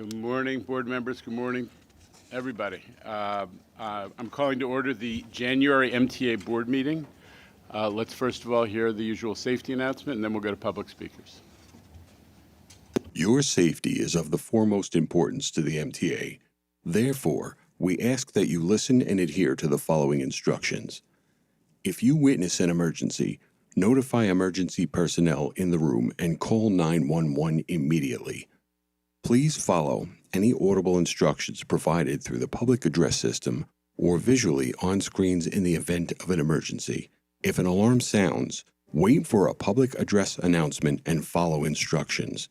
Good morning, board members. Good morning, everybody. I'm calling to order the January MTA Board Meeting. Let's first of all hear the usual safety announcement, and then we'll go to public speakers. Your safety is of the foremost importance to the MTA. Therefore, we ask that you listen and adhere to the following instructions. If you witness an emergency, notify emergency personnel in the room and call 911 immediately. Please follow any audible instructions provided through the public address system or visually on screens in the event of an emergency. If an alarm sounds, wait for a public address announcement and follow instructions.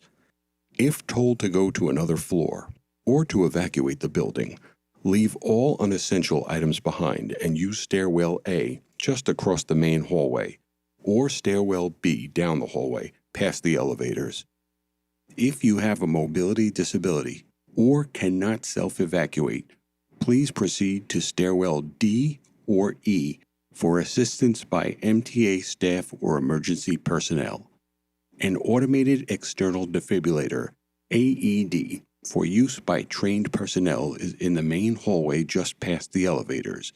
If told to go to another floor or to evacuate the building, leave all unessential items behind and use stairwell A just across the main hallway or stairwell B down the hallway past the elevators. If you have a mobility disability or cannot self-evacuate, please proceed to stairwell D or E for assistance by MTA staff or emergency personnel. An automated external defibrillator, AED, for use by trained personnel is in the main hallway just past the elevators.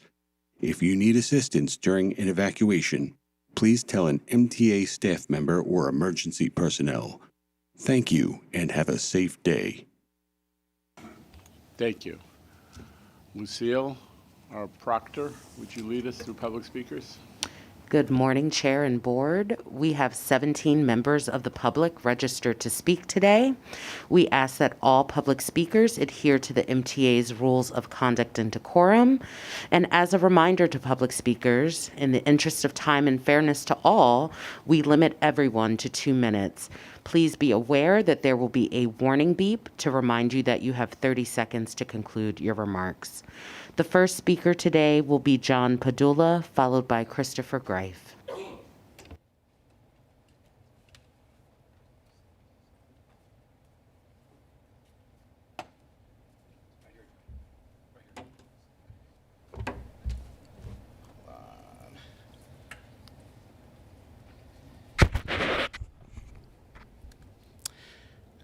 If you need assistance during an evacuation, please tell an MTA staff member or emergency personnel. Thank you and have a safe day. Thank you. Lucille, our proctor, would you lead us through public speakers? Good morning, Chair and Board. We have 17 members of the public registered to speak today. We ask that all public speakers adhere to the MTA's rules of conduct and decorum. And as a reminder to public speakers, in the interest of time and fairness to all, we limit everyone to 2 minutes. Please be aware that there will be a warning beep to remind you that you have 30 seconds to conclude your remarks. The first speaker today will be John Padula, followed by Christopher Greif.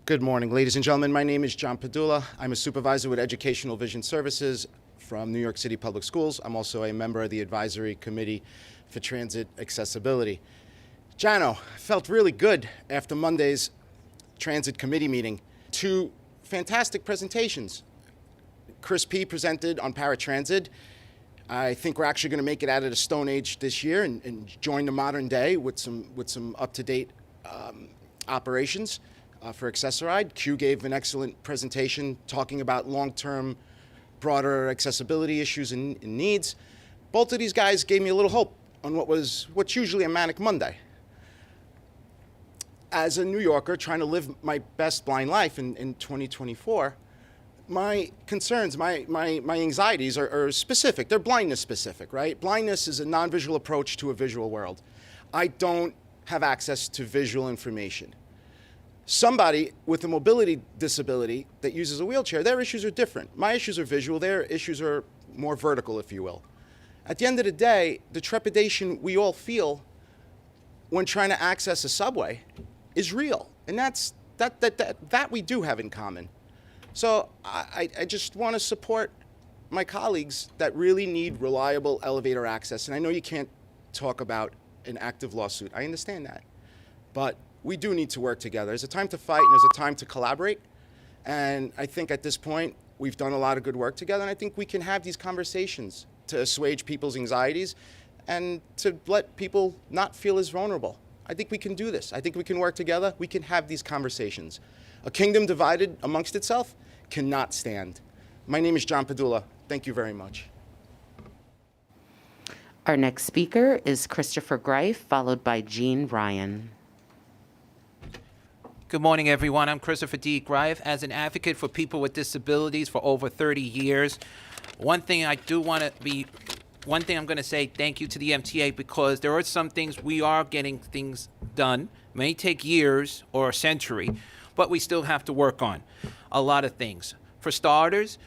Good morning, ladies and gentlemen. My name is John Padula. I'm a supervisor with Educational Vision Services from New York City Public Schools. I'm also a member of the Advisory Committee for Transit Accessibility. Jano, felt really good after Monday's Transit Committee meeting. 2 fantastic presentations. Chris P. presented on paratransit. I think we're actually going to make it out of the Stone Age this year and join the modern day with some up-to-date operations. For Accessoride. Q gave an excellent presentation talking about long-term, broader accessibility issues and needs. Both of these guys gave me a little hope on what's usually a manic Monday. As a New Yorker trying to live my best blind life in 2024, my concerns, my anxieties are specific. They're blindness specific, right? Blindness is a non-visual approach to a visual world. I don't have access to visual information. Somebody with a mobility disability that uses a wheelchair, their issues are different. My issues are visual, their issues are more vertical, if you will. At the end of the day, the trepidation we all feel when trying to access a subway is real. And that we do have in common. So I just want to support my colleagues that really need reliable elevator access. And I know you can't talk about an active lawsuit. I understand that. But we do need to work together. There's a time to fight and there's a time to collaborate. And I think at this point, we've done a lot of good work together. And I think we can have these conversations to assuage people's anxieties and to let people not feel as vulnerable. I think we can do this. I think we can work together. We can have these conversations. A kingdom divided amongst itself cannot stand. My name is John Padula. Thank you very much. Our next speaker is Christopher Greif, followed by Jean Ryan. Good morning, everyone. I'm Christopher D. Greif. As an advocate for people with disabilities for over 30 years, one thing I'm going to say thank you to the MTA, because there are some things we are getting things done. It may take years or a century, but we still have to work on a lot of things. For starters,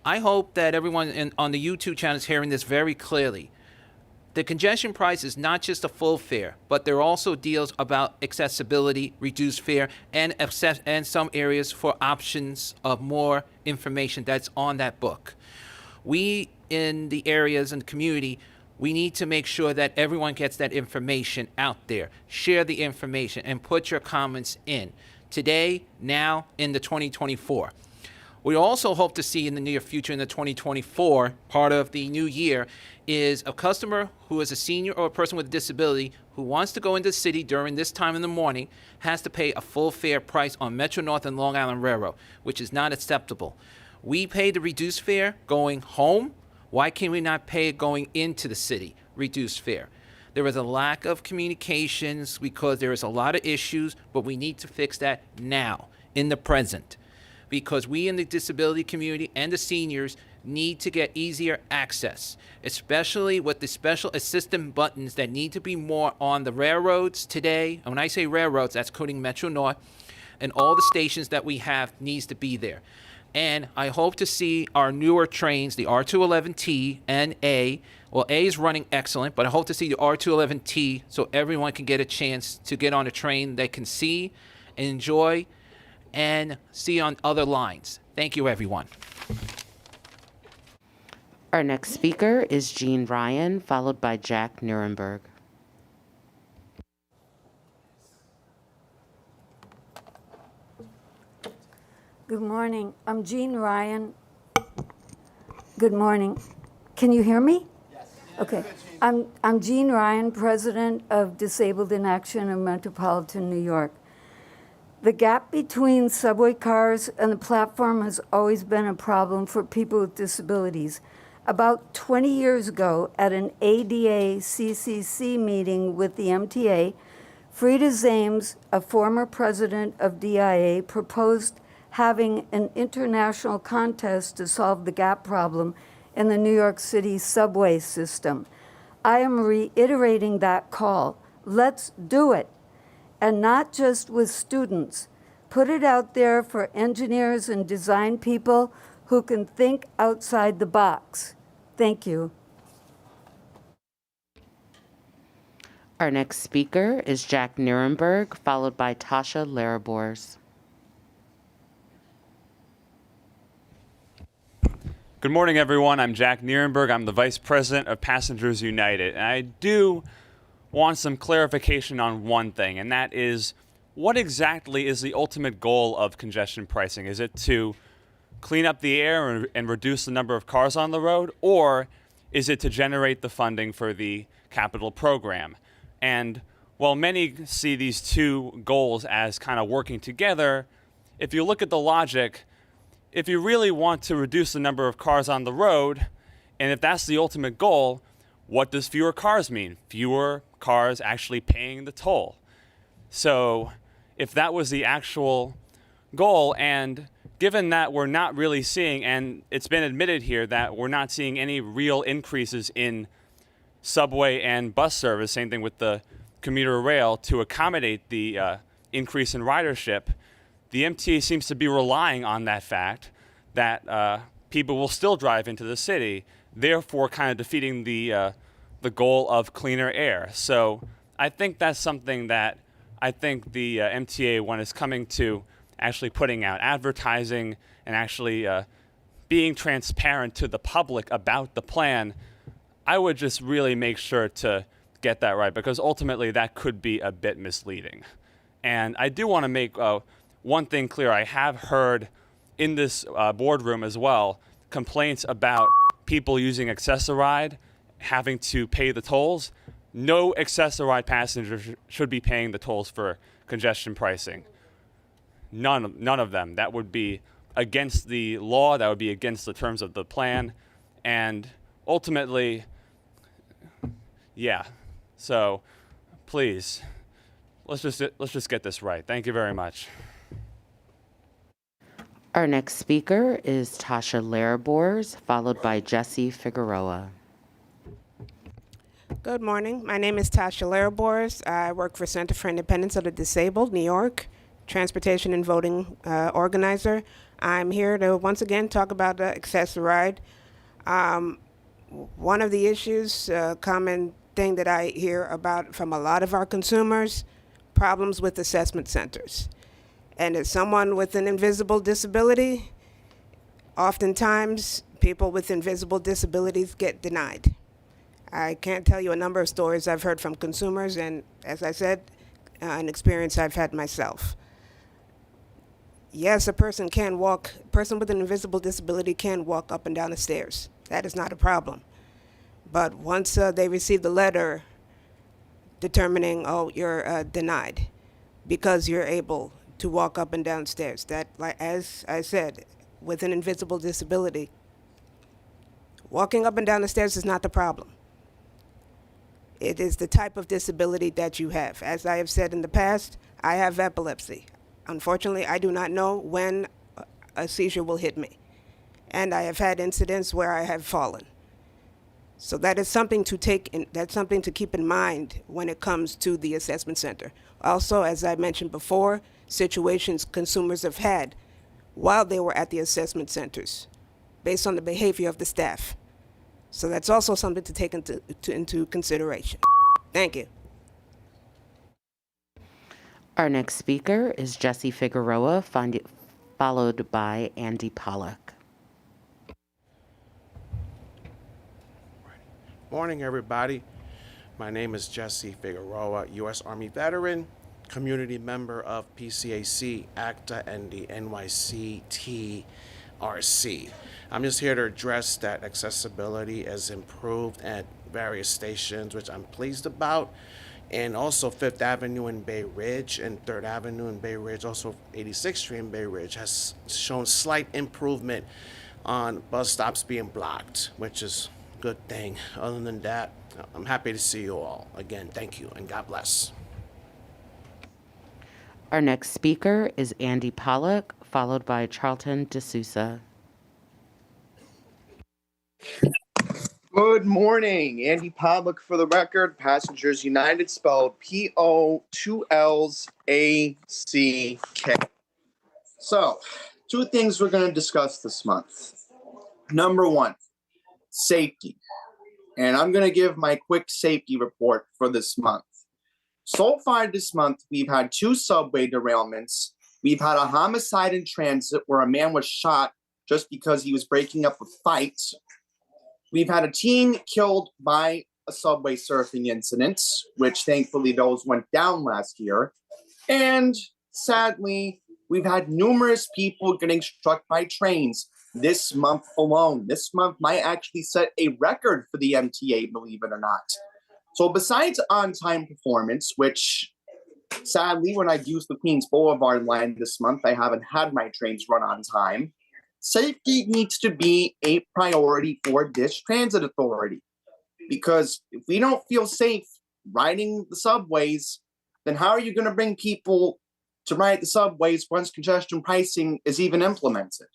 I hope that everyone on the YouTube channel is hearing this very clearly. The congestion price is not just a full fare, but there are also deals about accessibility, reduced fare, and some areas for options of more information that's on that book. We in the areas and the community, we need to make sure that everyone gets that information out there. Share the information and put your comments in. Today, now, in the 2024. We also hope to see in the near future, in the 2024, part of the new year, is a customer who is a senior or a person with a disability who wants to go into the city during this time in the morning has to pay a full fare price on Metro North and Long Island Railroad, which is not acceptable. We pay the reduced fare going home. Why can we not pay it going into the city, reduced fare? There is a lack of communications because there is a lot of issues, but we need to fix that now, in the present. Because we in the disability community and the seniors need to get easier access, especially with the special assistant buttons that need to be more on the railroads today. And when I say railroads, that's including Metro North, and all the stations that we have needs to be there. And I hope to see our newer trains, the R211T and A. Well, A is running excellent, but I hope to see the R211T so everyone can get a chance to get on a train they can see, enjoy, and see on other lines. Thank you, everyone. Our next speaker is Jean Ryan, followed by Jack Nuremberg. Good morning. I'm Jean Ryan. Good morning. Can you hear me? Yes. Okay. I'm Jean Ryan, president of Disabled in Action of Metropolitan New York. The gap between subway cars and the platform has always been a problem for people with disabilities. About 20 years ago, at an ADA CCC meeting with the MTA, Frida Zames, a former president of DIA, proposed having an international contest to solve the gap problem in the New York City subway system. I am reiterating that call. Let's do it. And not just with students. Put it out there for engineers and design people who can think outside the box. Thank you. Our next speaker is Jack Nuremberg, followed by Tasha Larabors. Good morning, everyone. I'm Jack Nuremberg. I'm the Vice President of Passengers United. And I do want some clarification on one thing, and that is, what exactly is the ultimate goal of congestion pricing? Is it to clean up the air and reduce the number of cars on the road, or is it to generate the funding for the capital program? And while many see these two goals as kind of working together, if you look at the logic, if you really want to reduce the number of cars on the road, and if that's the ultimate goal, what does fewer cars mean? Fewer cars actually paying the toll. So if that was the actual goal, and given that we're not really seeing, and it's been admitted here that we're not seeing any real increases in subway and bus service, same thing with the commuter rail, to accommodate the increase in ridership, the MTA seems to be relying on that fact that people will still drive into the city, therefore kind of defeating the goal of cleaner air. So I think that's something that I think the MTA, when it's coming to actually putting out advertising and actually being transparent to the public about the plan, I would just really make sure to get that right, because ultimately that could be a bit misleading. And I do want to make one thing clear. I have heard in this boardroom as well complaints about people using Access-a-Ride having to pay the tolls. No Access-a-Ride passenger should be paying the tolls for congestion pricing. None of them. That would be against the law. That would be against the terms of the plan. And ultimately, yeah. So please, let's just get this right. Thank you very much. Our next speaker is Tasha Larabors, followed by Jesse Figueroa. Good morning. My name is Tasha Larabors. I work for Center for Independence of the Disabled, New York, transportation and voting organizer. I'm here to once again talk about the Access-a-Ride. One of the issues common thing that I hear about from a lot of our consumers, problems with assessment centers. And as someone with an invisible disability, oftentimes people with invisible disabilities get denied. I can't tell you a number of stories I've heard from consumers, and as I said, an experience I've had myself. Yes, a person with an invisible disability can walk up and down the stairs. That is not a problem. But once they receive the letter determining, oh, you're denied because you're able to walk up and down stairs, that, like as I said, with an invisible disability, walking up and down the stairs is not the problem. It is the type of disability that you have. As I have said in the past, I have epilepsy. Unfortunately, I do not know when a seizure will hit me. And I have had incidents where I have fallen. So that is something to that's something to keep in mind when it comes to the assessment center. Also, as I mentioned before, situations consumers have had while they were at the assessment centers based on the behavior of the staff. So that's also something to take into consideration. Thank you. Our next speaker is Jesse Figueroa, followed by Andy Pollock. Morning, everybody. My name is Jesse Figueroa, U.S. Army veteran, community member of PCAC, ACTA, and the NYCTRC. I'm just here to address that accessibility is improved at various stations, which I'm pleased about, and also 5th Avenue in Bay Ridge and 3rd Avenue in Bay Ridge, also 86th Street in Bay Ridge, has shown slight improvement on bus stops being blocked, which is good thing. Other than that, I'm happy to see you all. Again, thank you, and God bless. Our next speaker is Andy Pollock, followed by Charlton D'Souza. Good morning. Andy Pollock for the record. Passengers United, spelled P-O, 2 L's, A-C-K. So, two things we're going to discuss this month. Number one, safety. And I'm going to give my quick safety report for this month. So far this month, we've had 2 subway derailments. We've had a homicide in transit where a man was shot just because he was breaking up a fight. We've had a teen killed by a subway surfing incident, which thankfully those went down last year. And sadly, we've had numerous people getting struck by trains this month alone. This month might actually set a record for the MTA, believe it or not. So besides on-time performance, which sadly, when I've used the Queens Boulevard line this month, I haven't had my trains run on time. Safety needs to be a priority for this transit authority, because if we don't feel safe riding the subways, then how are you going to bring people to ride the subways once congestion pricing is even implemented?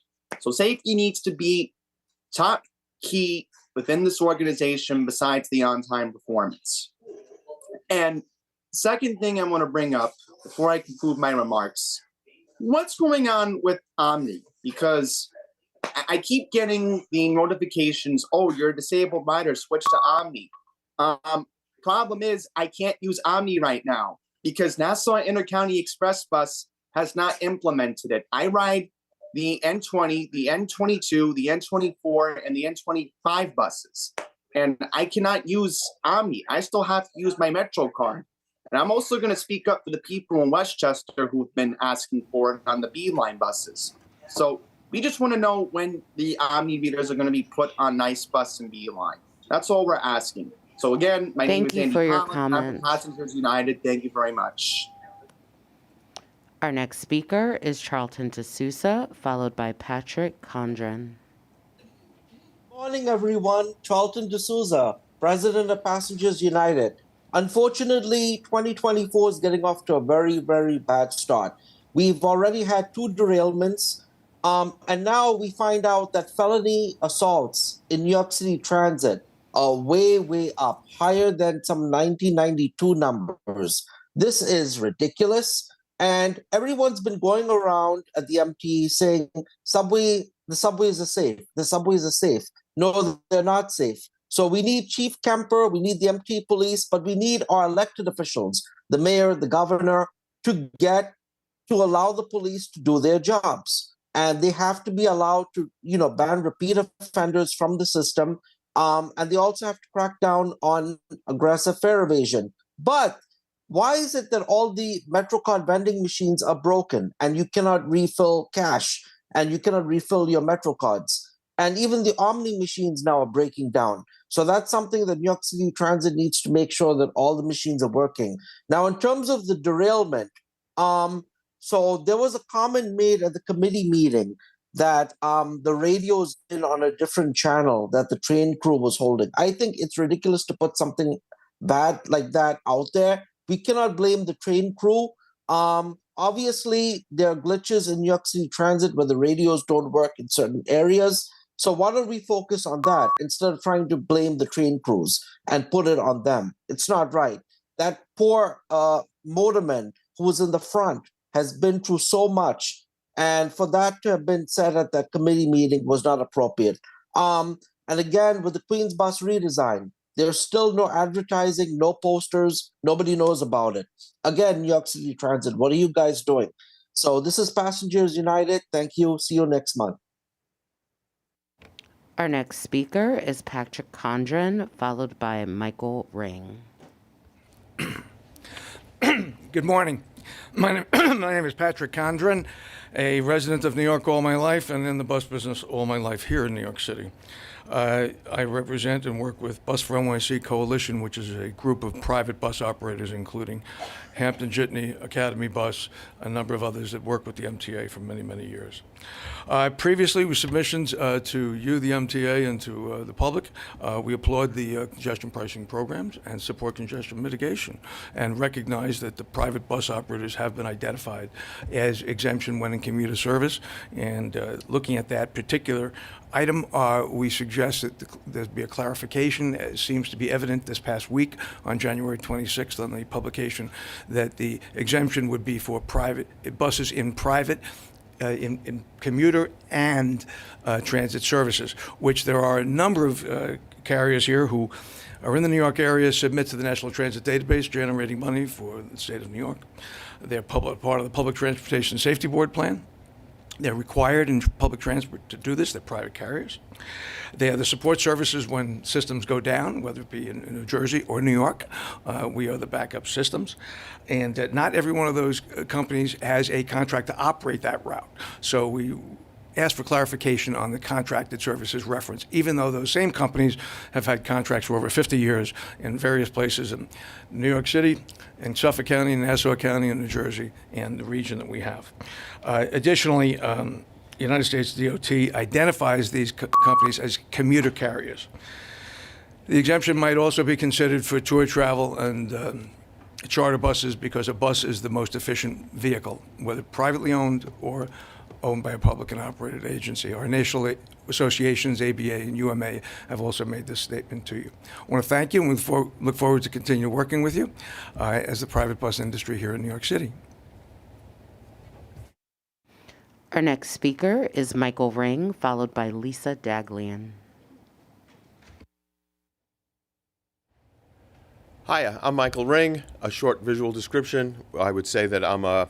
So safety needs to be top key within this organization besides the on-time performance. And second thing I want to bring up before I conclude my remarks, what's going on with Omni? Because I keep getting the notifications, oh, you're a disabled rider, switch to Omni. Problem is, I can't use Omni right now because Nassau Intercounty Express Bus has not implemented it. I ride the N20, the N22, the N24, and the N25 buses, and I cannot use Omni. I still have to use my Metro card. And I'm also going to speak up for the people in Westchester who've been asking for it on the B-Line buses. So we just want to know when the Omni readers are going to be put on Nice Bus and B-Line. That's all we're asking. So again, my name is Andy Pollock. I'm Passengers United. Thank you very much. Our next speaker is Charlton D'Souza, followed by Patrick Condren. Morning, everyone. Charlton D'Souza, President of Passengers United. Unfortunately, 2024 is getting off to a very, very bad start. We've already had 2 derailments, and now we find out that felony assaults in New York City Transit are way, way up, higher than some 1992 numbers. This is ridiculous. And everyone's been going around at the MTA saying, the subways are safe. The subways are safe. No, they're not safe. So we need Chief Kemper, we need the MT police, but we need our elected officials, the mayor, the governor, to allow the police to do their jobs. And they have to be allowed to, ban repeat offenders from the system. And they also have to crack down on aggressive fare evasion. But why is it that all the MetroCard vending machines are broken and you cannot refill cash and you cannot refill your MetroCards? And even the Omni machines now are breaking down. So that's something that New York City Transit needs to make sure that all the machines are working. Now, in terms of the derailment, so there was a comment made at the committee meeting that the radio's in on a different channel that the train crew was holding. I think it's ridiculous to put something bad like that out there. We cannot blame the train crew. Obviously, there are glitches in New York City Transit where the radios don't work in certain areas. So why don't we focus on that instead of trying to blame the train crews and put it on them? It's not right. That poor motorman who was in the front has been through so much. And for that to have been said at that committee meeting was not appropriate. And again, with the Queens bus redesign, there's still no advertising, no posters. Nobody knows about it. Again, New York City Transit, what are you guys doing? So this is Passengers United. Thank you. See you next month. Our next speaker is Patrick Condren, followed by Michael Ring. Good morning. My name is Patrick Condren, a resident of New York all my life and in the bus business all my life here in New York City. I represent and work with Bus for NYC Coalition, which is a group of private bus operators, including Hampton Jitney, Academy Bus, a number of others that work with the MTA for many, many years. Previously, with submissions to you, the MTA, and to the public, we applaud the congestion pricing programs and support congestion mitigation and recognize that the private bus operators have been identified as exemption when in commuter service. And looking at that particular item, we suggest that there be a clarification. It seems to be evident this past week on January 26th on the publication that the exemption would be for private buses in private, in commuter and transit services, which there are a number of carriers here who are in the New York area, submit to the National Transit Database, generating money for the state of New York. They're part of the Public Transportation Safety Board plan. They're required in public transport to do this. They're private carriers. They are the support services when systems go down, whether it be in New Jersey or New York. We are the backup systems. And not every one of those companies has a contract to operate that route. So we ask for clarification on the contracted services reference, even though those same companies have had contracts for over 50 years in various places in New York City, in Suffolk County, in Nassau County, in New Jersey, and the region that we have. Additionally, United States DOT identifies these companies as commuter carriers. The exemption might also be considered for tour travel and charter buses because a bus is the most efficient vehicle, whether privately owned or owned by a public and operated agency. Our national associations, ABA and UMA, have also made this statement to you. I want to thank you and we look forward to continue working with you as the private bus industry here in New York City. Our next speaker is Michael Ring, followed by Lisa Daglian. Hi, I'm Michael Ring. A short visual description. I would say that I'm a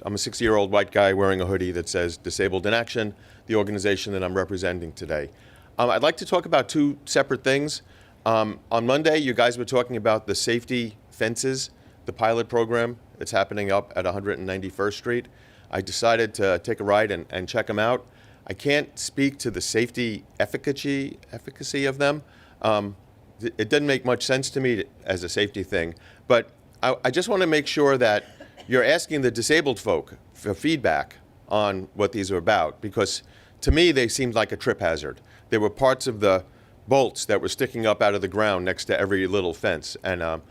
60-year-old white guy wearing a hoodie that says Disabled in Action, the organization that I'm representing today. I'd like to talk about two separate things. On Monday, you guys were talking about the safety fences, the pilot program that's happening up at 191st Street. I decided to take a ride and check them out. I can't speak to the safety efficacy of them. It didn't make much sense to me as a safety thing, but I just want to make sure that you're asking the disabled folk for feedback on what these are about, because to me they seemed like a trip hazard. There were parts of the bolts that were sticking up out of the ground next to every little fence, and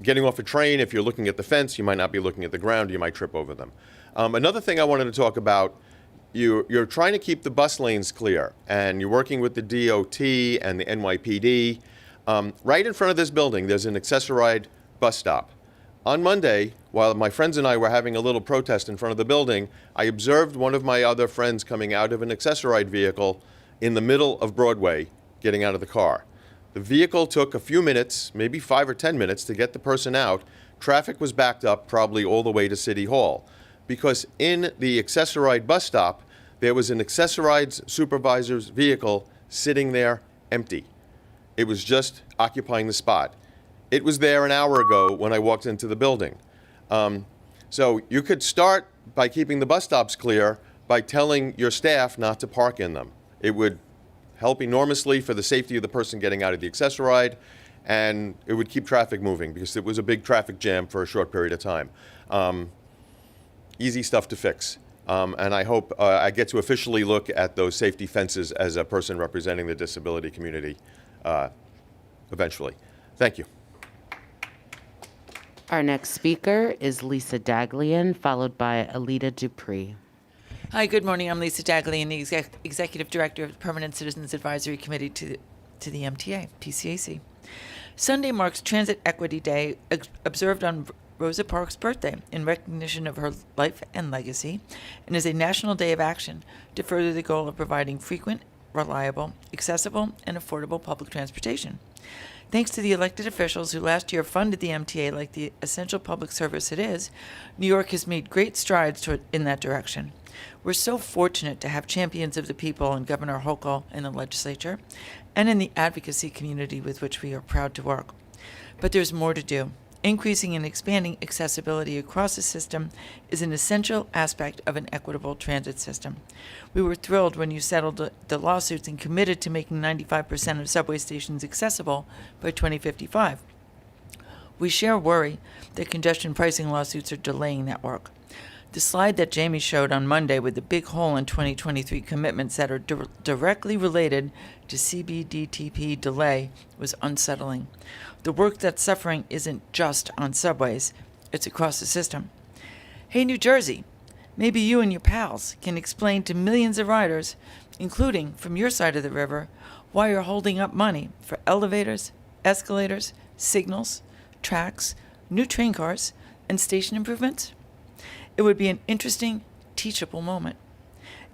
getting off a train, if you're looking at the fence, you might not be looking at the ground, you might trip over them. Another thing I wanted to talk about, you're trying to keep the bus lanes clear, and you're working with the DOT and the NYPD. Right in front of this building, there's an accessorized bus stop. On Monday, while my friends and I were having a little protest in front of the building, I observed one of my other friends coming out of an accessorized vehicle in the middle of Broadway, getting out of the car. The vehicle took a few minutes, maybe 5 or 10 minutes, to get the person out. Traffic was backed up probably all the way to City Hall, because in the Accessoride bus stop, there was an Accessoride supervisor's vehicle sitting there empty. It was just occupying the spot. It was there an hour ago when I walked into the building. So you could start by keeping the bus stops clear by telling your staff not to park in them. It would help enormously for the safety of the person getting out of the Accessoride, and it would keep traffic moving because it was a big traffic jam for a short period of time. Easy stuff to fix. And I hope I get to officially look at those safety fences as a person representing the disability community eventually. Thank you. Our next speaker is Lisa Daglian, followed by Alita Dupree. Hi, good morning. I'm Lisa Daglian, the Executive Director of the Permanent Citizens Advisory Committee to the MTA, PCAC. Sunday marks Transit Equity Day, observed on Rosa Parks' birthday in recognition of her life and legacy, and is a national day of action to further the goal of providing frequent, reliable, accessible, and affordable public transportation. Thanks to the elected officials who last year funded the MTA like the essential public service it is, New York has made great strides in that direction. We're so fortunate to have champions of the people in Governor Hochul in the legislature and in the advocacy community with which we are proud to work. But there's more to do. Increasing and expanding accessibility across the system is an essential aspect of an equitable transit system. We were thrilled when you settled the lawsuits and committed to making 95% of subway stations accessible by 2055. We share worry that congestion pricing lawsuits are delaying that work. The slide that Jamie showed on Monday with the big hole in 2023 commitments that are directly related to CBDTP delay was unsettling. The work that's suffering isn't just on subways, it's across the system. Hey, New Jersey, maybe you and your pals can explain to millions of riders, including from your side of the river, why you're holding up money for elevators, escalators, signals, tracks, new train cars, and station improvements? It would be an interesting, teachable moment.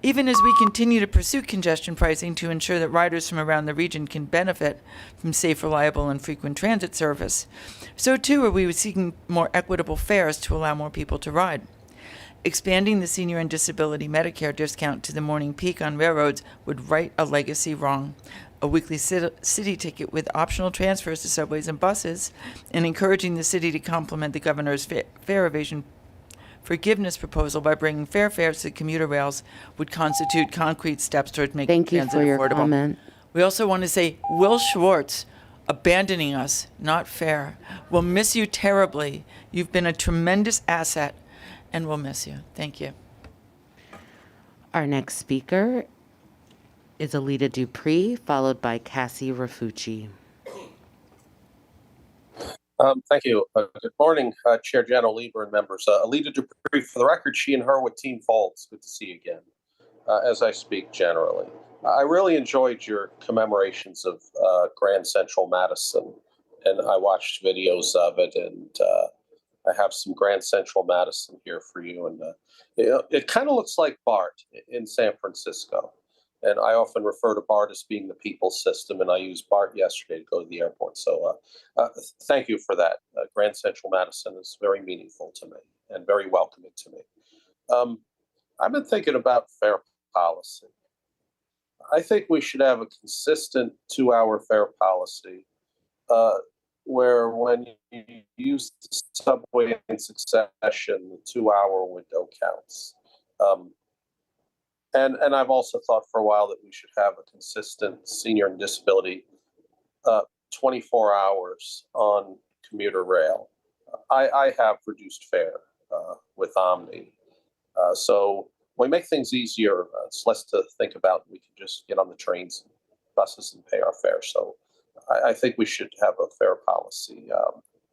Even as we continue to pursue congestion pricing to ensure that riders from around the region can benefit from safe, reliable, and frequent transit service, so too are we seeking more equitable fares to allow more people to ride. Expanding the senior and disability Medicare discount to the morning peak on railroads would right a legacy wrong. A weekly city ticket with optional transfers to subways and buses, and encouraging the city to complement the governor's fare evasion forgiveness proposal by bringing fair fares to commuter rails would constitute concrete steps towards making transit affordable. Thank you for your comment. We also want to say, Will Schwartz, abandoning us, not fair. We'll miss you terribly. You've been a tremendous asset, and we'll miss you. Thank you. Our next speaker is Alita Dupree, followed by Cassie Rafucci. Thank you. Good morning, Chair Jano Lieber and members. Alita Dupree, for the record, she and her with Team Folds. Good to see you again. As I speak generally, I really enjoyed your commemorations of Grand Central Madison, and I watched videos of it, and I have some Grand Central Madison here for you. And it kind of looks like BART in San Francisco. And I often refer to BART as being the people's system, and I used BART yesterday to go to the airport. So thank you for that. Grand Central Madison is very meaningful to me and very welcoming to me. I've been thinking about fare policy. I think we should have a consistent 2-hour fare policy where when you use the subway in succession, the 2-hour window counts. And I've also thought for a while that we should have a consistent senior and disability 24 hours on commuter rail. I have reduced fare with Omni. So when we make things easier, it's less to think about. We can just get on the trains and buses and pay our fare. So I think we should have a fare policy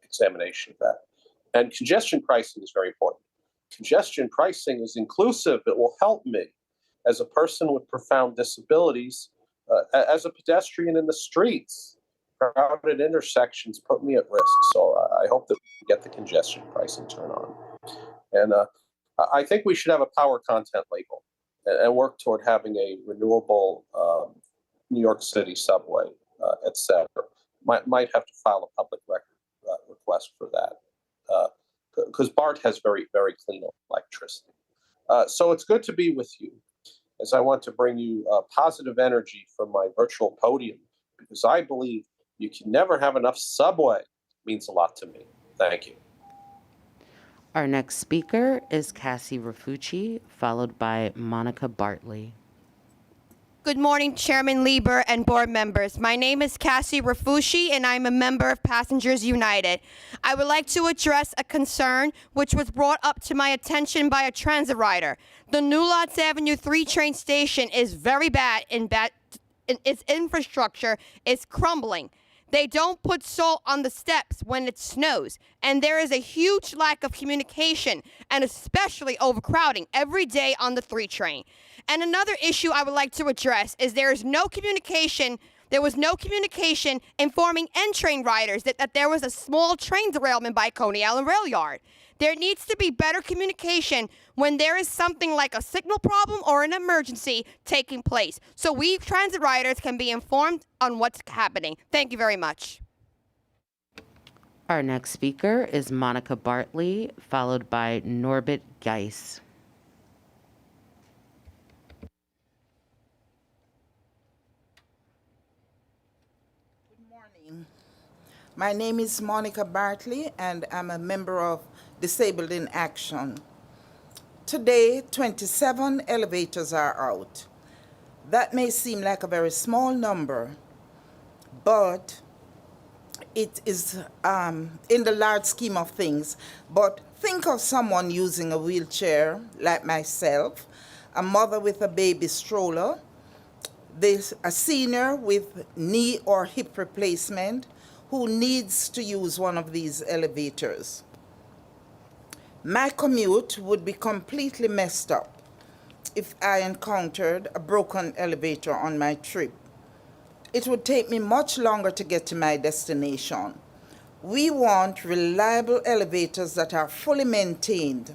examination of that. And congestion pricing is very important. Congestion pricing is inclusive. It will help me as a person with profound disabilities, as a pedestrian in the streets. Crowded intersections put me at risk. So I hope that we get the congestion pricing turn on. And I think we should have a power content label and work toward having a renewable New York City subway, et cetera. might have to file a public record request for that, because BART has very, very clean electricity. So it's good to be with you, as I want to bring you positive energy from my virtual podium, because I believe you can never have enough subway. It means a lot to me. Thank you. Our next speaker is Cassie Rafucci, followed by Monica Bartley. Good morning, Chairman Lieber and board members. My name is Cassie Rafucci, and I'm a member of Passengers United. I would like to address a concern which was brought up to my attention by a transit rider. The New Lots Avenue 3 train station is very bad, its infrastructure is crumbling. They don't put salt on the steps when it snows, and there is a huge lack of communication, and especially overcrowding every day on the 3 train. And another issue I would like to address is there was no communication informing N-train riders that there was a small train derailment by Coney Island Rail Yard. There needs to be better communication when there is something like a signal problem or an emergency taking place, so we transit riders can be informed on what's happening. Thank you very much. Our next speaker is Monica Bartley, followed by Norbert Geis. My name is Monica Bartley, and I'm a member of Disabled in Action. Today, 27 elevators are out. That may seem like a very small number, but it is in the large scheme of things. But think of someone using a wheelchair, like myself, a mother with a baby stroller, a senior with knee or hip replacement, who needs to use one of these elevators. My commute would be completely messed up if I encountered a broken elevator on my trip. It would take me much longer to get to my destination. We want reliable elevators that are fully maintained.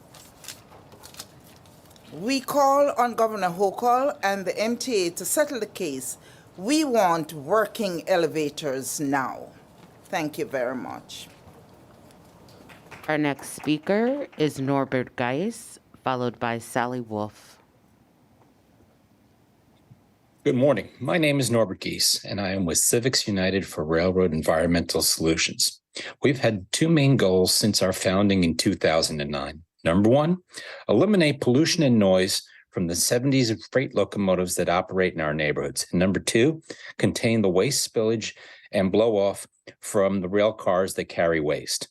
We call on Governor Hochul and the MTA to settle the case. We want working elevators now. Thank you very much. Our next speaker is Norbert Geis, followed by Sally Wolf. Good morning. My name is Norbert Geis, and I am with Civics United for Railroad Environmental Solutions. We've had 2 main goals since our founding in 2009. Number 1, eliminate pollution and noise from the 70s freight locomotives that operate in our neighborhoods. And number 2, contain the waste spillage and blow off from the rail cars that carry waste.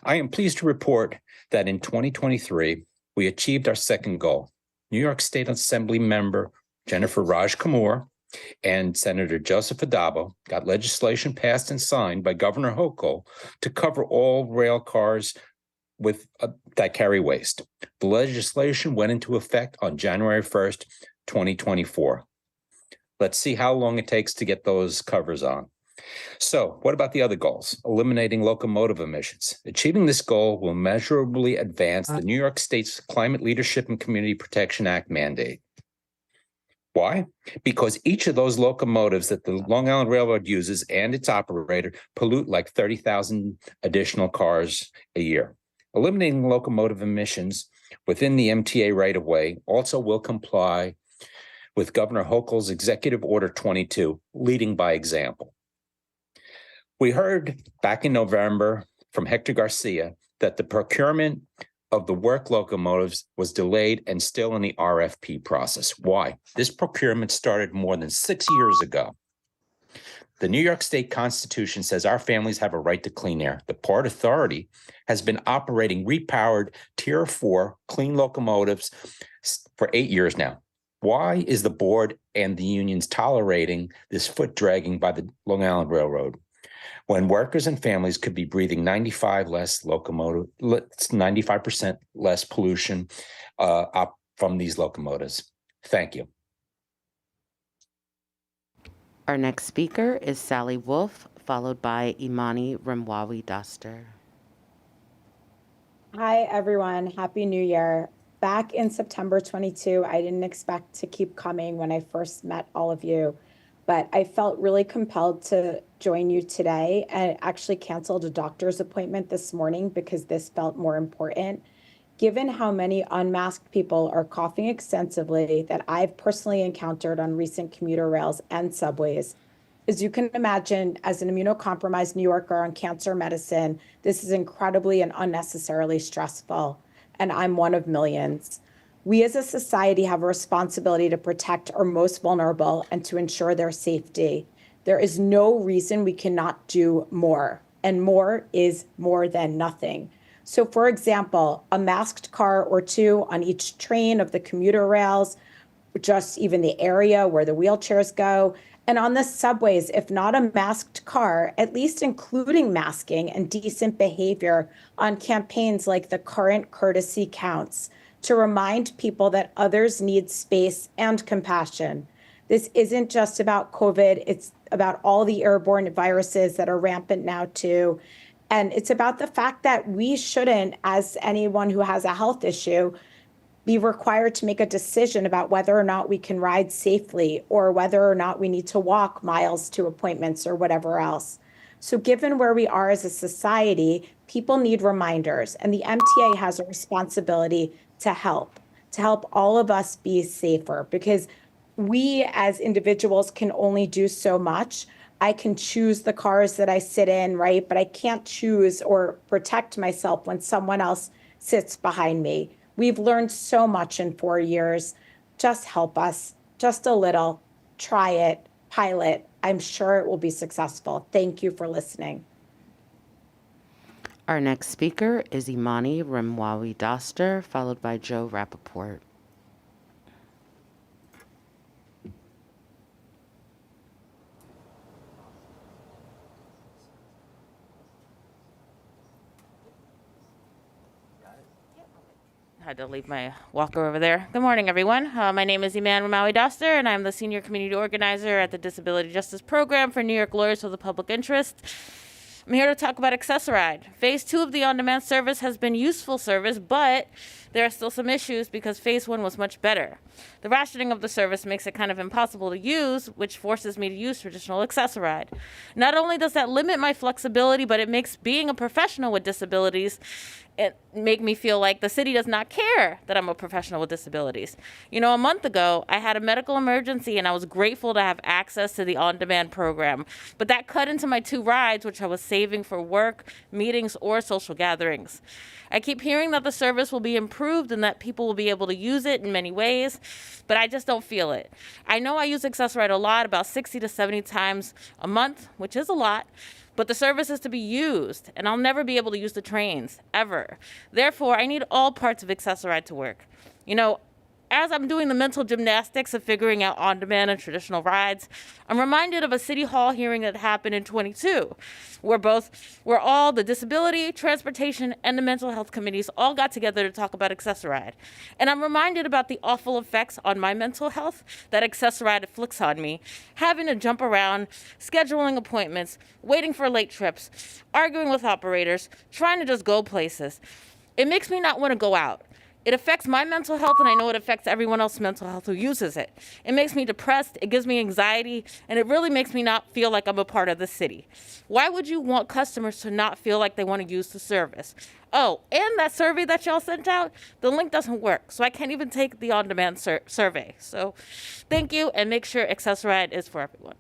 I am pleased to report that in 2023, we achieved our second goal. New York State Assembly member Jennifer Raj Kamoor and Senator Joseph Adabo got legislation passed and signed by Governor Hochul to cover all rail cars that carry waste. The legislation went into effect on January 1st, 2024. Let's see how long it takes to get those covers on. So what about the other goals? Eliminating locomotive emissions. Achieving this goal will measurably advance the New York State's Climate Leadership and Community Protection Act mandate. Why? Because each of those locomotives that the Long Island Railroad uses and its operator pollute like 30,000 additional cars a year. Eliminating locomotive emissions within the MTA right-of-way also will comply with Governor Hochul's Executive Order 22, leading by example. We heard back in November from Hector Garcia that the procurement of the work locomotives was delayed and still in the RFP process. Why? This procurement started more than 6 years ago. The New York State Constitution says our families have a right to clean air. The Port Authority has been operating repowered Tier 4 clean locomotives for 8 years now. Why is the board and the unions tolerating this foot dragging by the Long Island Railroad when workers and families could be breathing 95% less pollution from these locomotives? Thank you. Our next speaker is Sally Wolf, followed by Imani Ramwawi Daster. Hi, everyone. Happy New Year. Back in September 22, I didn't expect to keep coming when I first met all of you. but I felt really compelled to join you today and actually canceled a doctor's appointment this morning because this felt more important. Given how many unmasked people are coughing extensively that I've personally encountered on recent commuter rails and subways, as you can imagine, as an immunocompromised New Yorker on cancer medicine, this is incredibly and unnecessarily stressful, and I'm one of millions. We as a society have a responsibility to protect our most vulnerable and to ensure their safety. There is no reason we cannot do more, and more is more than nothing. So for example, a masked car or two on each train of the commuter rails, just even the area where the wheelchairs go, and on the subways, if not a masked car, at least including masking and decent behavior on campaigns like the current courtesy counts to remind people that others need space and compassion. This isn't just about COVID, it's about all the airborne viruses that are rampant now too. And it's about the fact that we shouldn't, as anyone who has a health issue, be required to make a decision about whether or not we can ride safely or whether or not we need to walk miles to appointments or whatever else. So given where we are as a society, people need reminders, and the MTA has a responsibility to help all of us be safer, because we as individuals can only do so much. I can choose the cars that I sit in, right? But I can't choose or protect myself when someone else sits behind me. We've learned so much in 4 years. Just help us, just a little. Try it, pilot. I'm sure it will be successful. Thank you for listening. Our next speaker is Imani Remwawi Doster, followed by Joe Rappaport. Had to leave my walker over there. Good morning, everyone. My name is Iman Ramawi Doster, and I'm the Senior Community Organizer at the Disability Justice Program for New York Lawyers with a Public Interest. I'm here to talk about Access-a-Ride. Phase 2 of the on-demand service has been useful service, but there are still some issues because Phase 1 was much better. The rationing of the service makes it kind of impossible to use, which forces me to use traditional Access-a-Ride. Not only does that limit my flexibility, but it makes being a professional with disabilities it make me feel like the city does not care that I'm a professional with disabilities. You know, a month ago, I had a medical emergency and I was grateful to have access to the on-demand program. But that cut into my 2 rides, which I was saving for work, meetings, or social gatherings. I keep hearing that the service will be improved and that people will be able to use it in many ways, but I just don't feel it. I know I use Access-a-Ride a lot, about 60 to 70 times a month, which is a lot. But the service is to be used, and I'll never be able to use the trains, ever. Therefore, I need all parts of Access-a-Ride to work. You know, as I'm doing the mental gymnastics of figuring out on-demand and traditional rides, I'm reminded of a city hall hearing that happened in 22, where all the disability, transportation, and the mental health committees all got together to talk about Access-a-Ride. And I'm reminded about the awful effects on my mental health that Access-a-Ride inflicts on me, having to jump around, scheduling appointments, waiting for late trips, arguing with operators, trying to just go places. It makes me not want to go out. It affects my mental health, and I know it affects everyone else's mental health who uses it. It makes me depressed, it gives me anxiety, and it really makes me not feel like I'm a part of the city. Why would you want customers to not feel like they want to use the service? Oh, and that survey that y'all sent out, the link doesn't work, so I can't even take the on-demand survey. So thank you, and make sure Access-a-Ride is for everyone.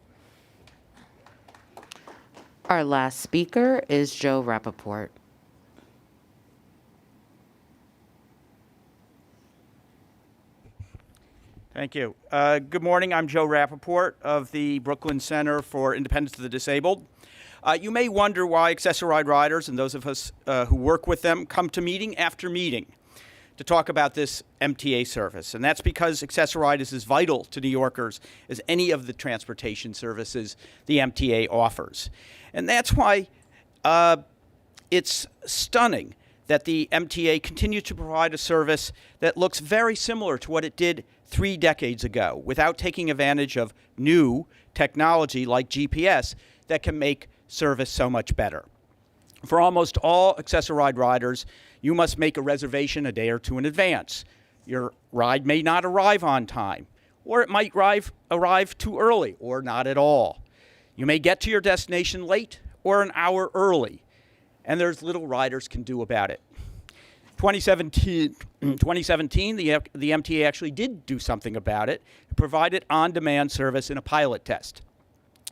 Our last speaker is Joe Rappaport. Thank you. Good morning. I'm Joe Rappaport of the Brooklyn Center for Independence of the Disabled. You may wonder why Access-a-Ride riders and those of us who work with them come to meeting after meeting to talk about this MTA service. And that's because Access-a-Ride is as vital to New Yorkers as any of the transportation services the MTA offers. And that's why it's stunning that the MTA continues to provide a service that looks very similar to what it did 3 decades ago, without taking advantage of new technology like GPS that can make service so much better. For almost all Access-a-Ride riders, you must make a reservation a day or 2 in advance. Your ride may not arrive on time, or it might arrive too early or not at all. You may get to your destination late or an hour early, and there's little riders can do about it. 2017, the MTA actually did do something about it. It provided on-demand service in a pilot test.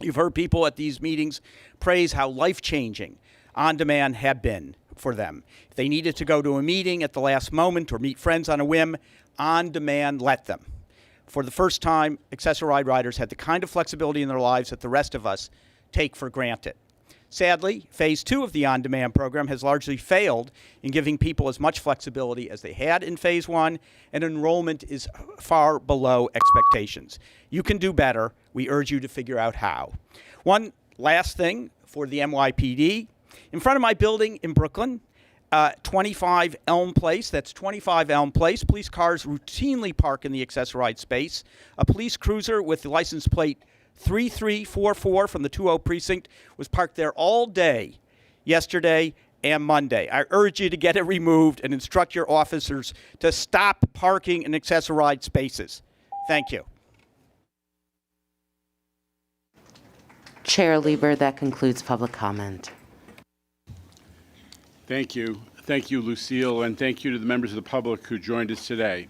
You've heard people at these meetings praise how life-changing on-demand had been for them. If they needed to go to a meeting at the last moment or meet friends on a whim, on-demand let them. For the first time, Access-a-Ride riders had the kind of flexibility in their lives that the rest of us take for granted. Sadly, Phase 2 of the on-demand program has largely failed in giving people as much flexibility as they had in Phase 1, and enrollment is far below expectations. You can do better. We urge you to figure out how. One last thing for the NYPD. In front of my building in Brooklyn, 25 Elm Place, that's 25 Elm Place, police cars routinely park in the Access-a-Ride space. A police cruiser with the license plate 3344 from the 20 precinct was parked there all day yesterday and Monday. I urge you to get it removed and instruct your officers to stop parking in Access-a-Ride spaces. Thank you. Chair Lieber, that concludes public comment. Thank you. Thank you, Lucille, and thank you to the members of the public who joined us today.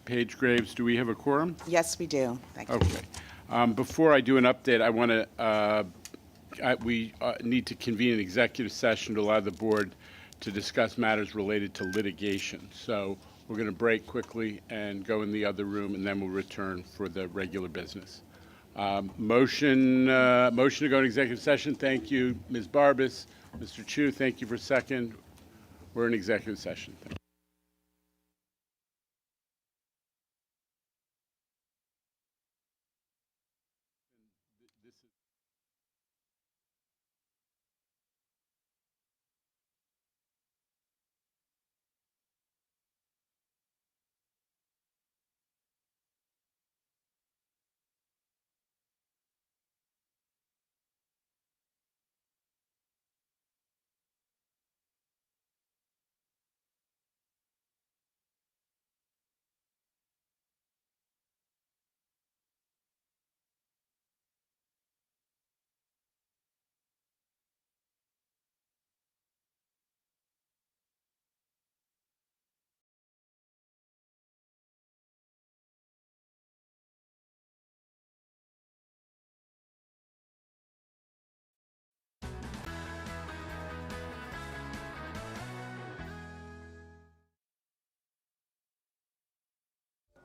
Paige Graves, do we have a quorum? Yes, we do. Thank you. Okay. Before I do an update, I want to, we need to convene an executive session to allow the board to discuss matters related to litigation. So we're going to break quickly and go in the other room, and then we'll return for the regular business. Motion to go into executive session. Thank you, Ms. Barbas. Mr. Chu, thank you for second. We're in executive session.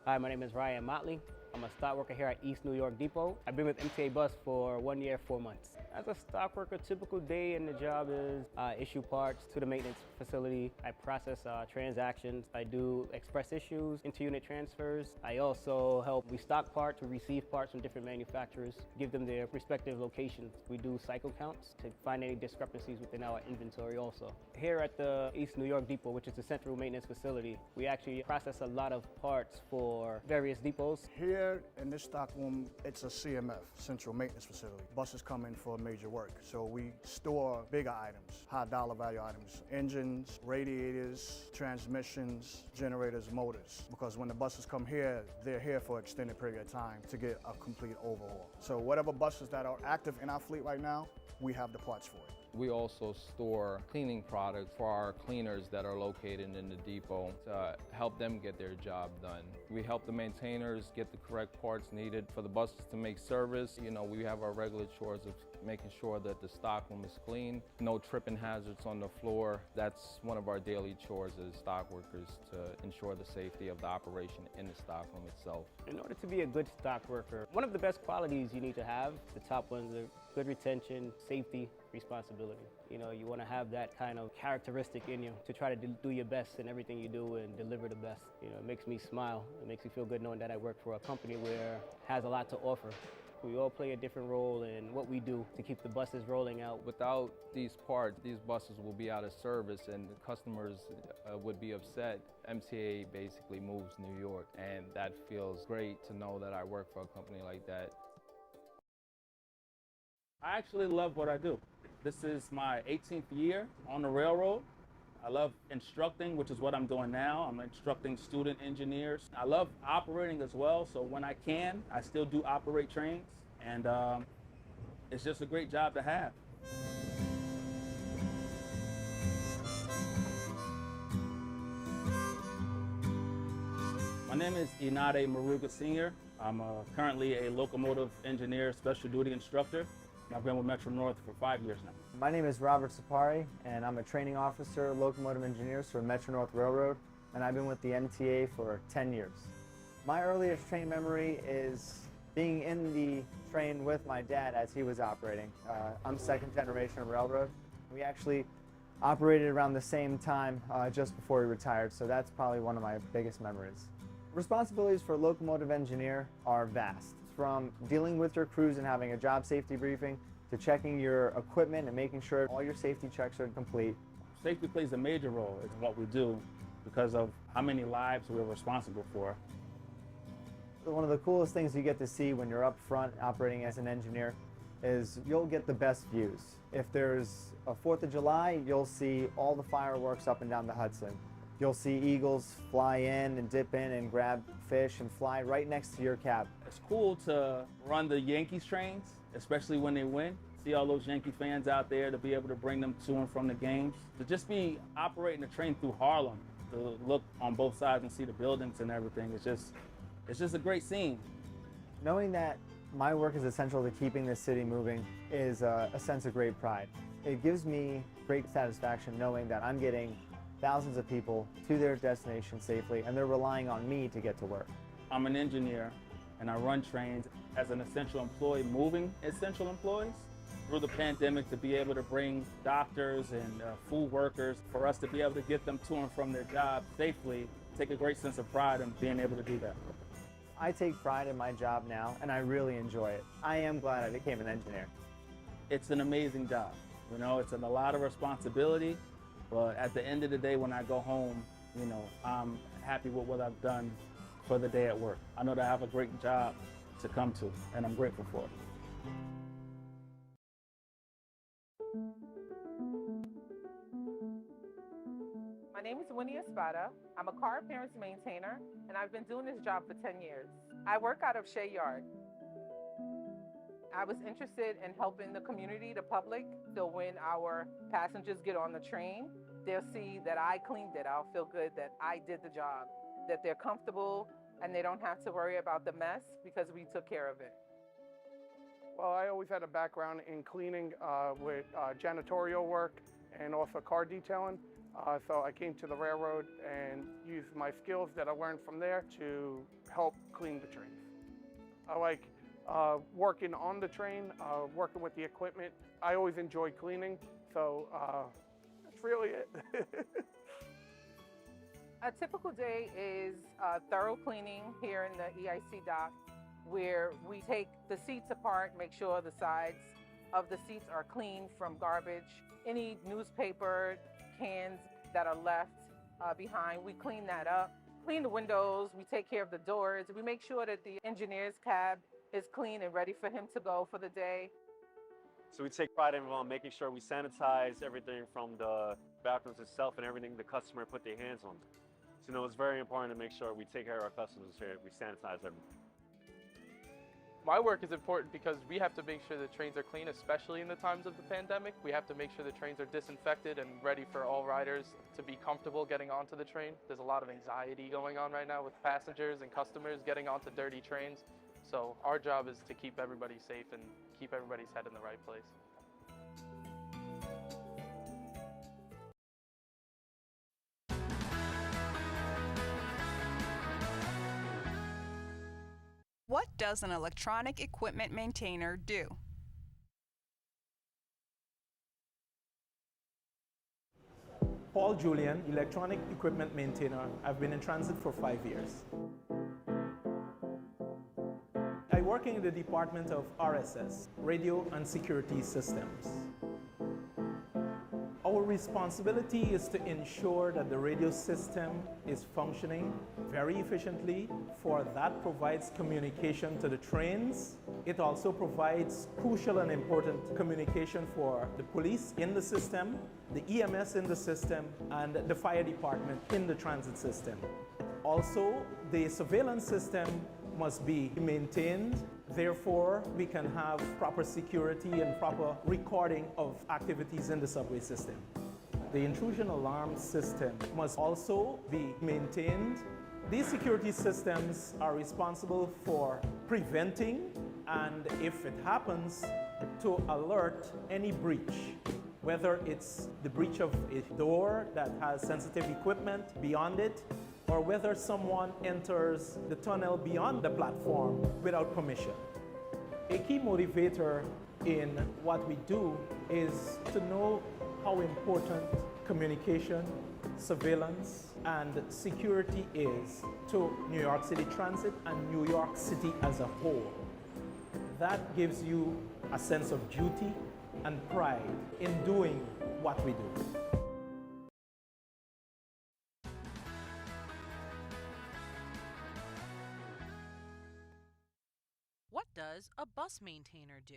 Hi, my name is Ryan Motley. I'm a stock worker here at East New York Depot. I've been with MTA Bus for 1 year, 4 months. As a stock worker, typical day in the job is issue parts to the maintenance facility. I process transactions. I do express issues, inter-unit transfers. I also help restock parts or receive parts from different manufacturers, give them their respective locations. We do cycle counts to find any discrepancies within our inventory also. Here at the East New York Depot, which is the central maintenance facility, we actually process a lot of parts for various depots. Here in this stock room, it's a CMF, Central Maintenance Facility. Buses come in for major work. So we store bigger items, high dollar value items, engines, radiators, transmissions, generators, motors. Because when the buses come here, they're here for an extended period of time to get a complete overhaul. So whatever buses that are active in our fleet right now, we have the parts for it. We also store cleaning products for our cleaners that are located in the depot to help them get their job done. We help the maintainers get the correct parts needed for the buses to make service. You know, we have our regular chores of making sure that the stock room is clean, no tripping hazards on the floor. That's one of our daily chores as stock workers to ensure the safety of the operation in the stock room itself. In order to be a good stock worker, one of the best qualities you need to have, the top ones are good retention, safety, responsibility. You know, you want to have that kind of characteristic in you to try to do your best in everything you do and deliver the best. You know, it makes me smile. It makes me feel good knowing that I work for a company where it has a lot to offer. We all play a different role in what we do to keep the buses rolling out. Without these parts, these buses will be out of service and the customers would be upset. MTA basically moves New York, and that feels great to know that I work for a company like that. I actually love what I do. This is my 18th year on the railroad. I love instructing, which is what I'm doing now. I'm instructing student engineers. I love operating as well, so when I can, I still do operate trains, and it's just a great job to have. My name is Inade Maruga Sr. I'm currently a locomotive engineer, special duty instructor. I've been with Metro North for 5 years now. My name is Robert Sapari, and I'm a training officer, locomotive engineers for Metro North Railroad, and I've been with the MTA for 10 years. My earliest train memory is being in the train with my dad as he was operating. I'm second generation railroad. We actually operated around the same time just before he retired, so that's probably one of my biggest memories. Responsibilities for a locomotive engineer are vast, from dealing with your crews and having a job safety briefing to checking your equipment and making sure all your safety checks are complete. Safety plays a major role in what we do because of how many lives we're responsible for. One of the coolest things you get to see when you're up front operating as an engineer is you'll get the best views. If there's a 4th of July, you'll see all the fireworks up and down the Hudson. You'll see eagles fly in and dip in and grab fish and fly right next to your cab. It's cool to run the Yankees trains, especially when they win. See all those Yankee fans out there, to be able to bring them to and from the games. To just be operating a train through Harlem, to look on both sides and see the buildings and everything, it's just a great scene. Knowing that my work is essential to keeping this city moving is a sense of great pride. It gives me great satisfaction knowing that I'm getting thousands of people to their destination safely, and they're relying on me to get to work. I'm an engineer, and I run trains as an essential employee, moving essential employees. Through the pandemic, to be able to bring doctors and food workers, for us to be able to get them to and from their jobs safely, take a great sense of pride in being able to do that. I take pride in my job now, and I really enjoy it. I am glad I became an engineer. It's an amazing job. You know, it's a lot of responsibility. But at the end of the day, when I go home, you know, I'm happy with what I've done for the day at work. I know that I have a great job to come to, and I'm grateful for it. My name is Winnie Espada. I'm a car appearance maintainer, and I've been doing this job for 10 years. I work out of Shea Yard. I was interested in helping the community, the public, so when our passengers get on the train, they'll see that I cleaned it. I'll feel good that I did the job, that they're comfortable and they don't have to worry about the mess because we took care of it. Well, I always had a background in cleaning with janitorial work and also car detailing. So I came to the railroad and used my skills that I learned from there to help clean the trains. I like working on the train, working with the equipment. I always enjoy cleaning, so that's really it. A typical day is thorough cleaning here in the EIC dock, where we take the seats apart, make sure the sides of the seats are clean from garbage. Any newspaper, cans that are left behind, we clean that up. Clean the windows, we take care of the doors. We make sure that the engineer's cab is clean and ready for him to go for the day. So we take pride in making sure we sanitize everything from the bathrooms itself and everything the customer put their hands on. So, you know, it's very important to make sure we take care of our customers here. We sanitize everything. My work is important because we have to make sure the trains are clean, especially in the times of the pandemic. We have to make sure the trains are disinfected and ready for all riders to be comfortable getting onto the train. There's a lot of anxiety going on right now with passengers and customers getting onto dirty trains. So our job is to keep everybody safe and keep everybody's head in the right place. What does an electronic equipment maintainer do? Paul Julian, electronic equipment maintainer. I've been in transit for 5 years. I work in the department of RSS, Radio and Security Systems. Our responsibility is to ensure that the radio system is functioning very efficiently, for that provides communication to the trains It also provides crucial and important communication for the police in the system, the EMS in the system, and the fire department in the transit system. Also, the surveillance system must be maintained. Therefore, we can have proper security and proper recording of activities in the subway system. The intrusion alarm system must also be maintained. These security systems are responsible for preventing and, if it happens, to alert any breach, whether it's the breach of a door that has sensitive equipment beyond it, or whether someone enters the tunnel beyond the platform without permission. A key motivator in what we do is to know how important communication, surveillance, and security is to New York City Transit and New York City as a whole. That gives you a sense of duty and pride in doing what we do. What does a bus maintainer do?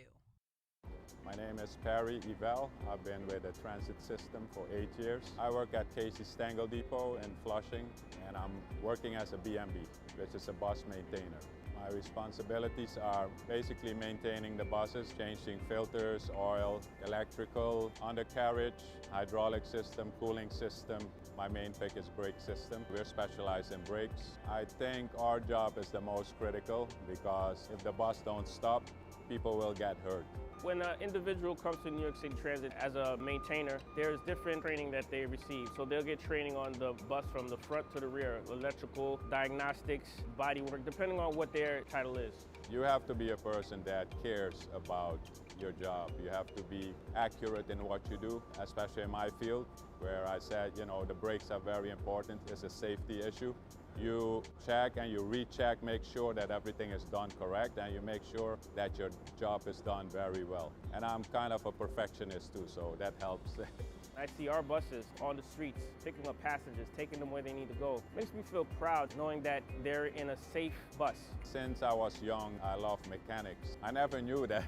My name is Perry Eval. I've been with the transit system for 8 years. I work at Casey Stengel Depot in Flushing, and I'm working as a BMB, which is a bus maintainer. My responsibilities are basically maintaining the buses, changing filters, oil, electrical, undercarriage, hydraulic system, cooling system. My main pick is brake system. We're specialized in brakes. I think our job is the most critical because if the bus don't stop, people will get hurt. When an individual comes to New York City Transit as a maintainer, there's different training that they receive. So they'll get training on the bus from the front to the rear, electrical, diagnostics, body work, depending on what their title is. You have to be a person that cares about your job. You have to be accurate in what you do, especially in my field, where I said, the brakes are very important. It's a safety issue. You check and you recheck, make sure that everything is done correct, and you make sure that your job is done very well. And I'm kind of a perfectionist too, so that helps. I see our buses on the streets, picking up passengers, taking them where they need to go. Makes me feel proud knowing that they're in a safe bus. Since I was young, I love mechanics. I never knew that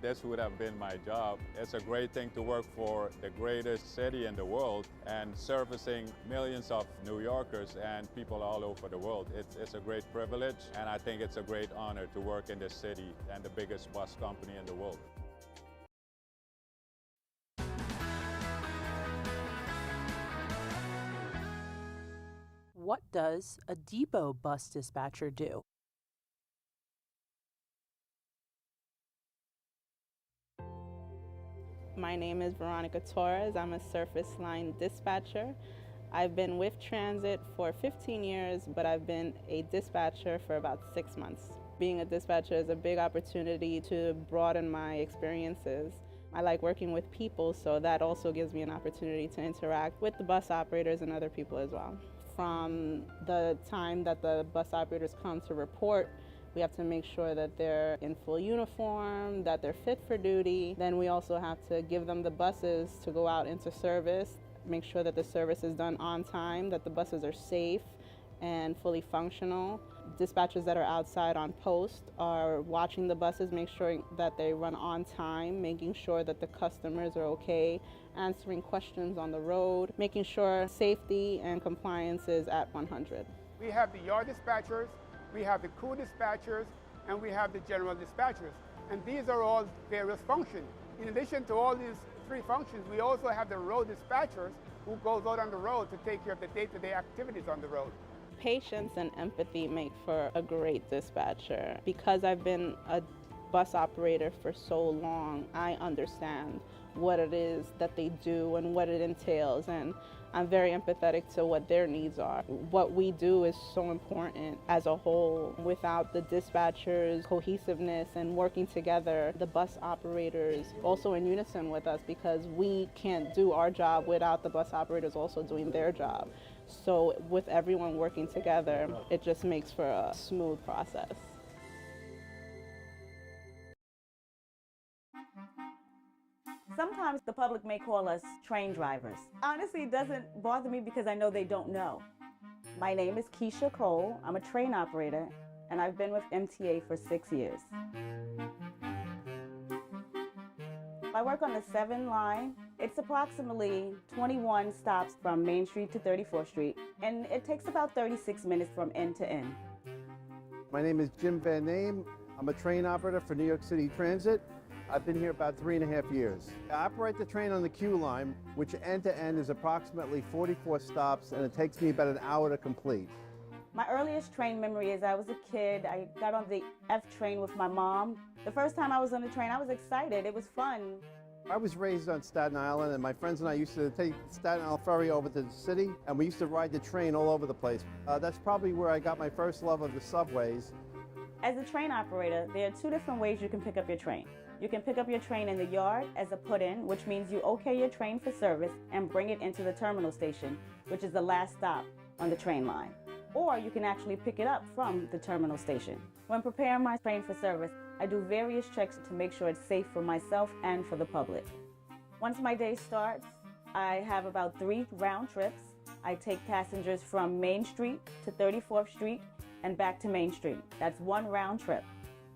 this would have been my job. It's a great thing to work for the greatest city in the world and servicing millions of New Yorkers and people all over the world. It's a great privilege, and I think it's a great honor to work in this city and the biggest bus company in the world. What does a depot bus dispatcher do? My name is Veronica Torres. I'm a surface line dispatcher. I've been with Transit for 15 years, but I've been a dispatcher for about 6 months. Being a dispatcher is a big opportunity to broaden my experiences. I like working with people, so that also gives me an opportunity to interact with the bus operators and other people as well. From the time that the bus operators come to report, we have to make sure that they're in full uniform, that they're fit for duty. Then we also have to give them the buses to go out into service, make sure that the service is done on time, that the buses are safe and fully functional. Dispatchers that are outside on post are watching the buses, make sure that they run on time, making sure that the customers are okay, answering questions on the road, making sure safety and compliance is at 100. We have the yard dispatchers, we have the crew dispatchers, and we have the general dispatchers. And these are all various functions. In addition to all these three functions, we also have the road dispatchers who goes out on the road to take care of the day-to-day activities on the road. Patience and empathy make for a great dispatcher. Because I've been a bus operator for so long, I understand what it is that they do and what it entails, and I'm very empathetic to what their needs are. What we do is so important as a whole. Without the dispatchers' cohesiveness and working together, the bus operators also in unison with us, because we can't do our job without the bus operators also doing their job. So with everyone working together, it just makes for a smooth process. Sometimes the public may call us train drivers. Honestly, it doesn't bother me because I know they don't know. My name is Keisha Cole. I'm a train operator, and I've been with MTA for 6 years. I work on the 7 line. It's approximately 21 stops from Main Street to 34th Street, and it takes about 36 minutes from end to end. My name is Jim Van Name. I'm a train operator for New York City Transit. I've been here about 3.5 years. I operate the train on the Q line, which end to end is approximately 44 stops, and it takes me about an hour to complete. My earliest train memory is I was a kid. I got on the F train with my mom. The first time I was on the train, I was excited. It was fun. I was raised on Staten Island, and my friends and I used to take the Staten Island ferry over to the city, and we used to ride the train all over the place. That's probably where I got my first love of the subways. As a train operator, there are 2 different ways you can pick up your train. You can pick up your train in the yard as a put-in, which means you okay your train for service and bring it into the terminal station, which is the last stop on the train line. Or you can actually pick it up from the terminal station. When preparing my train for service, I do various checks to make sure it's safe for myself and for the public. Once my day starts, I have about 3 round trips. I take passengers from Main Street to 34th Street and back to Main Street. That's 1 round trip.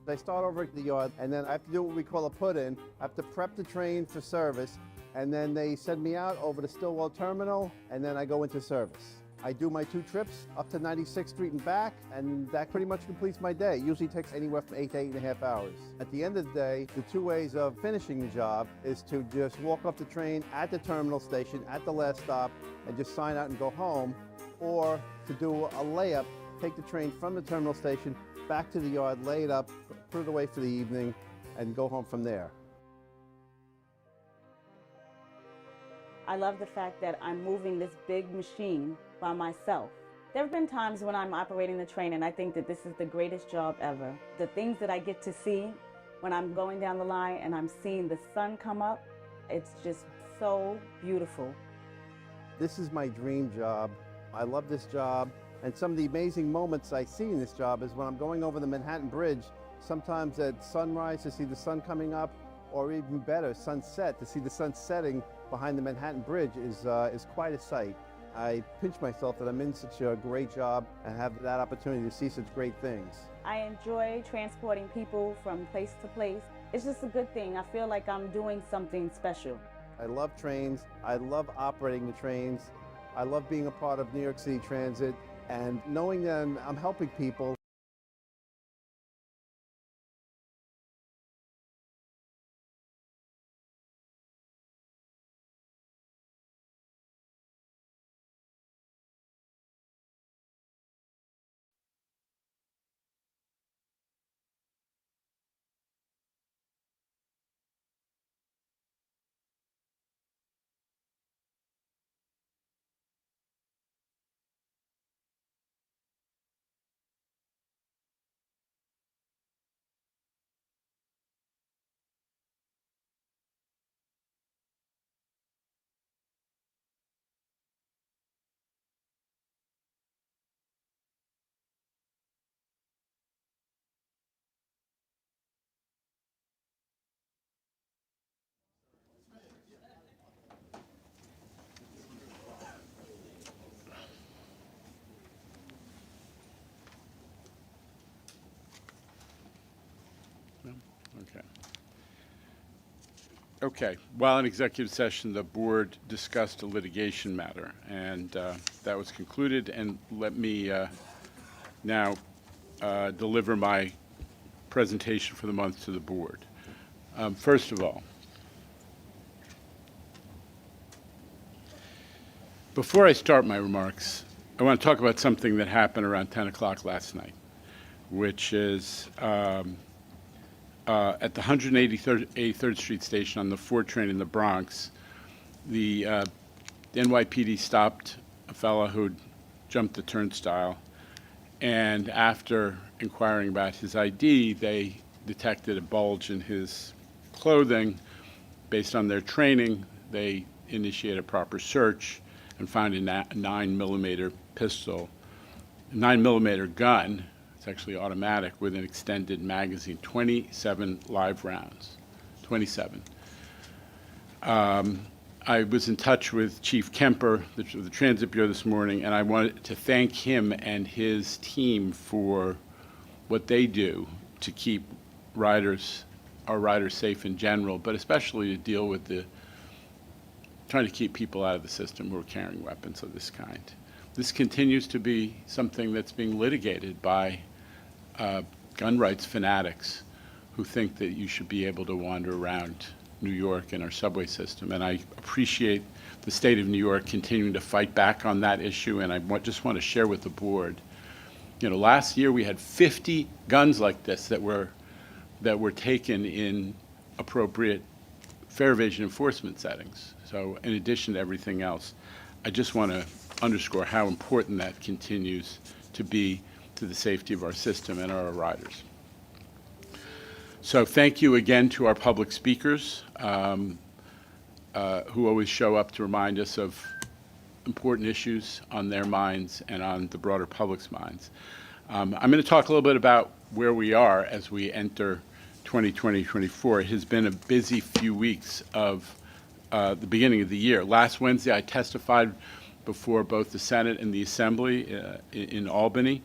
I start over at the yard, and then I have to do what we call a put-in. I have to prep the train for service, and then they send me out over to Stillwell Terminal, and then I go into service. I do my 2 trips up to 96th Street and back, and that pretty much completes my day. It usually takes anywhere from 8 to 8.5 hours. At the end of the day, the 2 ways of finishing the job is to just walk off the train at the terminal station at the last stop and just sign out and go home, or to do a layup, take the train from the terminal station back to the yard, lay it up, put it away for the evening, and go home from there. I love the fact that I'm moving this big machine by myself. There have been times when I'm operating the train and I think that this is the greatest job ever. The things that I get to see when I'm going down the line and I'm seeing the sun come up, it's just so beautiful. This is my dream job. I love this job. And some of the amazing moments I see in this job is when I'm going over the Manhattan Bridge, sometimes at sunrise to see the sun coming up, or even better, sunset, to see the sun setting behind the Manhattan Bridge is quite a sight. I pinch myself that I'm in such a great job and have that opportunity to see such great things. I enjoy transporting people from place to place. It's just a good thing. I feel like I'm doing something special. I love trains. I love operating the trains. I love being a part of New York City Transit and knowing that I'm helping people. Okay. While in executive session, the board discussed a litigation matter, and that was concluded. And let me now deliver my presentation for the month to the board. First of all, before I start my remarks, I want to talk about something that happened around 10 o'clock last night, which is at the 183rd Street station on the 4 train in the Bronx, the NYPD stopped a fellow who'd jumped the turnstile, and after inquiring about his ID, they detected a bulge in his clothing. Based on their training, they initiated a proper search and found a 9mm pistol, a 9mm gun. It's actually automatic with an extended magazine, 27 live rounds, 27. I was in touch with Chief Kemper of the Transit Bureau this morning, and I wanted to thank him and his team for what they do to keep our riders safe in general, but especially to deal with trying to keep people out of the system who are carrying weapons of this kind. This continues to be something that's being litigated by gun rights fanatics who think that you should be able to wander around New York and our subway system. And I appreciate the state of New York continuing to fight back on that issue, and I just want to share with the board, last year we had 50 guns like this that were taken in appropriate fare evasion enforcement settings. So in addition to everything else, I just want to underscore how important that continues to be to the safety of our system and our riders. So thank you again to our public speakers who always show up to remind us of important issues on their minds and on the broader public's minds. I'm going to talk a little bit about where we are as we enter 2024. It has been a busy few weeks of the beginning of the year. Last Wednesday, I testified before both the Senate and the Assembly in Albany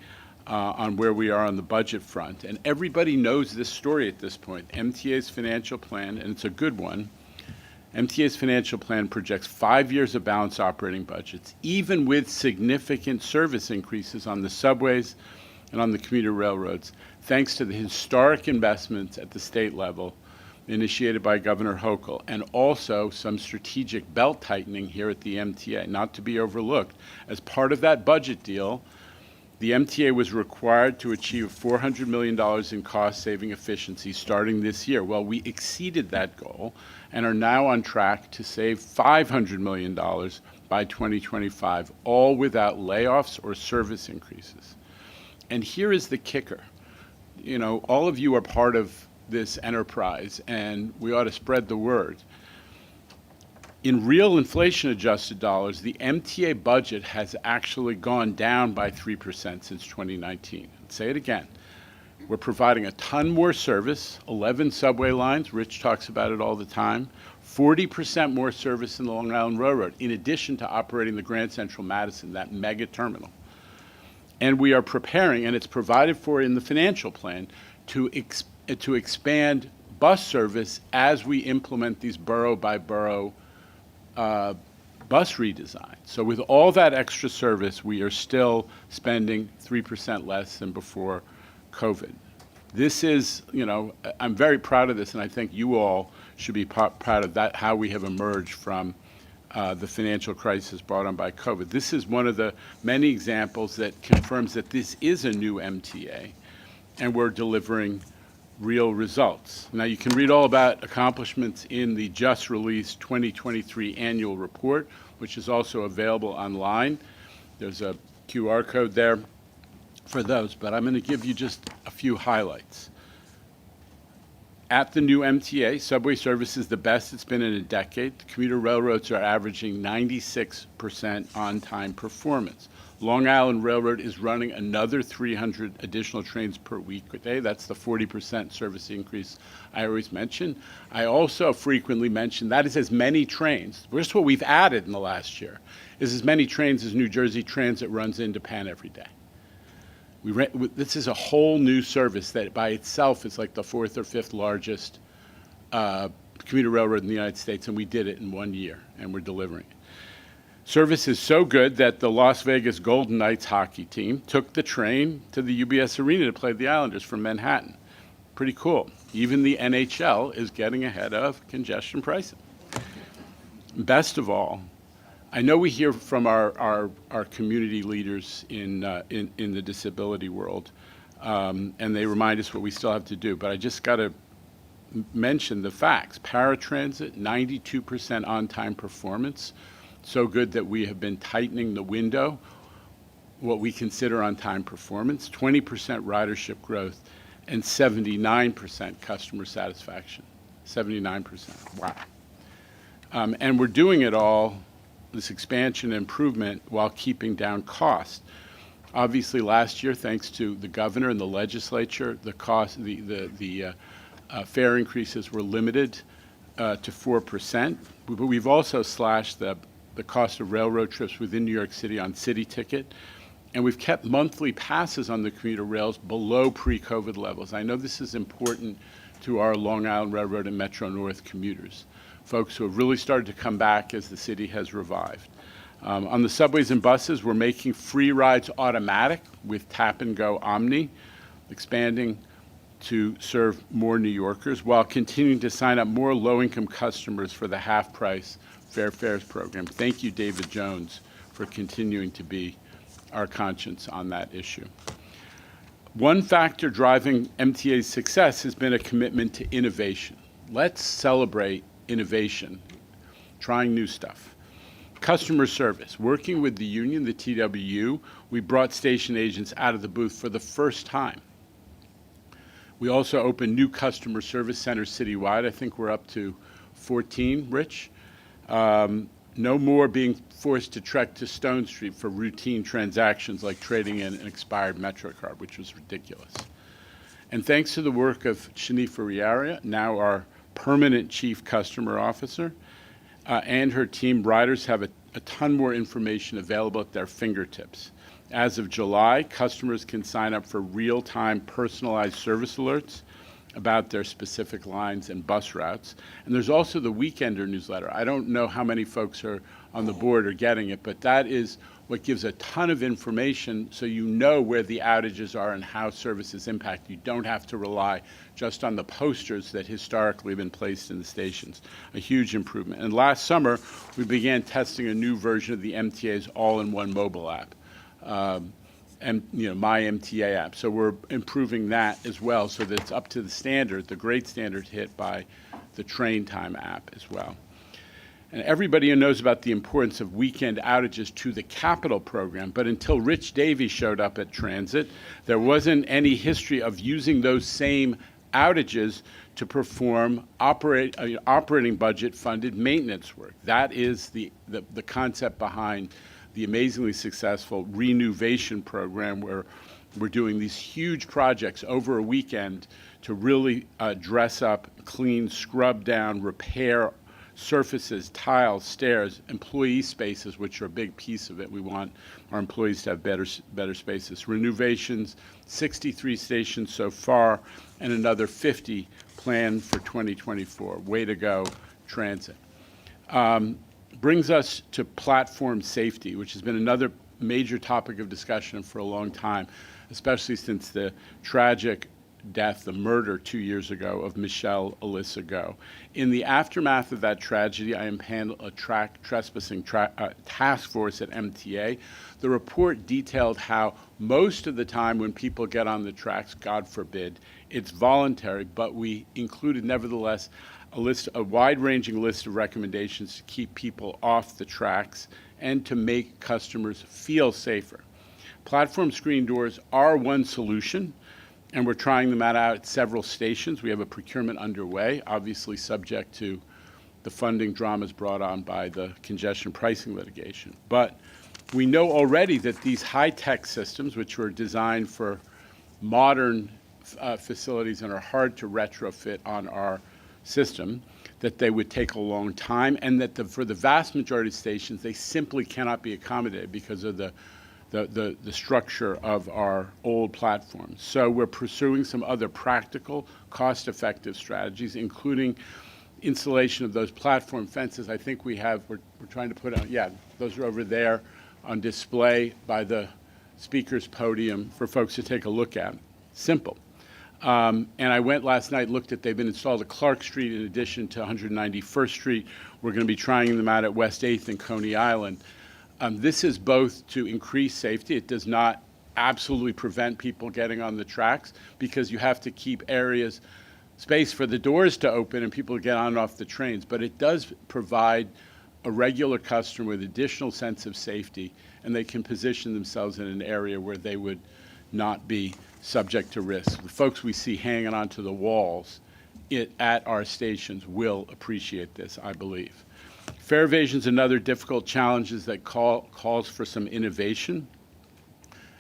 on where we are on the budget front. And everybody knows this story at this point. MTA's financial plan, and it's a good one, MTA's financial plan projects 5 years of balanced operating budgets, even with significant service increases on the subways and on the commuter railroads, thanks to the historic investments at the state level initiated by Governor Hochul, and also some strategic belt tightening here at the MTA, not to be overlooked. As part of that budget deal, the MTA was required to achieve $400 million in cost-saving efficiency starting this year. Well, we exceeded that goal and are now on track to save $500 million by 2025, all without layoffs or service increases. And here is the kicker. All of you are part of this enterprise, and we ought to spread the word. In real inflation-adjusted dollars, the MTA budget has actually gone down by 3% since 2019. I'll say it again. We're providing a ton more service, 11 subway lines, Rich talks about it all the time, 40% more service in the Long Island Railroad, in addition to operating the Grand Central Madison, that mega terminal. And we are preparing, and it's provided for in the financial plan, to expand bus service as we implement these borough-by-borough bus redesign. So with all that extra service, we are still spending 3% less than before COVID. This is, I'm very proud of this, and I think you all should be proud of that, how we have emerged from the financial crisis brought on by COVID. This is one of the many examples that confirms that this is a new MTA, and we're delivering real results. Now, you can read all about accomplishments in the just released 2023 annual report, which is also available online. There's a QR code there for those, but I'm going to give you just a few highlights. At the new MTA, subway service is the best it's been in a decade. The commuter railroads are averaging 96% on-time performance. Long Island Railroad is running another 300 additional trains per week a day. That's the 40% service increase I always mention. I also frequently mention that is as many trains. Just what we've added in the last year is as many trains as New Jersey Transit runs into Penn every day. This is a whole new service that by itself is like the 4th or 5th largest commuter railroad in the United States, and we did it in 1 year, and we're delivering it. Service is so good that the Las Vegas Golden Knights hockey team took the train to the UBS Arena to play the Islanders from Manhattan. Pretty cool. Even the NHL is getting ahead of congestion pricing. Best of all, I know we hear from our community leaders in the disability world, and they remind us what we still have to do, but I just got to mention the facts. Paratransit, 92% on-time performance. So good that we have been tightening the window, what we consider on-time performance, 20% ridership growth, and 79% customer satisfaction. 79%. Wow. And we're doing it all, this expansion and improvement, while keeping down cost. Obviously, last year, thanks to the governor and the legislature, the fare increases were limited to 4%. But we've also slashed the cost of railroad trips within New York City on City Ticket And we've kept monthly passes on the commuter rails below pre-COVID levels. I know this is important to our Long Island Railroad and Metro North commuters, folks who have really started to come back as the city has revived. On the subways and buses, we're making free rides automatic with Tap and Go Omni, expanding to serve more New Yorkers while continuing to sign up more low-income customers for the half-price Fair Fares program. Thank you, David Jones, for continuing to be our conscience on that issue. One factor driving MTA's success has been a commitment to innovation. Let's celebrate innovation, trying new stuff. Customer service. Working with the union, the TWU, we brought station agents out of the booth for the first time. We also opened new customer service centers citywide. I think we're up to 14, Rich. No more being forced to trek to Stone Street for routine transactions like trading in an expired MetroCard, which was ridiculous. And thanks to the work of Shanifa Riaria, now our permanent Chief Customer Officer, and her team, riders have a ton more information available at their fingertips. As of July, customers can sign up for real-time personalized service alerts about their specific lines and bus routes. And there's also the Weekender newsletter. I don't know how many folks are on the board are getting it, but that is what gives a ton of information so you know where the outages are and how services impact. You don't have to rely just on the posters that historically have been placed in the stations. A huge improvement. And last summer, we began testing a new version of the MTA's all-in-one mobile app. And My MTA app. So we're improving that as well so that it's up to the standard, the great standard hit by the Train Time app as well. And everybody knows about the importance of weekend outages to the capital program, but until Rich Davies showed up at Transit, there wasn't any history of using those same outages to perform operating budget funded maintenance work. That is the concept behind the amazingly successful Renuvation program, where we're doing these huge projects over a weekend to really dress up, clean, scrub down, repair surfaces, tiles, stairs, employee spaces, which are a big piece of it. We want our employees to have better spaces. Renuvations, 63 stations so far, and another 50 planned for 2024. Way to go, Transit. Brings us to platform safety, which has been another major topic of discussion for a long time, especially since the tragic death, the murder 2 years ago of Michelle Alyssa Go. In the aftermath of that tragedy, I impaneled a track trespassing task force at MTA. The report detailed how most of the time when people get on the tracks, God forbid, it's voluntary, but we included nevertheless a wide-ranging list of recommendations to keep people off the tracks and to make customers feel safer. Platform screen doors are one solution, and we're trying them out at several stations. We have a procurement underway, obviously subject to the funding dramas brought on by the congestion pricing litigation. But we know already that these high-tech systems, which were designed for modern facilities and are hard to retrofit on our system, that they would take a long time, and that for the vast majority of stations, they simply cannot be accommodated because of the structure of our old platforms. So we're pursuing some other practical, cost-effective strategies, including installation of those platform fences. I think we're trying to put on, those are over there on display by the speaker's podium for folks to take a look at. Simple. And I went last night, looked at, they've been installed at Clark Street in addition to 191st Street. We're going to be trying them out at West 8th and Coney Island. This is both to increase safety. It does not absolutely prevent people getting on the tracks because you have to keep space for the doors to open and people to get on and off the trains. But it does provide a regular customer with additional sense of safety, and they can position themselves in an area where they would not be subject to risk. The folks we see hanging onto the walls at our stations will appreciate this, I believe. Fare evasion is another difficult challenge that calls for some innovation.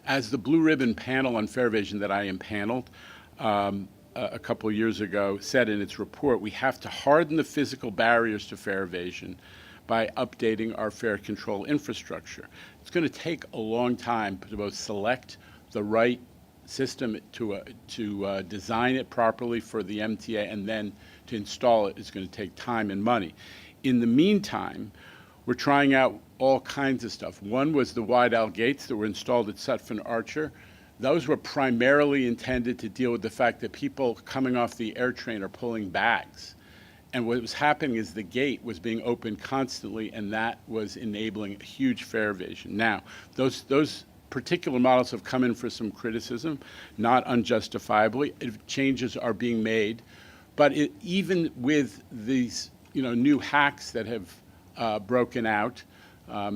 As the Blue Ribbon panel on fare evasion that I impaneled a couple years ago said in its report, we have to harden the physical barriers to fare evasion by updating our fare control infrastructure. It's going to take a long time to both select the right system to design it properly for the MTA, and then to install it is going to take time and money. In the meantime, we're trying out all kinds of stuff. One was the wide-aisle gates that were installed at Sutphin Archer. Those were primarily intended to deal with the fact that people coming off the air train are pulling bags. And what was happening is the gate was being opened constantly, and that was enabling a huge fare evasion. Now, those particular models have come in for some criticism, not unjustifiably. Changes are being made. But even with these new hacks that have broken out,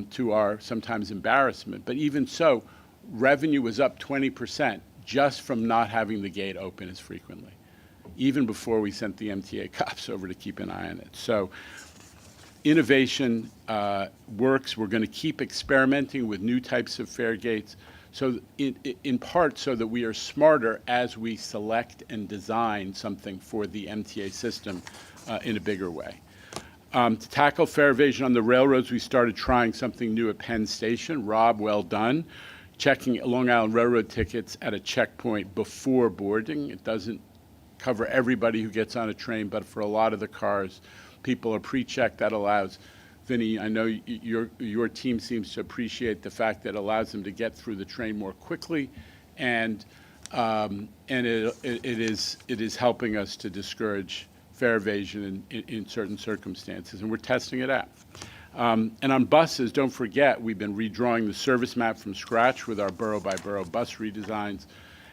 to our sometimes embarrassment, but even so, revenue was up 20% just from not having the gate open as frequently, even before we sent the MTA cops over to keep an eye on it. So innovation works. We're going to keep experimenting with new types of fare gates, so in part so that we are smarter as we select and design something for the MTA system in a bigger way. To tackle fare evasion on the railroads, we started trying something new at Penn Station. Rob, well done. Checking Long Island Railroad tickets at a checkpoint before boarding. It doesn't cover everybody who gets on a train, but for a lot of the cars, people are pre-checked. That allows, Vinny, I know your team seems to appreciate the fact that it allows them to get through the train more quickly, and it is helping us to discourage fare evasion in certain circumstances, and we're testing it out. And on buses, don't forget, we've been redrawing the service map from scratch with our borough-by-borough bus redesigns,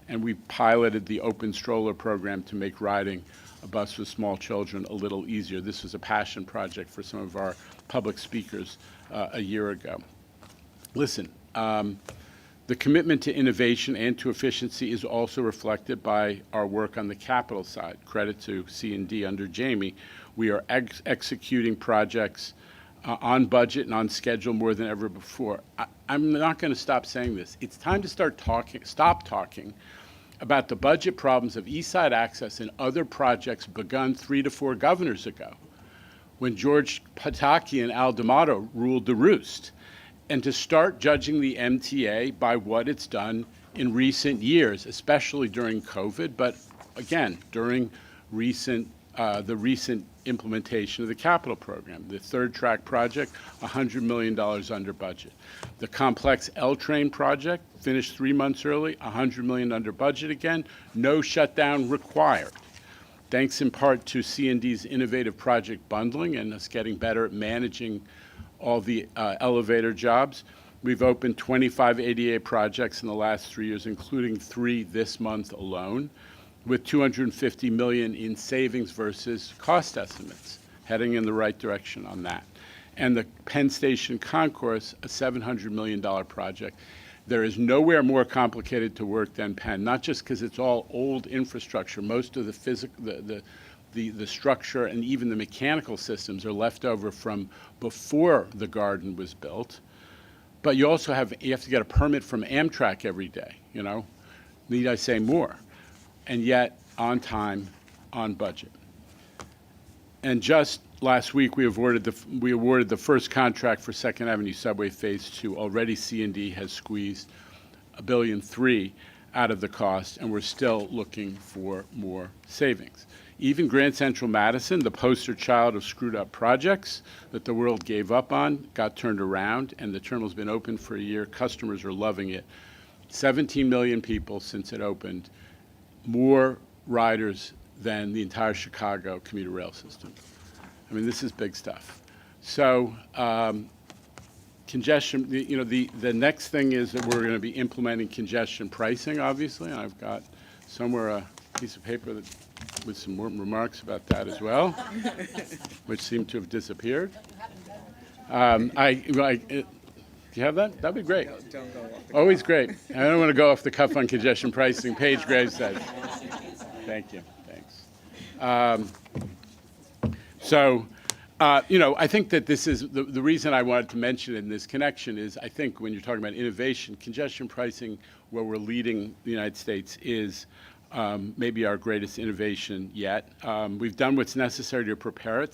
and we piloted the open stroller program to make riding a bus with small children a little easier. This was a passion project for some of our public speakers a year ago. Listen, the commitment to innovation and to efficiency is also reflected by our work on the capital side. Credit to C&D under Jamie. We are executing projects on budget and on schedule more than ever before. I'm not going to stop saying this. It's time to stop talking about the budget problems of East Side Access and other projects begun 3 to 4 governors ago, when George Pataki and Al D'Amato ruled the roost, and to start judging the MTA by what it's done in recent years, especially during COVID, but again, during the recent implementation of the capital program. The third track project, $100 million under budget. The complex L-Train project, finished 3 months early, $100 million under budget again, no shutdown required. Thanks in part to C&D's innovative project bundling and us getting better at managing all the elevator jobs. We've opened 25 ADA projects in the last 3 years, including 3 this month alone, with $250 million in savings versus cost estimates, heading in the right direction on that. And the Penn Station Concourse, a $700 million project. There is nowhere more complicated to work than Penn, not just because it's all old infrastructure. Most of the structure and even the mechanical systems are left over from before the garden was built. But you also have to get a permit from Amtrak every day, Need I say more? And yet on time, on budget. And just last week, we awarded the first contract for 2nd Avenue Subway Phase 2. Already C&D has squeezed $1.3 billion out of the cost, and we're still looking for more savings. Even Grand Central Madison, the poster child of screwed up projects that the world gave up on, got turned around, and the terminal's been open for a year. Customers are loving it. 17 million people since it opened, more riders than the entire Chicago commuter rail system. I mean, this is big stuff. So congestion, the next thing is that we're going to be implementing congestion pricing, obviously, and I've got somewhere a piece of paper with some more remarks about that as well, which seem to have disappeared. Do you have that? That'd be great. Don't go off. Always great. I don't want to go off the cuff on congestion pricing. Paige Graves says. Thank you. Thanks. I think that this is the reason I wanted to mention it in this connection is I think when you're talking about innovation, congestion pricing, where we're leading the United States, is maybe our greatest innovation yet. We've done what's necessary to prepare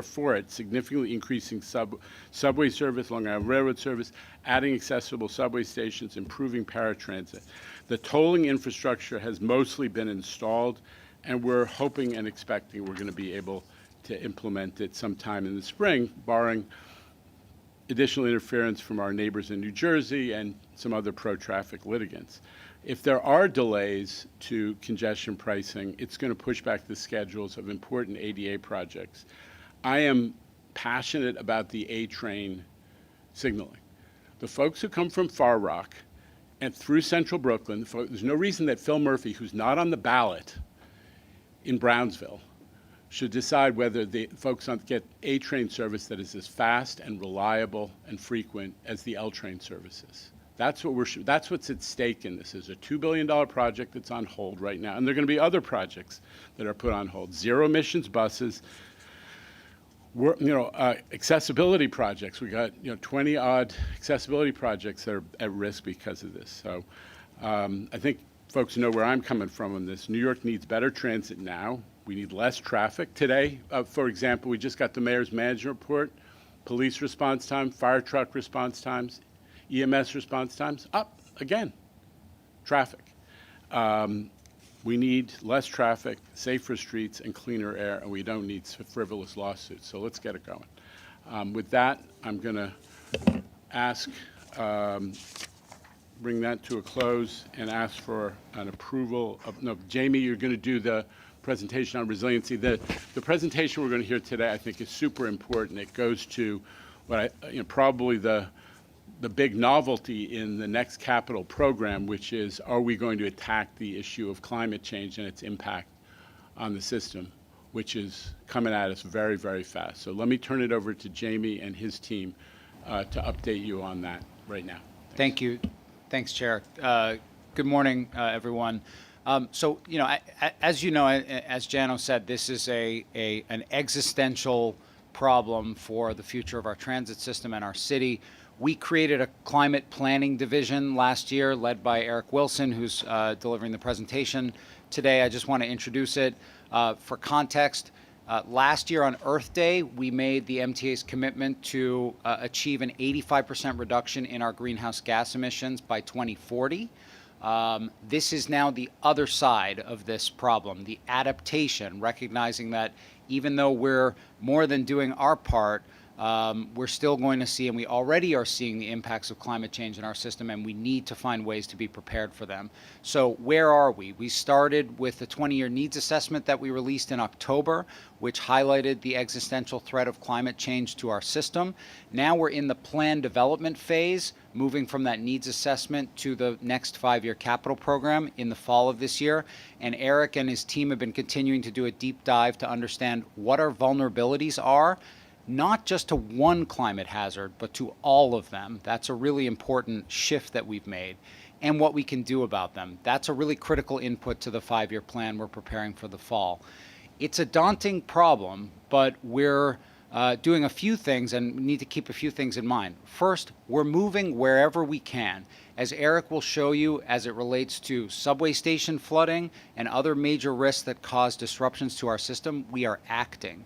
for it, significantly increasing subway service, Long Island Railroad service, adding accessible subway stations, improving paratransit. The tolling infrastructure has mostly been installed, and we're hoping and expecting we're going to be able to implement it sometime in the spring, barring additional interference from our neighbors in New Jersey and some other pro-traffic litigants. If there are delays to congestion pricing, it's going to push back the schedules of important ADA projects. I am passionate about the A-train signaling. The folks who come from Far Rock and through central Brooklyn, there's no reason that Phil Murphy, who's not on the ballot in Brownsville, should decide whether the folks get A-train service that is as fast and reliable and frequent as the L-train services. That's what's at stake in this. Is a $2 billion project that's on hold right now, and there are going to be other projects that are put on hold. Zero emissions buses, accessibility projects. We got 20 odd accessibility projects that are at risk because of this. So I think folks know where I'm coming from on this. New York needs better transit now. We need less traffic. Today, for example, we just got the mayor's management report. Police response time, fire truck response times, EMS response times, up again. Traffic. We need less traffic, safer streets, and cleaner air, and we don't need frivolous lawsuits. So let's get it going. With that, I'm going to ask, bring that to a close and ask for an approval of, no, Jamie, you're going to do the presentation on resiliency. The presentation we're going to hear today, I think, is super important. It goes to what probably the big novelty in the next capital program, which is, are we going to attack the issue of climate change and its impact on the system, which is coming at us very, very fast. So let me turn it over to Jamie and his team to update you on that right now. Thank you. Thanks, Chair. Good morning, everyone. So, as you know, as Jano said, this is an existential problem for the future of our transit system and our city. We created a climate planning division last year led by Eric Wilson, who's delivering the presentation today. I just want to introduce it. For context, last year on Earth Day, we made the MTA's commitment to achieve an 85% reduction in our greenhouse gas emissions by 2040. This is now the other side of this problem, the adaptation, recognizing that even though we're more than doing our part, we're still going to see, and we already are seeing, the impacts of climate change in our system, and we need to find ways to be prepared for them. So where are we? We started with the 20-year needs assessment that we released in October, which highlighted the existential threat of climate change to our system. Now we're in the plan development phase, moving from that needs assessment to the next 5-year capital program in the fall of this year. And Eric and his team have been continuing to do a deep dive to understand what our vulnerabilities are, not just to one climate hazard, but to all of them. That's a really important shift that we've made, and what we can do about them. That's a really critical input to the 5-year plan we're preparing for the fall. It's a daunting problem, but we're doing a few things, and we need to keep a few things in mind. First, we're moving wherever we can. As Eric will show you, as it relates to subway station flooding and other major risks that cause disruptions to our system, we are acting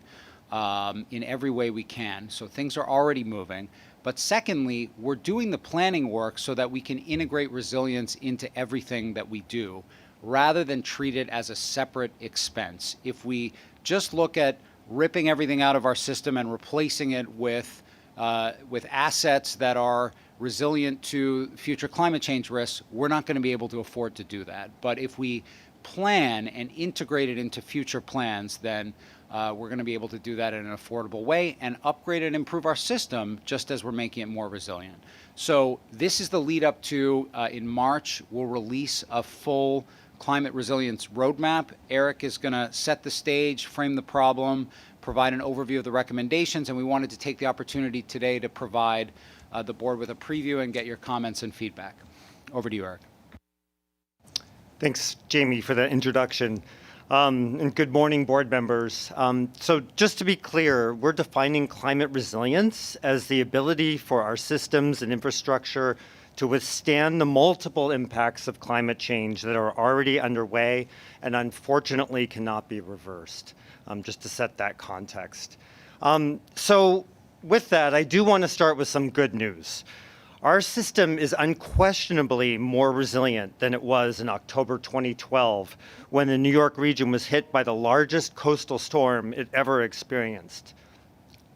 in every way we can. So things are already moving. But secondly, we're doing the planning work so that we can integrate resilience into everything that we do, rather than treat it as a separate expense. If we just look at ripping everything out of our system and replacing it with assets that are resilient to future climate change risks, we're not going to be able to afford to do that. But if we plan and integrate it into future plans, then we're going to be able to do that in an affordable way and upgrade and improve our system just as we're making it more resilient. So this is the lead up to, in March, we'll release a full climate resilience roadmap. Eric is going to set the stage, frame the problem, provide an overview of the recommendations, and we wanted to take the opportunity today to provide the board with a preview and get your comments and feedback. Over to you, Eric. Thanks, Jamie, for the introduction. And good morning, board members. So just to be clear, we're defining climate resilience as the ability for our systems and infrastructure to withstand the multiple impacts of climate change that are already underway and unfortunately cannot be reversed, just to set that context. So with that, I do want to start with some good news. Our system is unquestionably more resilient than it was in October 2012, when the New York region was hit by the largest coastal storm it ever experienced.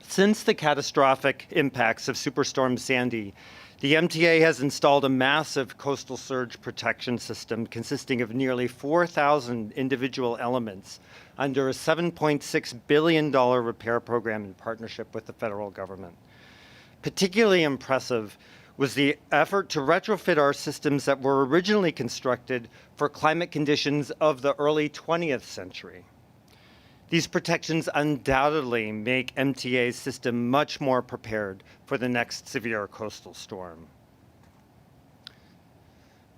Since the catastrophic impacts of Superstorm Sandy, the MTA has installed a massive coastal surge protection system consisting of nearly 4,000 individual elements under a $7.6 billion repair program in partnership with the federal government. Particularly impressive was the effort to retrofit our systems that were originally constructed for climate conditions of the early 20th century. These protections undoubtedly make MTA's system much more prepared for the next severe coastal storm.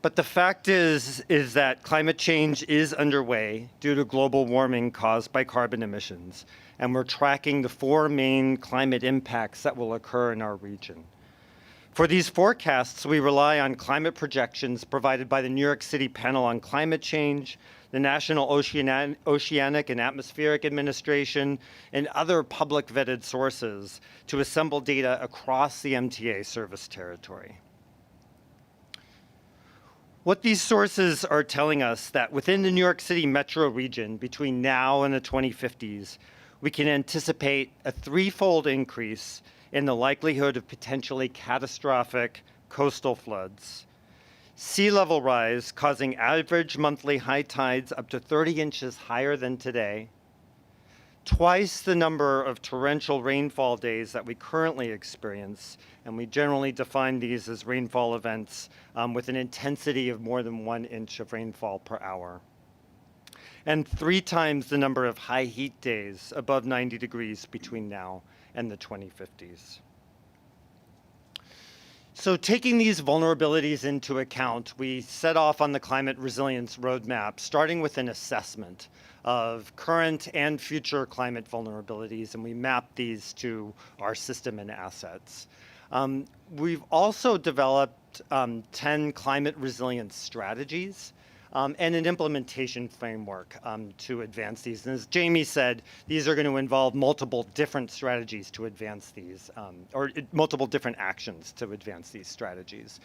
But the fact is that climate change is underway due to global warming caused by carbon emissions, and we're tracking the 4 main climate impacts that will occur in our region. For these forecasts, we rely on climate projections provided by the New York City Panel on Climate Change, the National Oceanic and Atmospheric Administration, and other public vetted sources to assemble data across the MTA service territory. What these sources are telling us that within the New York City metro region between now and the 2050s, we can anticipate a 3-fold increase in the likelihood of potentially catastrophic coastal floods, sea level rise causing average monthly high tides up to 30 inches higher than today, twice the number of torrential rainfall days that we currently experience, and we generally define these as rainfall events with an intensity of more than 1 inch of rainfall per hour, and 3 times the number of high heat days above 90 degrees between now and the 2050s. So taking these vulnerabilities into account, we set off on the climate resilience roadmap, starting with an assessment of current and future climate vulnerabilities, and we map these to our system and assets. We've also developed 10 climate resilience strategies and an implementation framework to advance these. And as Jamie said, these are going to involve multiple different strategies to advance these, or multiple different actions to advance these strategies.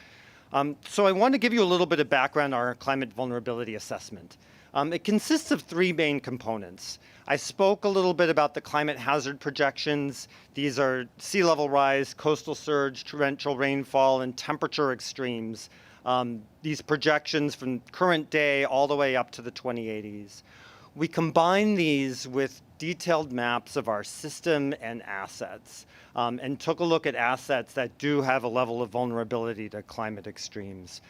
So I want to give you a little bit of background on our climate vulnerability assessment. It consists of 3 main components. I spoke a little bit about the climate hazard projections. These are sea level rise, coastal surge, torrential rainfall, and temperature extremes. These projections from current day all the way up to the 2080s. We combine these with detailed maps of our system and assets, and took a look at assets that do have a level of vulnerability to climate extremes.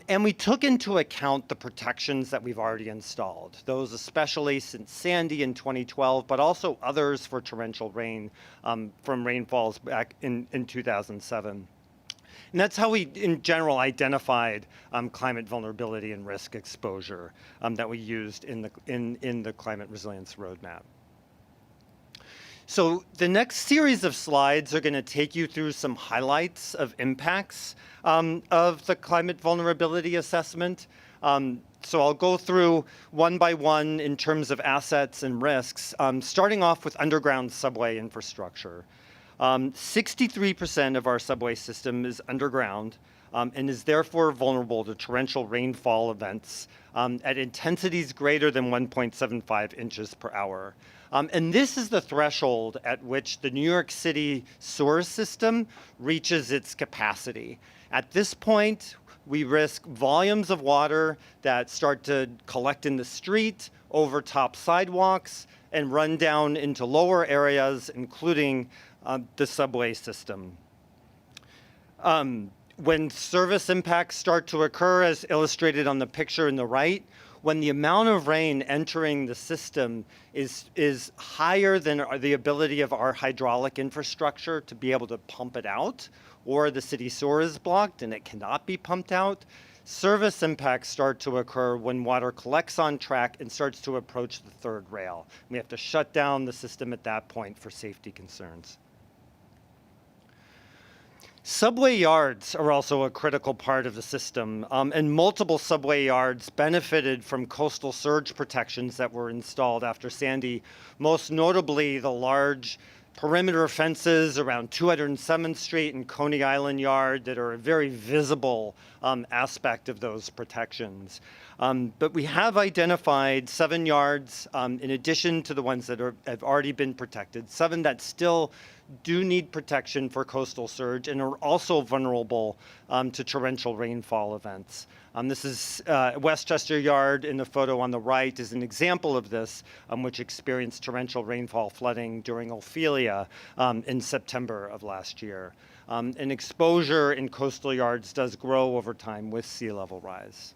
And we took into account the protections that we've already installed, those especially since Sandy in 2012, but also others for torrential rain from rainfalls back in 2007. And that's how we, in general, identified climate vulnerability and risk exposure that we used in the climate resilience roadmap. So the next series of slides are going to take you through some highlights of impacts of the climate vulnerability assessment. So I'll go through one by one in terms of assets and risks, starting off with underground subway infrastructure. 63% of our subway system is underground and is therefore vulnerable to torrential rainfall events at intensities greater than 1.75 inches per hour. And this is the threshold at which the New York City sewer system reaches its capacity. At this point, we risk volumes of water that start to collect in the street, overtop sidewalks, and run down into lower areas, including the subway system. When service impacts start to occur, as illustrated on the picture in the right, when the amount of rain entering the system is higher than the ability of our hydraulic infrastructure to be able to pump it out, or the city sewer is blocked and it cannot be pumped out, service impacts start to occur when water collects on track and starts to approach the third rail. We have to shut down the system at that point for safety concerns. Subway yards are also a critical part of the system, and multiple subway yards benefited from coastal surge protections that were installed after Sandy, most notably the large perimeter fences around 207th Street and Coney Island Yard that are a very visible aspect of those protections. But we have identified 7 yards, in addition to the ones that have already been protected, 7 that still do need protection for coastal surge and are also vulnerable to torrential rainfall events. This is Westchester Yard in the photo on the right is an example of this, which experienced torrential rainfall flooding during Ophelia in September of last year. And exposure in coastal yards does grow over time with sea level rise.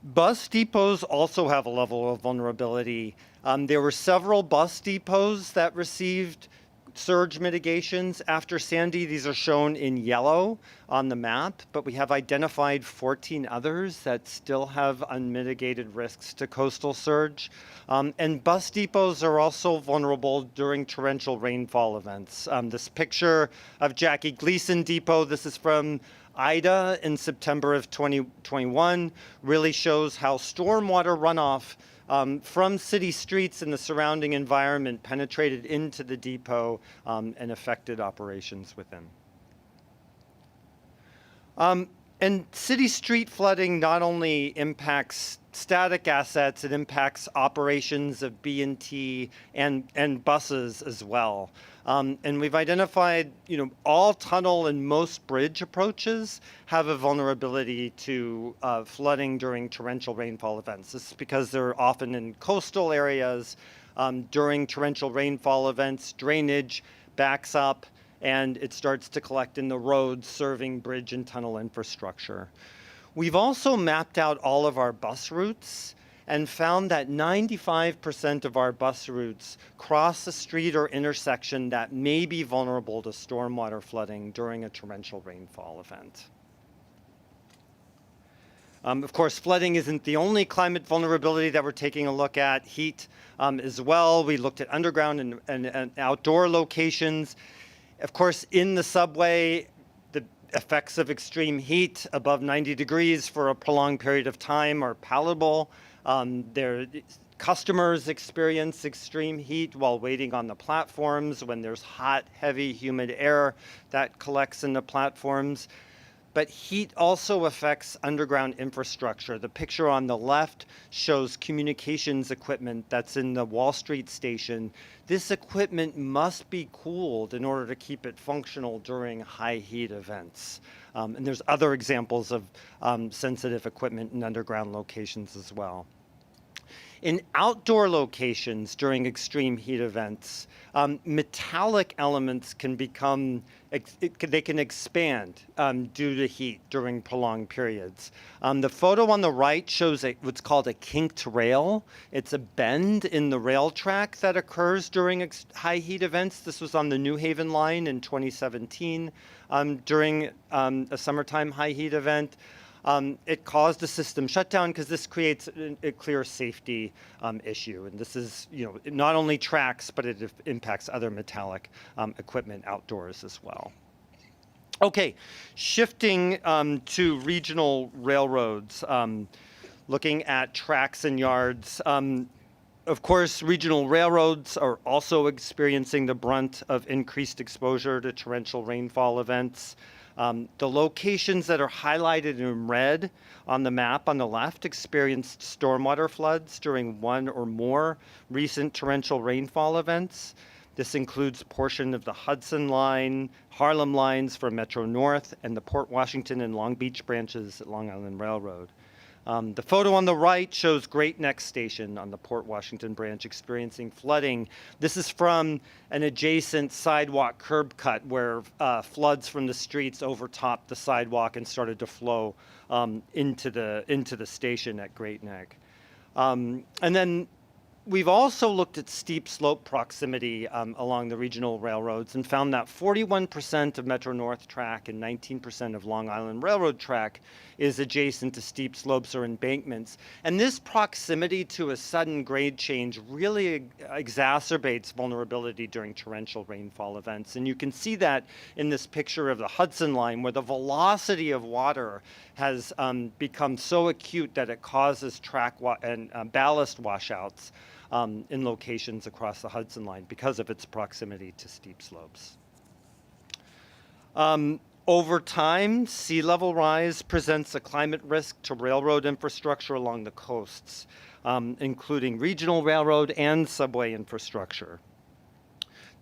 Bus depots also have a level of vulnerability. There were several bus depots that received surge mitigations after Sandy. These are shown in yellow on the map, but we have identified 14 others that still have unmitigated risks to coastal surge. And bus depots are also vulnerable during torrential rainfall events. This picture of Jackie Gleason Depot, this is from Ida in September of 2021, really shows how stormwater runoff from city streets and the surrounding environment penetrated into the depot and affected operations within. And city street flooding not only impacts static assets, it impacts operations of B&T and buses as well. And we've identified, all tunnel and most bridge approaches have a vulnerability to flooding during torrential rainfall events. This is because they're often in coastal areas. During torrential rainfall events, drainage backs up and it starts to collect in the roads serving bridge and tunnel infrastructure. We've also mapped out all of our bus routes and found that 95% of our bus routes cross a street or intersection that may be vulnerable to stormwater flooding during a torrential rainfall event. Of course, flooding isn't the only climate vulnerability that we're taking a look at. Heat as well. We looked at underground and outdoor locations. Of course, in the subway, the effects of extreme heat above 90 degrees for a prolonged period of time are palatable. Their customers experience extreme heat while waiting on the platforms when there's hot, heavy, humid air that collects in the platforms. But heat also affects underground infrastructure. The picture on the left shows communications equipment that's in the Wall Street station. This equipment must be cooled in order to keep it functional during high heat events. And there's other examples of sensitive equipment in underground locations as well. In outdoor locations during extreme heat events, metallic elements can become, they can expand due to heat during prolonged periods. The photo on the right shows what's called a kinked rail. It's a bend in the rail track that occurs during high heat events. This was on the New Haven line in 2017 during a summertime high heat event. It caused a system shutdown because this creates a clear safety issue. And this is, not only tracks, but it impacts other metallic equipment outdoors as well. Okay, shifting to regional railroads, looking at tracks and yards. Of course, regional railroads are also experiencing the brunt of increased exposure to torrential rainfall events. The locations that are highlighted in red on the map on the left experienced stormwater floods during one or more recent torrential rainfall events. This includes portion of the Hudson Line, Harlem lines for Metro North, and the Port Washington and Long Beach branches at Long Island Railroad. The photo on the right shows Great Neck Station on the Port Washington branch experiencing flooding. This is from an adjacent sidewalk curb cut where floods from the streets overtopped the sidewalk and started to flow into the station at Great Neck. And then We've also looked at steep slope proximity along the regional railroads and found that 41% of Metro North track and 19% of Long Island Railroad track is adjacent to steep slopes or embankments. And this proximity to a sudden grade change really exacerbates vulnerability during torrential rainfall events. And you can see that in this picture of the Hudson Line, where the velocity of water has become so acute that it causes track and ballast washouts in locations across the Hudson Line because of its proximity to steep slopes. Over time, sea level rise presents a climate risk to railroad infrastructure along the coasts, including regional railroad and subway infrastructure.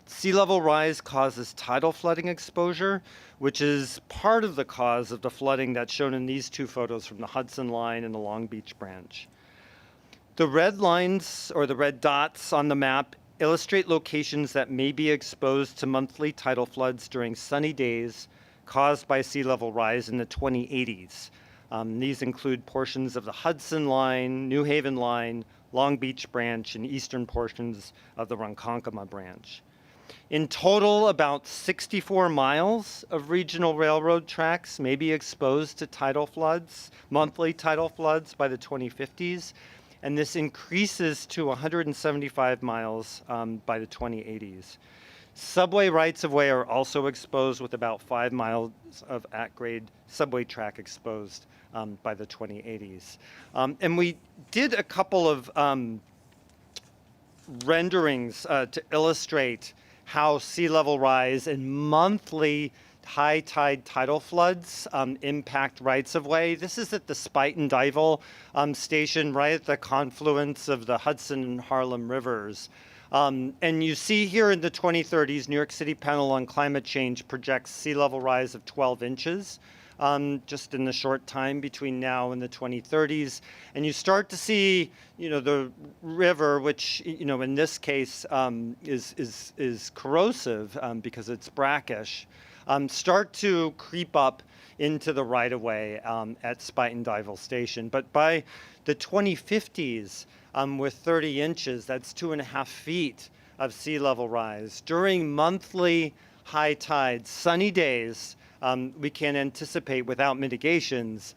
Sea level rise causes tidal flooding exposure, which is part of the cause of the flooding that's shown in these two photos from the Hudson Line and the Long Beach branch. The red lines, or the red dots on the map, illustrate locations that may be exposed to monthly tidal floods during sunny days caused by sea level rise in the 2080s. These include portions of the Hudson Line, New Haven Line, Long Beach branch, and eastern portions of the Ronkonkoma branch. In total, about 64 miles of regional railroad tracks may be exposed to tidal floods, monthly tidal floods by the 2050s, and this increases to 175 miles by the 2080s. Subway rights-of-way are also exposed, with about 5 miles of at-grade subway track exposed by the 2080s. And we did a couple of renderings to illustrate how sea level rise and monthly high tide tidal floods impact rights-of-way. This is at the Spuyten Duyvil station, right at the confluence of the Hudson and Harlem rivers. And you see here in the 2030s, New York City panel on climate change projects sea level rise of 12 inches just in the short time between now and the 2030s. And you start to see, the river, which, in this case is corrosive because it's brackish, start to creep up into the right-of-way at Spuyten Duyvil Station. But by the 2050s, with 30 inches, that's 2.5 feet of sea level rise. During monthly high tides, sunny days, we can anticipate without mitigations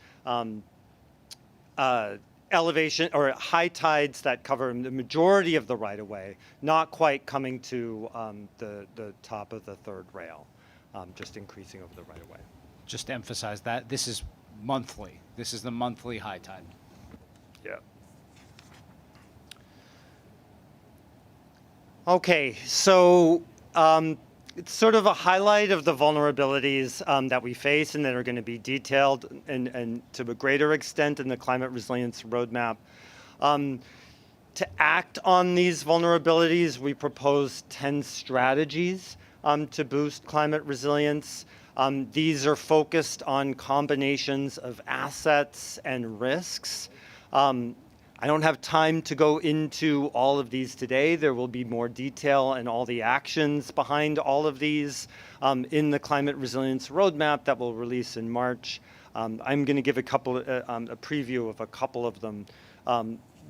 elevation or high tides that cover the majority of the right-of-way, not quite coming to the top of the third rail, just increasing over the right-of-way. Just to emphasize that, this is monthly. This is the monthly high tide. Yeah. Okay, so it's sort of a highlight of the vulnerabilities that we face and that are going to be detailed and to a greater extent in the Climate Resilience Roadmap. To act on these vulnerabilities, we propose 10 strategies to boost climate resilience. These are focused on combinations of assets and risks. I don't have time to go into all of these today. There will be more detail and all the actions behind all of these in the Climate Resilience Roadmap that we'll release in March. I'm going to give a preview of a couple of them,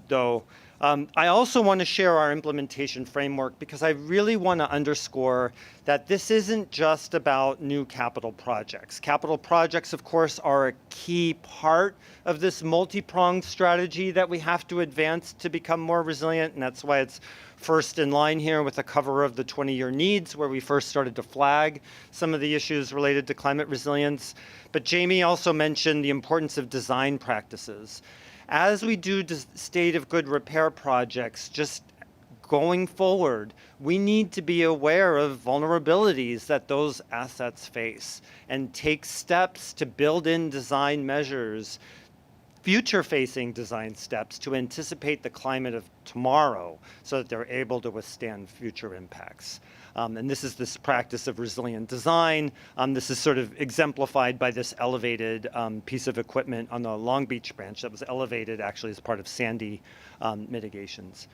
though. I also want to share our implementation framework because I really want to underscore that this isn't just about new capital projects. Capital projects, of course, are a key part of this multi-pronged strategy that we have to advance to become more resilient, and that's why it's first in line here with a cover of the 20-year needs, where we first started to flag some of the issues related to climate resilience. But Jamie also mentioned the importance of design practices. As we do state of good repair projects, just going forward, we need to be aware of vulnerabilities that those assets face and take steps to build in design measures, future-facing design steps to anticipate the climate of tomorrow so that they're able to withstand future impacts. And this is this practice of resilient design. This is sort of exemplified by this elevated piece of equipment on the Long Beach branch that was elevated actually as part of Sandy mitigations.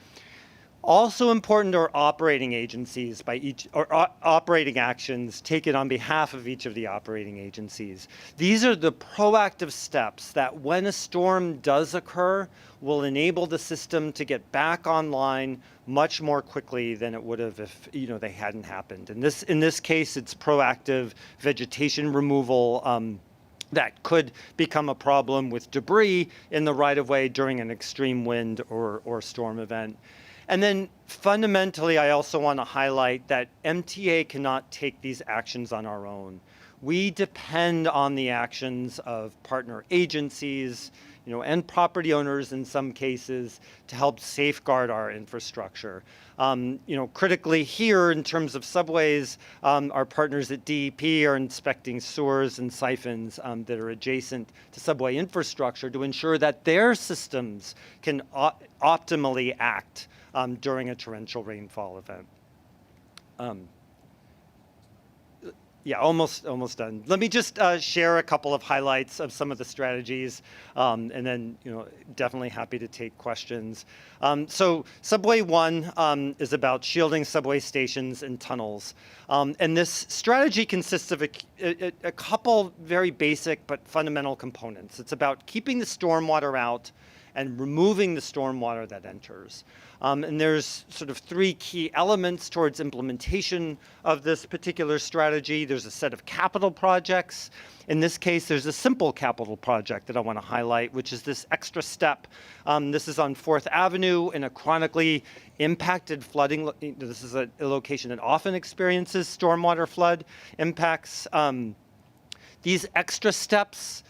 Also important are operating agencies by each, or operating actions taken on behalf of each of the operating agencies. These are the proactive steps that when a storm does occur will enable the system to get back online much more quickly than it would have if they hadn't happened. In this case, it's proactive vegetation removal that could become a problem with debris in the right-of-way during an extreme wind or storm event. And then fundamentally, I also want to highlight that MTA cannot take these actions on our own. We depend on the actions of partner agencies, and property owners in some cases to help safeguard our infrastructure. Critically here in terms of subways, our partners at DEP are inspecting sewers and siphons that are adjacent to subway infrastructure to ensure that their systems can optimally act during a torrential rainfall event. Yeah, almost done. Let me just share a couple of highlights of some of the strategies, and then definitely happy to take questions. So Subway 1 is about shielding subway stations and tunnels, and this strategy consists of a couple very basic but fundamental components. It's about keeping the stormwater out and removing the stormwater that enters. And there's sort of three key elements towards implementation of this particular strategy. There's a set of capital projects. In this case, there's a simple capital project that I want to highlight, which is this extra step. This is on 4th Avenue in a chronically impacted flooding. This is a location that often experiences stormwater flood impacts. These extra steps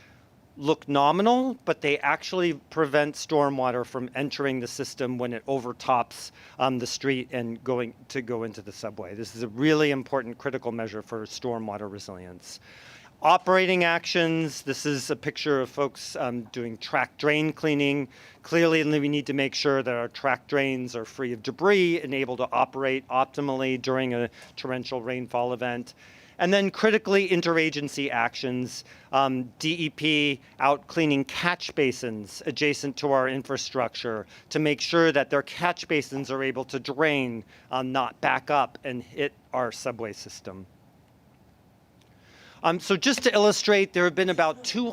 look nominal, but they actually prevent stormwater from entering the system when it overtops the street and go into the subway. This is a really important critical measure for stormwater resilience. Operating actions, this is a picture of folks doing track drain cleaning. Clearly, we need to make sure that our track drains are free of debris and able to operate optimally during a torrential rainfall event. And then critically, interagency actions, DEP out cleaning catch basins adjacent to our infrastructure to make sure that their catch basins are able to drain, not back up and hit our subway system. So just to illustrate, there have been about two,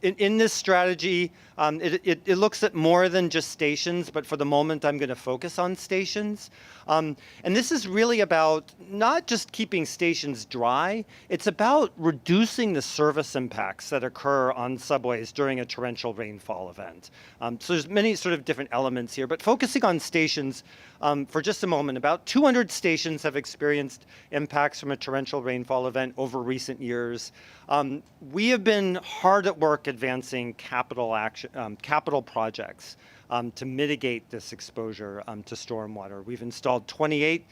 in this strategy, it looks at more than just stations, but for the moment I'm going to focus on stations. And this is really about not just keeping stations dry, it's about reducing the service impacts that occur on subways during a torrential rainfall event. So there's many sort of different elements here, but focusing on stations for just a moment, about 200 stations have experienced impacts from a torrential rainfall event over recent years. We have been hard at work advancing capital projects to mitigate this exposure to stormwater. We've installed 28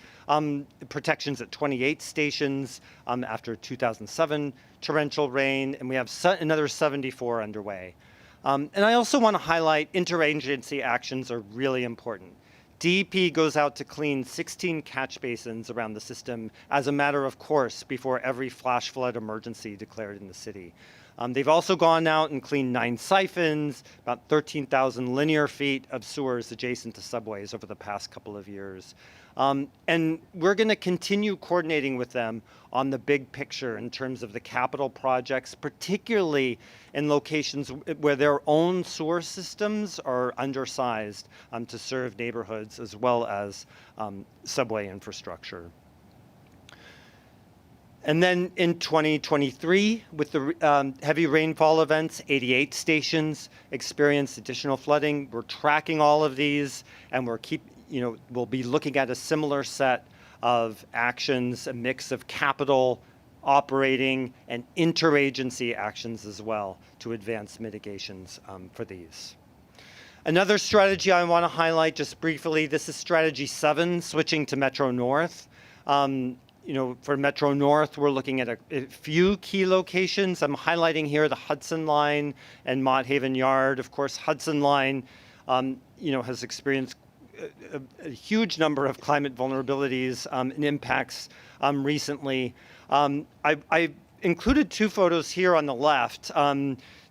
protections at 28 stations after 2007 torrential rain, and we have another 74 underway. And I also want to highlight interagency actions are really important. DEP goes out to clean 16 catch basins around the system as a matter of course before every flash flood emergency declared in the city. They've also gone out and cleaned 9 siphons, about 13,000 linear feet of sewers adjacent to subways over the past couple of years. And we're going to continue coordinating with them on the big picture in terms of the capital projects, particularly in locations where their own sewer systems are undersized to serve neighborhoods as well as subway infrastructure. And then in 2023, with the heavy rainfall events, 88 stations experienced additional flooding. We're tracking all of these, and we'll be looking at a similar set of actions, a mix of capital, operating, and interagency actions as well to advance mitigations for these. Another strategy I want to highlight just briefly, this is strategy 7, switching to Metro North. For Metro North, we're looking at a few key locations. I'm highlighting here the Hudson Line and Mott Haven Yard. Of course, Hudson Line, has experienced a huge number of climate vulnerabilities and impacts recently. I included 2 photos here on the left.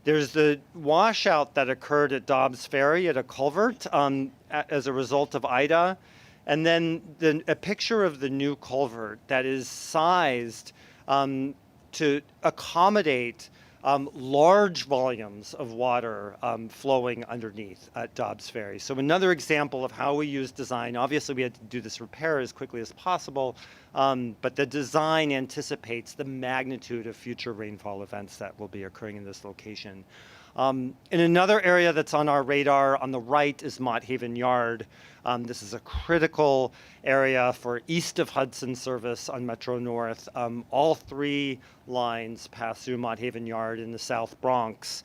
There's the washout that occurred at Dobbs Ferry at a culvert as a result of Ida. And then a picture of the new culvert that is sized to accommodate large volumes of water flowing underneath at Dobbs Ferry. So another example of how we use design. Obviously, we had to do this repair as quickly as possible, but the design anticipates the magnitude of future rainfall events that will be occurring in this location. In another area that's on our radar on the right is Mott Haven Yard. This is a critical area for east of Hudson service on Metro North. All 3 lines pass through Mott Haven Yard in the South Bronx.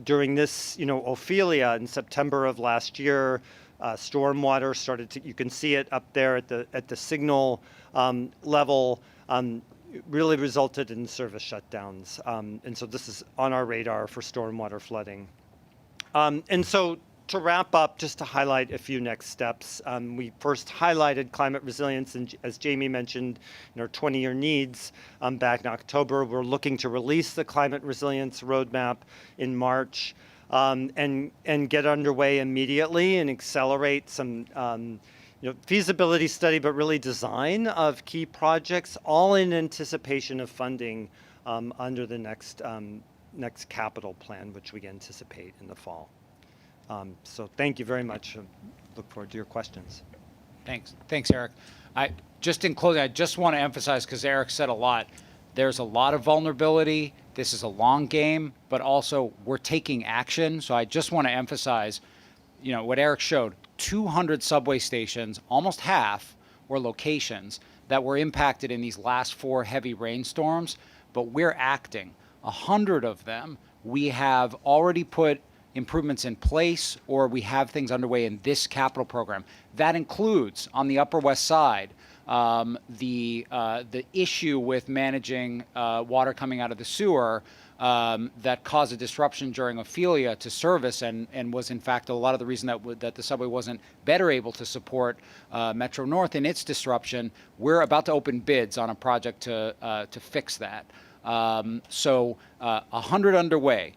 During this, Ophelia in September of last year, stormwater started to, you can see it up there at the signal level, really resulted in service shutdowns. And so this is on our radar for stormwater flooding. And so to wrap up, just to highlight a few next steps, we first highlighted climate resilience, and as Jamie mentioned, in our 20-year needs back in October. We're looking to release the climate resilience roadmap in March and get underway immediately and accelerate some feasibility study, but really design of key projects, all in anticipation of funding under the next capital plan, which we anticipate in the fall. So thank you very much. Look forward to your questions. Thanks, Eric. Just in closing, I just want to emphasize, because Eric said a lot, there's a lot of vulnerability. This is a long game, but also we're taking action. So I just want to emphasize, what Eric showed, 200 subway stations, almost half were locations that were impacted in these last 4 heavy rainstorms, but we're acting. 100 of them, we have already put improvements in place, or we have things underway in this capital program. That includes, on the Upper West Side, the issue with managing water coming out of the sewer that caused a disruption during Ophelia to service, and was in fact a lot of the reason that the subway wasn't better able to support Metro North in its disruption. We're about to open bids on a project to fix that. So 100 underway.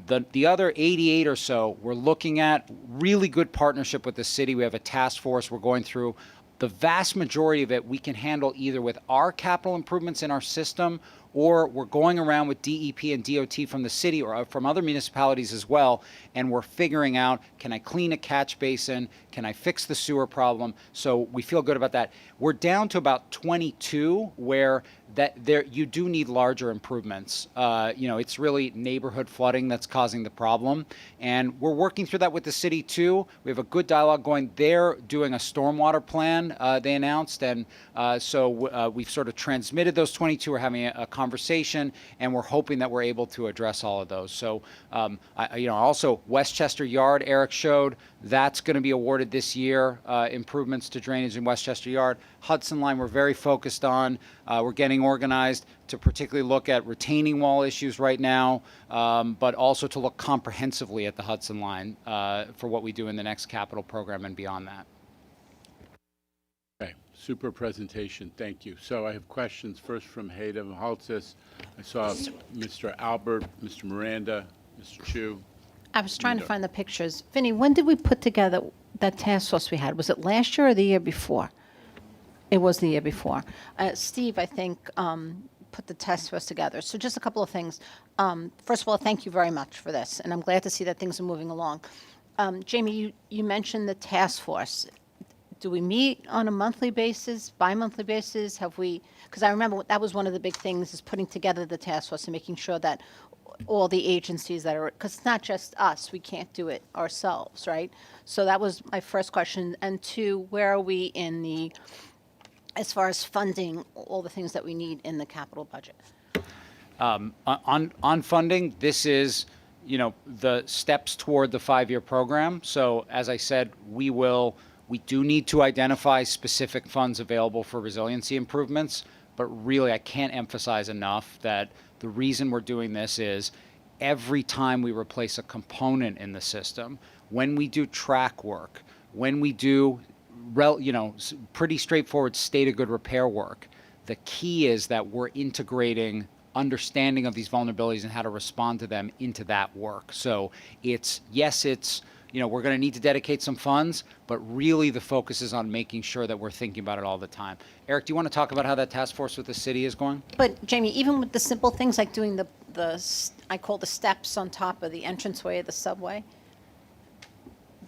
The other 88 or so, we're looking at really good partnership with the city. We have a task force we're going through. The vast majority of it we can handle either with our capital improvements in our system, or we're going around with DEP and DOT from the city or from other municipalities as well, and we're figuring out, can I clean a catch basin? Can I fix the sewer problem? So we feel good about that. We're down to about 22 where you do need larger improvements. It's really neighborhood flooding that's causing the problem, and we're working through that with the city too. We have a good dialogue going. They're doing a stormwater plan, they announced, and so we've sort of transmitted those 22. We're having a conversation, and we're hoping that we're able to address all of those. So, also Westchester Yard, Eric showed, that's going to be awarded this year, improvements to drainage in Westchester Yard. Hudson Line, we're very focused on. We're getting organized to particularly look at retaining wall issues right now, but also to look comprehensively at the Hudson Line for what we do in the next capital program and beyond that. Okay, super presentation. Thank you. So I have questions first from Hayda Haltzis. I saw Mr. Albert, Mr. Miranda, Mr. Chu. I was trying to find the pictures. Vinny, when did we put together that task force we had? Was it last year or the year before? It was the year before. Steve, I think, put the task force together. So just a couple of things. First of all, thank you very much for this, and I'm glad to see that things are moving along. Jamie, you mentioned the task force. Do we meet on a monthly basis, bi-monthly basis? Have we, because I remember that was one of the big things, is putting together the task force and making sure that all the agencies that are, because it's not just us, we can't do it ourselves, right? So that was my first question. And 2, where are we in as far as funding all the things that we need in the capital budget? On funding, this is, the steps toward the 5-year program. So as I said, we do need to identify specific funds available for resiliency improvements, but really I can't emphasize enough that the reason we're doing this is every time we replace a component in the system, when we do track work, when we do pretty straightforward state of good repair work, the key is that we're integrating understanding of these vulnerabilities and how to respond to them into that work. So it's we're going to need to dedicate some funds, but really the focus is on making sure that we're thinking about it all the time. Eric, do you want to talk about how that task force with the city is going? But Jamie, even with the simple things like doing I call the steps on top of the entranceway of the subway,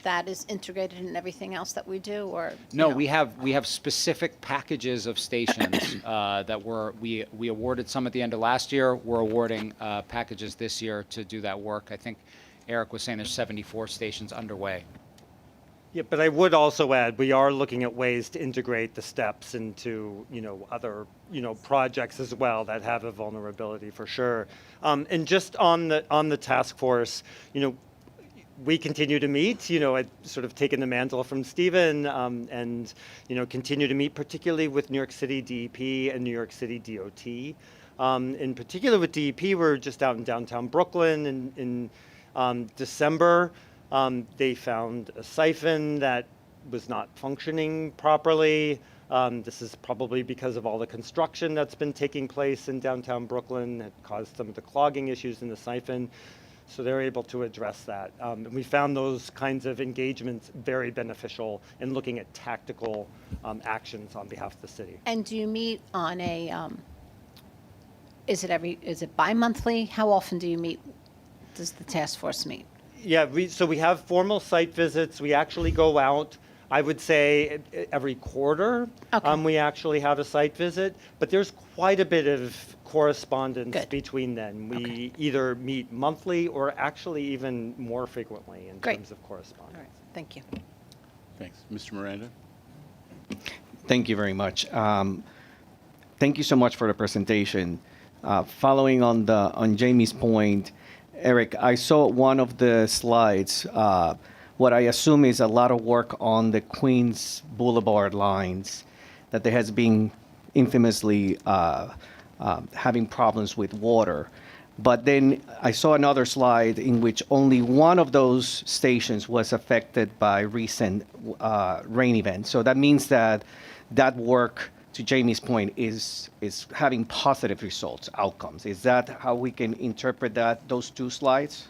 that is integrated in everything else that we do, or? No, we have specific packages of stations that we awarded some at the end of last year. We're awarding packages this year to do that work. I think Eric was saying there's 74 stations underway. Yeah, but I would also add, we are looking at ways to integrate the steps into, other, projects as well that have a vulnerability for sure. And just on the task force, we continue to meet. I've sort of taken the mantle from Stephen, and continue to meet, particularly with New York City DEP and New York City DOT. In particular with DEP, we're just out in downtown Brooklyn in December. They found a siphon that was not functioning properly. This is probably because of all the construction that's been taking place in downtown Brooklyn that caused some of the clogging issues in the siphon. So they're able to address that. And we found those kinds of engagements very beneficial in looking at tactical actions on behalf of the city. And do you meet on is it bi-monthly? How often do you meet? Does the task force meet? Yeah, so we have formal site visits. We actually go out, I would say, every quarter. Okay. We actually have a site visit, but there's quite a bit of correspondence between them. We either meet monthly or actually even more frequently in terms of correspondence. All right, thank you. Thanks. Mr. Miranda? Thank you very much. Thank you so much for the presentation. Following on Jamie's point, Eric, I saw one of the slides, what I assume is a lot of work on the Queens Boulevard lines, that there has been infamously having problems with water. But then I saw another slide in which only one of those stations was affected by recent rain events. So that means that work, to Jamie's point, is having positive results, outcomes. Is that how we can interpret those two slides?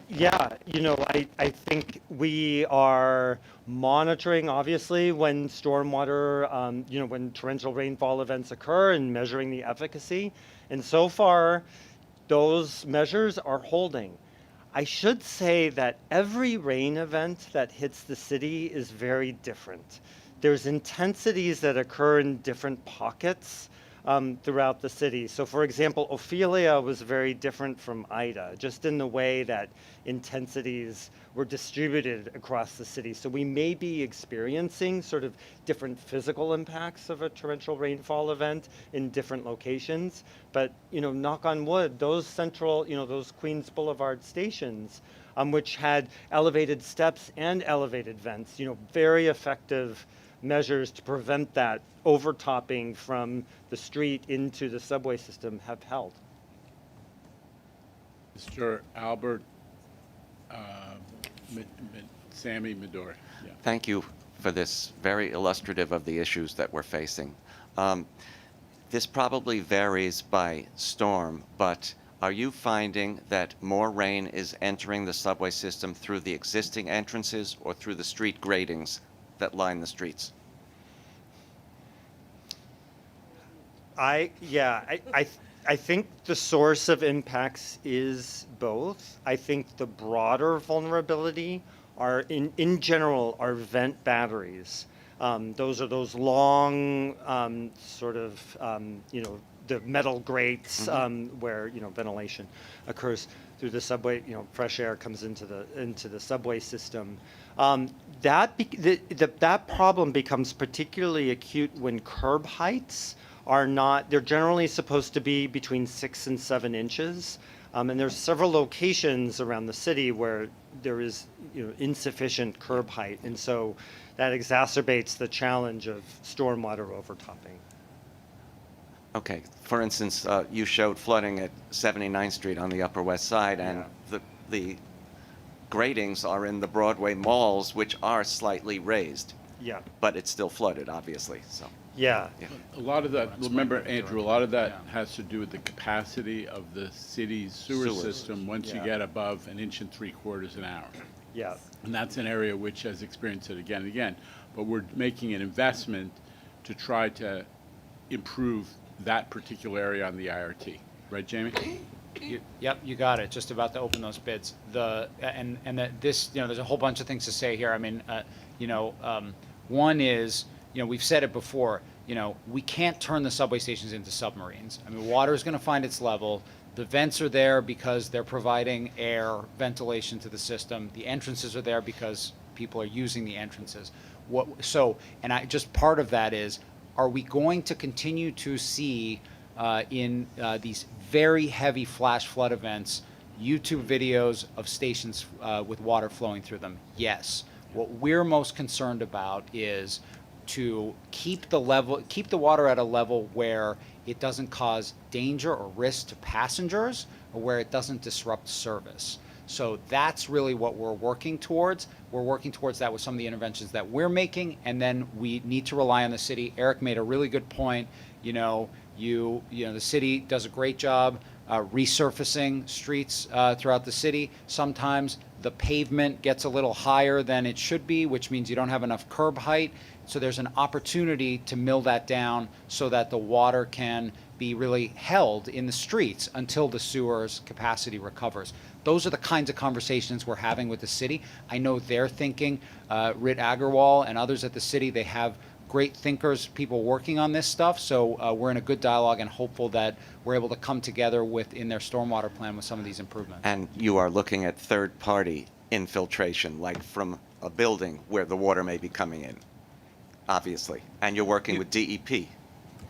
Yeah, I think we are monitoring, obviously, when stormwater, when torrential rainfall events occur and measuring the efficacy. And so far, those measures are holding. I should say that every rain event that hits the city is very different. There's intensities that occur in different pockets throughout the city. So for example, Ophelia was very different from Ida, just in the way that intensities were distributed across the city. So we may be experiencing sort of different physical impacts of a torrential rainfall event in different locations. But, knock on wood, those central, those Queens Boulevard stations, which had elevated steps and elevated vents, very effective measures to prevent that overtopping from the street into the subway system have held. Mr. Albert Sammy Midori. Yeah. Thank you for this, very illustrative of the issues that we're facing. This probably varies by storm, but are you finding that more rain is entering the subway system through the existing entrances or through the street gratings that line the streets? I think the source of impacts is both. I think the broader vulnerability are, in general, are vent batteries. Those are those long the metal grates where ventilation occurs through the subway. Fresh air comes into the subway system. That problem becomes particularly acute when curb heights are not. They're generally supposed to be between 6 and 7 inches, and there's several locations around the city where there is insufficient curb height, and so that exacerbates the challenge of stormwater overtopping. Okay. For instance, you showed flooding at 79th Street on the Upper West Side, and the gratings are in the Broadway malls, which are slightly raised. Yeah. But it's still flooded, obviously. So. Yeah. A lot of that, remember, Andrew, a lot of that has to do with the capacity of the city's sewer system once you get above 1 3/4 inches an hour. Yeah. And that's an area which has experienced it again and again. But we're making an investment to try to improve that particular area on the IRT. Right, Jamie? Yep, you got it. Just about to open those bids. And that this, there's a whole bunch of things to say here. I mean, one is, we've said it before, we can't turn the subway stations into submarines. I mean, water is going to find its level. The vents are there because they're providing air, ventilation to the system. The entrances are there because people are using the entrances. Just part of that is, are we going to continue to see in these very heavy flash flood events, YouTube videos of stations with water flowing through them? Yes. What we're most concerned about is to keep the water at a level where it doesn't cause danger or risk to passengers, or where it doesn't disrupt service. So that's really what we're working towards. We're working towards that with some of the interventions that we're making, and then we need to rely on the city. Eric made a really good point. The city does a great job resurfacing streets throughout the city. Sometimes the pavement gets a little higher than it should be, which means you don't have enough curb height. So there's an opportunity to mill that down so that the water can be really held in the streets until the sewer's capacity recovers. Those are the kinds of conversations we're having with the city. I know they're thinking, Rit Agarwal and others at the city, they have great thinkers, people working on this stuff. So we're in a good dialogue and hopeful that we're able to come together in their stormwater plan with some of these improvements. And you are looking at third-party infiltration, like from a building where the water may be coming in, obviously. And you're working with DEP.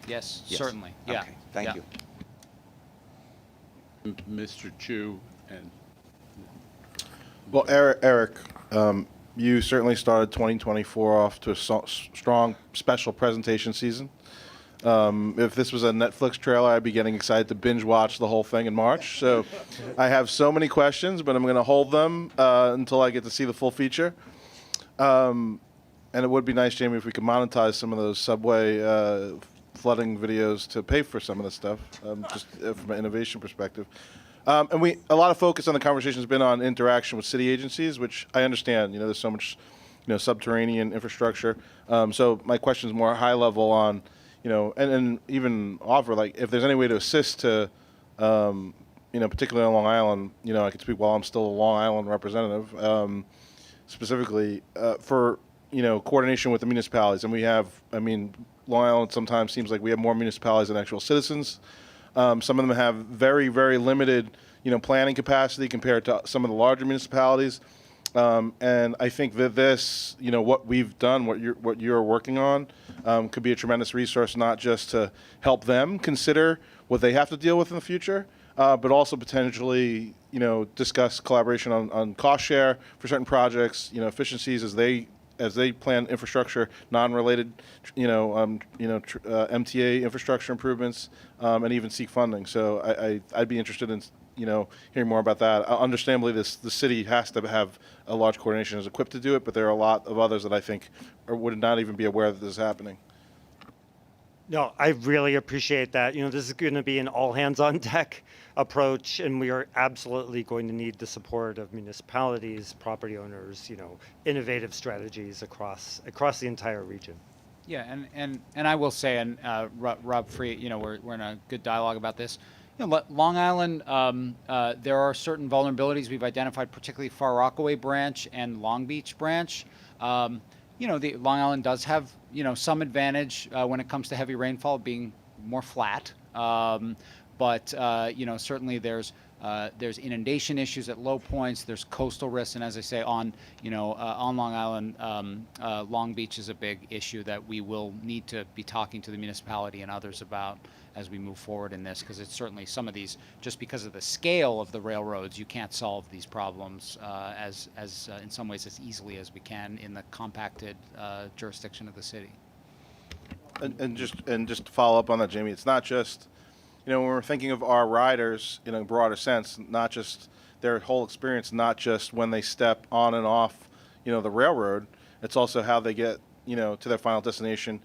Yes, certainly. Yeah. Okay, thank you. Mr. Chu and well, Eric, you certainly started 2024 off to a strong special presentation season. If this was a Netflix trailer, I'd be getting excited to binge watch the whole thing in March. So I have so many questions, but I'm going to hold them until I get to see the full feature. And it would be nice, Jamie, if we could monetize some of those subway flooding videos to pay for some of this stuff, just from an innovation perspective. And a lot of focus on the conversation has been on interaction with city agencies, which I understand. There's so much, subterranean infrastructure. So my question is more high level on, and even offer, like, if there's any way to assist to, particularly on Long Island, I can speak while I'm still a Long Island representative, specifically for, coordination with the municipalities. And we have, Long Island sometimes seems like we have more municipalities than actual citizens. Some of them have very, very limited, planning capacity compared to some of the larger municipalities. And I think that this, what we've done, what you're working on, could be a tremendous resource, not just to help them consider what they have to deal with in the future, but also potentially, discuss collaboration on cost share for certain projects, efficiencies as they plan infrastructure, non-related, MTA infrastructure improvements, and even seek funding. So I'd be interested in, hearing more about that. Understandably, the city has to have a large coordination, is equipped to do it, but there are a lot of others that I think would not even be aware that this is happening. No, I really appreciate that. This is going to be an all-hands-on-deck approach, and we are absolutely going to need the support of municipalities, property owners, innovative strategies across the entire region. Yeah, and I will say, and Rob Free, we're in a good dialogue about this. Long Island, there are certain vulnerabilities we've identified, particularly Far Rockaway branch and Long Beach branch. The Long Island does have, some advantage when it comes to heavy rainfall being more flat. But certainly there's inundation issues at low points. There's coastal risks, and as I say, on Long Island, Long Beach is a big issue that we will need to be talking to the municipality and others about as we move forward in this, because it's certainly some of these, just because of the scale of the railroads, you can't solve these problems as in some ways as easily as we can in the compacted jurisdiction of the city. And just to follow up on that, Jamie, it's not just, when we're thinking of our riders in a broader sense, not just their whole experience, not just when they step on and off, the railroad, it's also how they get, to their final destination.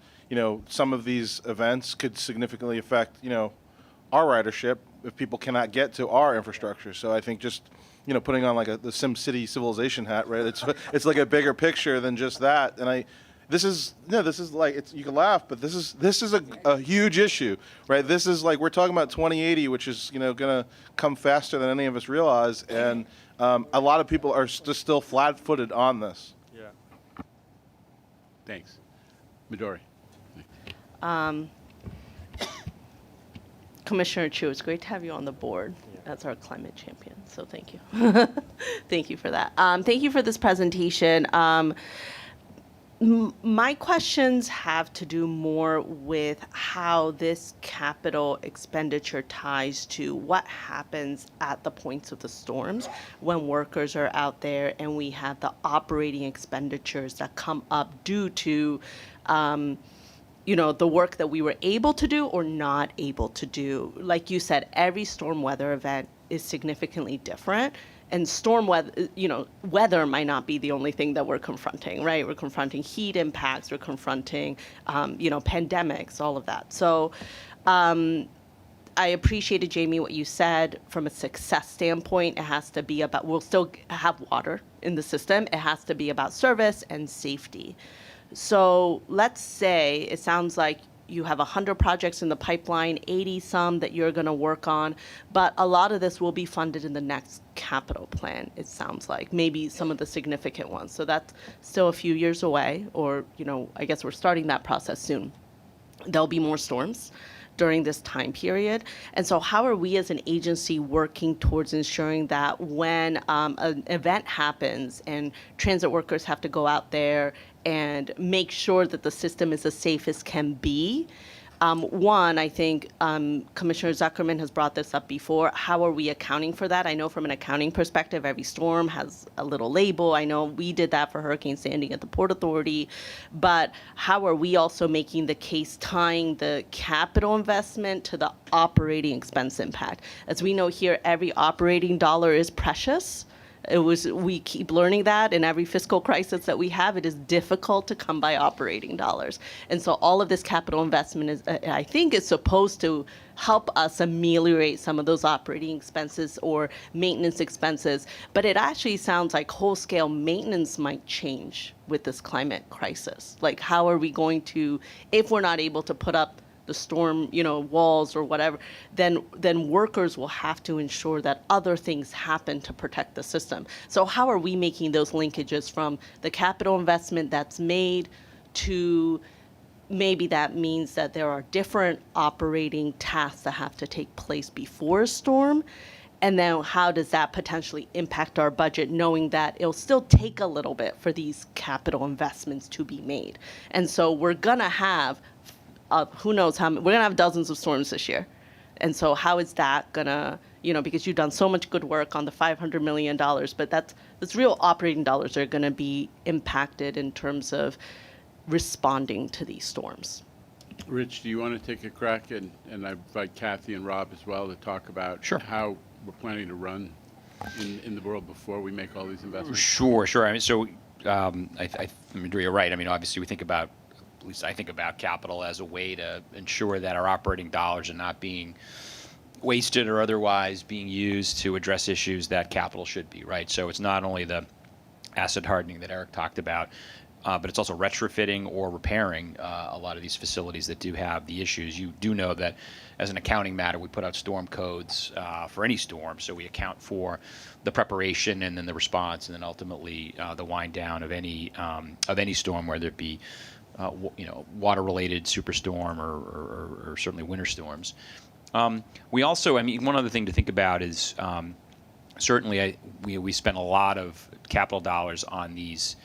Some of these events could significantly affect, our ridership if people cannot get to our infrastructure. So I think just, putting on like the Sim City civilization hat, right? It's like a bigger picture than just that. And this is like, you can laugh, but this is a huge issue, right? This is like, we're talking about 2080, which is, going to come faster than any of us realize. And a lot of people are still flat-footed on this. Yeah. Thanks. Midori. Commissioner Chu, it's great to have you on the board as our climate champion. So thank you. Thank you for that. Thank you for this presentation. My questions have to do more with how this capital expenditure ties to what happens at the points of the storms when workers are out there and we have the operating expenditures that come up due to the work that we were able to do or not able to do. Like you said, every storm weather event is significantly different. And storm weather, weather might not be the only thing that we're confronting, right? We're confronting heat impacts, we're confronting, pandemics, all of that. So I appreciated, Jamie, what you said from a success standpoint. It has to be about, we'll still have water in the system. It has to be about service and safety. So let's say it sounds like you have 100 projects in the pipeline, 80 some that you're going to work on, but a lot of this will be funded in the next capital plan, it sounds like, maybe some of the significant ones. So that's still a few years away, or, I guess we're starting that process soon. There'll be more storms during this time period. And so how are we as an agency working towards ensuring that when an event happens and transit workers have to go out there and make sure that the system is as safe as can be? One, I think Commissioner Zuckerman has brought this up before. How are we accounting for that? I know from an accounting perspective, every storm has a little label. I know we did that for Hurricane Sandy at the Port Authority. But how are we also making the case tying the capital investment to the operating expense impact? As we know here, every operating dollar is precious. We keep learning that in every fiscal crisis that we have. It is difficult to come by operating dollars. And so all of this capital investment is, I think, is supposed to help us ameliorate some of those operating expenses or maintenance expenses. But it actually sounds like whole-scale maintenance might change with this climate crisis. Like, how are we going to, if we're not able to put up the storm, walls or whatever, then workers will have to ensure that other things happen to protect the system. So how are we making those linkages from the capital investment that's made to maybe that means that there are different operating tasks that have to take place before a storm? And then how does that potentially impact our budget, knowing that it'll still take a little bit for these capital investments to be made? And so we're gonna have who knows how many, we're gonna have dozens of storms this year. And so how is that gonna, because you've done so much good work on the $500 million, but that's real operating dollars that are gonna be impacted in terms of responding to these storms. Rich, do you want to take a crack? And I invite Kathy and Rob as well to talk about how we're planning to run in the world before we make all these investments. Sure. I mean, so you're right. I mean, obviously we think about, at least I think about capital as a way to ensure that our operating dollars are not being wasted or otherwise being used to address issues that capital should be, right? So it's not only the asset hardening that Eric talked about, but it's also retrofitting or repairing a lot of these facilities that do have the issues. You do know that as an accounting matter, we put out storm codes for any storm, so we account for the preparation and then the response and then ultimately the wind down of any storm, whether it be water-related superstorm or certainly winter storms. We also, I mean, one other thing to think about is certainly we spend a lot of capital dollars on these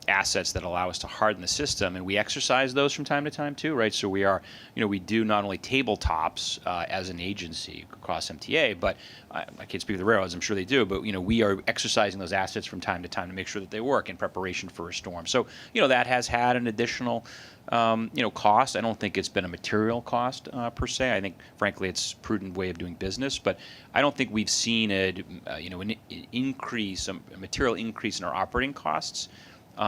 assets that allow us to harden the system, and we exercise those from time to time too, right? So we are, we do not only tabletops as an agency across MTA, but I can't speak for the railroads, I'm sure they do, but we are exercising those assets from time to make sure that they work in preparation for a storm. So that has had an additional cost. I don't think it's been a material cost per se. I think, frankly, it's a prudent way of doing business. But I don't think we've seen an increase, a material increase in our operating costs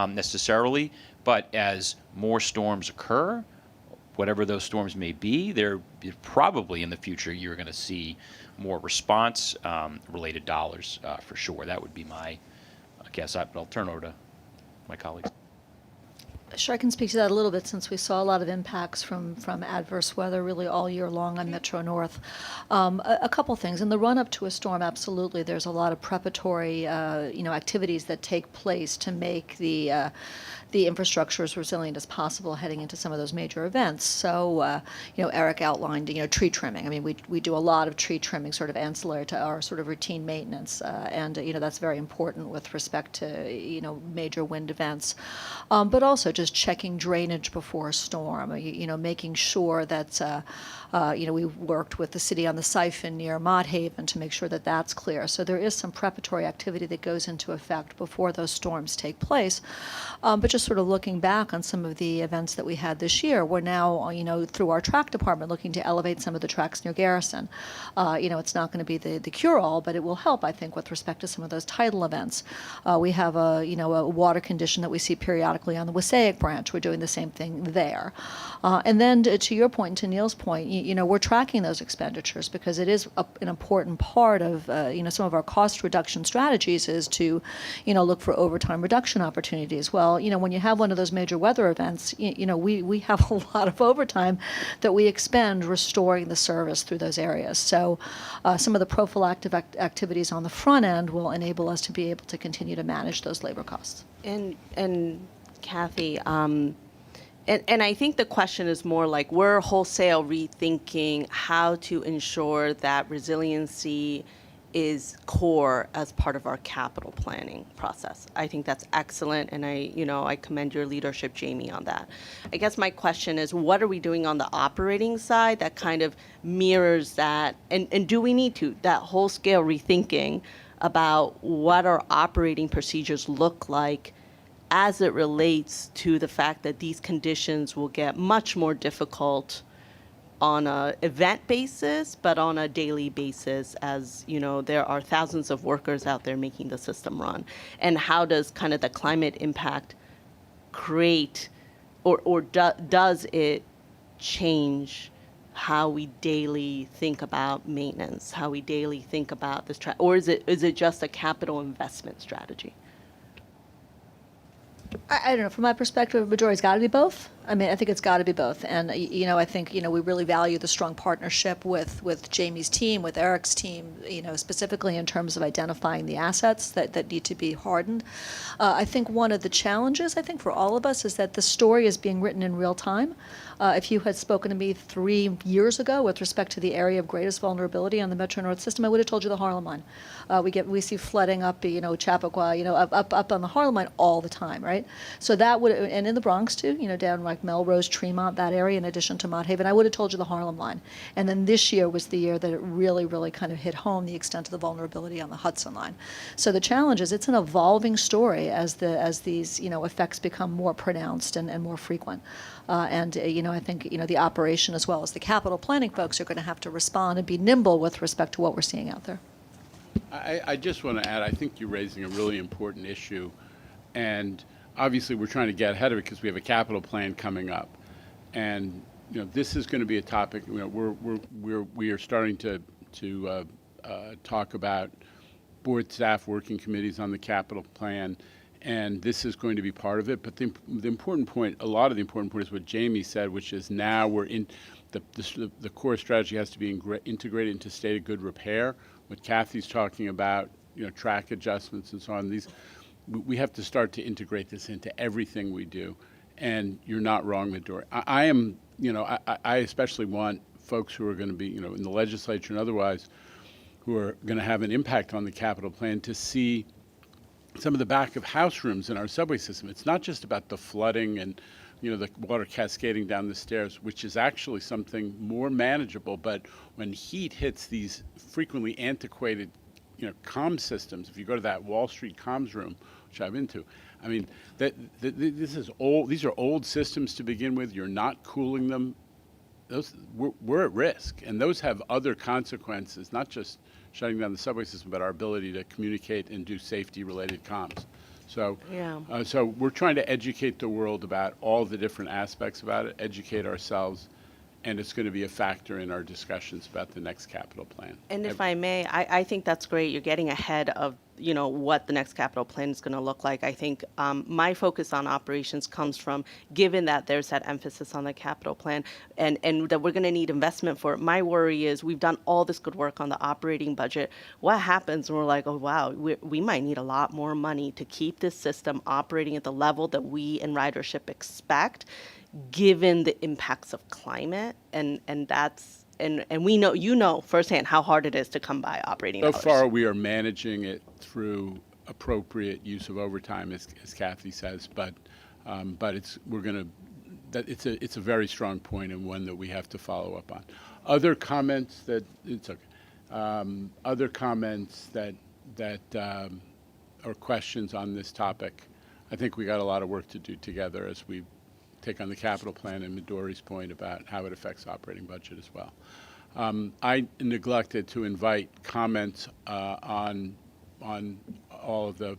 necessarily. But as more storms occur, whatever those storms may be, they're probably in the future you're going to see more response related dollars for sure. That would be my guess. But I'll turn over to my colleagues. Sure, I can speak to that a little bit since we saw a lot of impacts from adverse weather really all year long on Metro North. A couple things. In the run-up to a storm, absolutely, there's a lot of preparatory activities that take place to make the infrastructure as resilient as possible heading into some of those major events. So, Eric outlined, tree trimming. I mean, we do a lot of tree trimming sort of ancillary to our sort of routine maintenance. And that's very important with respect to, major wind events. But also just checking drainage before a storm, making sure that, we worked with the city on the siphon near Mott Haven to make sure that that's clear. So there is some preparatory activity that goes into effect before those storms take place. But just sort of looking back on some of the events that we had this year, we're now, through our track department, looking to elevate some of the tracks near Garrison. It's not going to be the cure-all, but it will help, I think, with respect to some of those tidal events. We have a water condition that we see periodically on the Wassaic branch. We're doing the same thing there. And then to your point, and to Neil's point, we're tracking those expenditures because it is an important part of, some of our cost reduction strategies is to, look for overtime reduction opportunities. Well, when you have one of those major weather events, we have a lot of overtime that we expend restoring the service through those areas. So some of the prophylactic activities on the front end will enable us to be able to continue to manage those labor costs. And Kathy, and I think the question is more like we're wholesale rethinking how to ensure that resiliency is core as part of our capital planning process. I think that's excellent, and I commend your leadership, Jamie, on that. I guess my question is, what are we doing on the operating side that kind of mirrors that, and do we need to, that whole scale rethinking about what our operating procedures look like as it relates to the fact that these conditions will get much more difficult on a event basis, but on a daily basis, as there are thousands of workers out there making the system run. And how does kind of the climate impact create, or does it change how we daily think about maintenance, how we daily think about this, or is it just a capital investment strategy? I don't know. From my perspective, the majority's got to be both. I mean, I think it's got to be both. And, I think, we really value the strong partnership with Jamie's team, with Eric's team, specifically in terms of identifying the assets that need to be hardened. I think one of the challenges, I think, for all of us is that the story is being written in real time. If you had spoken to me 3 years ago with respect to the area of greatest vulnerability on the Metro North system, I would have told you the Harlem line. We see flooding up, Chappaqua, up on the Harlem line all the time, right? So that would, and in the Bronx too, down like Melrose, Tremont, that area, in addition to Mott Haven, I would have told you the Harlem line. And then this year was the year that it really, really kind of hit home the extent of the vulnerability on the Hudson line. So the challenge is it's an evolving story as these, effects become more pronounced and more frequent. I think, the operation as well as the capital planning folks are going to have to respond and be nimble with respect to what we're seeing out there. I just want to add, I think you're raising a really important issue, and obviously we're trying to get ahead of it because we have a capital plan coming up, and this is going to be a topic. We are starting to talk about board staff working committees on the capital plan, and this is going to be part of it. But the important point, a lot of the important point, is what Jamie said, which is now we're in the core strategy has to be integrated into state of good repair. What Kathy's talking about, track adjustments and so on. We have to start to integrate this into everything we do. And you're not wrong, Midori. I especially want folks who are going to be, in the legislature and otherwise, who are going to have an impact on the capital plan to see some of the back of house rooms in our subway system. It's not just about the flooding and, the water cascading down the stairs, which is actually something more manageable. But when heat hits these frequently antiquated, comm systems, if you go to that Wall Street comms room, which I've been to, I mean, this is old. These are old systems to begin with. You're not cooling them. We're at risk, and those have other consequences, not just shutting down the subway system, but our ability to communicate and do safety-related comms. So, Yeah. so we're trying to educate the world about all the different aspects about it, educate ourselves, and it's going to be a factor in our discussions about the next capital plan. And if I may, I think that's great. You're getting ahead of, what the next capital plan is going to look like. I think my focus on operations comes from, given that there's that emphasis on the capital plan and that we're going to need investment for it. My worry is we've done all this good work on the operating budget. What happens when we're like, oh, wow, we might need a lot more money to keep this system operating at the level that we in ridership expect, given the impacts of climate, and that's and we know firsthand how hard it is to come by operating So dollars. far, we are managing it through appropriate use of overtime, as Kathy says, but it's a very strong point and one that we have to follow up on. Other comments that or questions on this topic? I think we got a lot of work to do together as we take on the capital plan and Midori's point about how it affects operating budget as well. I neglected to invite comments on all of the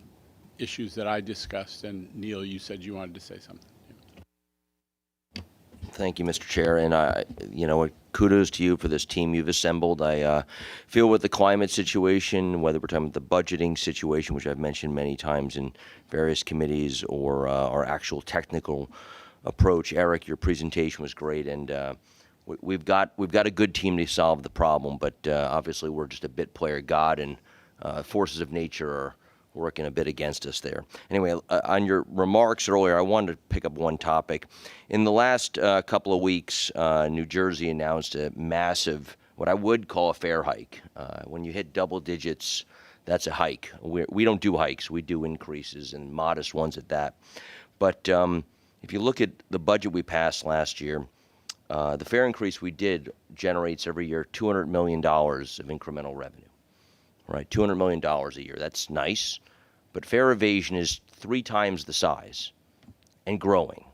issues that I discussed, and Neil, you said you wanted to say something. Thank you, Mr. Chair, and kudos to you for this team you've assembled. I feel with the climate situation, whether we're talking about the budgeting situation, which I've mentioned many times in various committees, or our actual technical approach. Eric, your presentation was great, and we've got a good team to solve the problem. But obviously, we're just a bit player God, and forces of nature are working a bit against us there. Anyway, on your remarks earlier, I wanted to pick up one topic. In the last couple of weeks, New Jersey announced a massive, what I would call a fare hike. When you hit double digits, that's a hike. We don't do hikes. We do increases, and modest ones at that. But if you look at the budget we passed last year, the fare increase we did generates every year $200 million of incremental revenue. Right, $200 million a year. That's nice, but fare evasion is 3 times the size, and growing,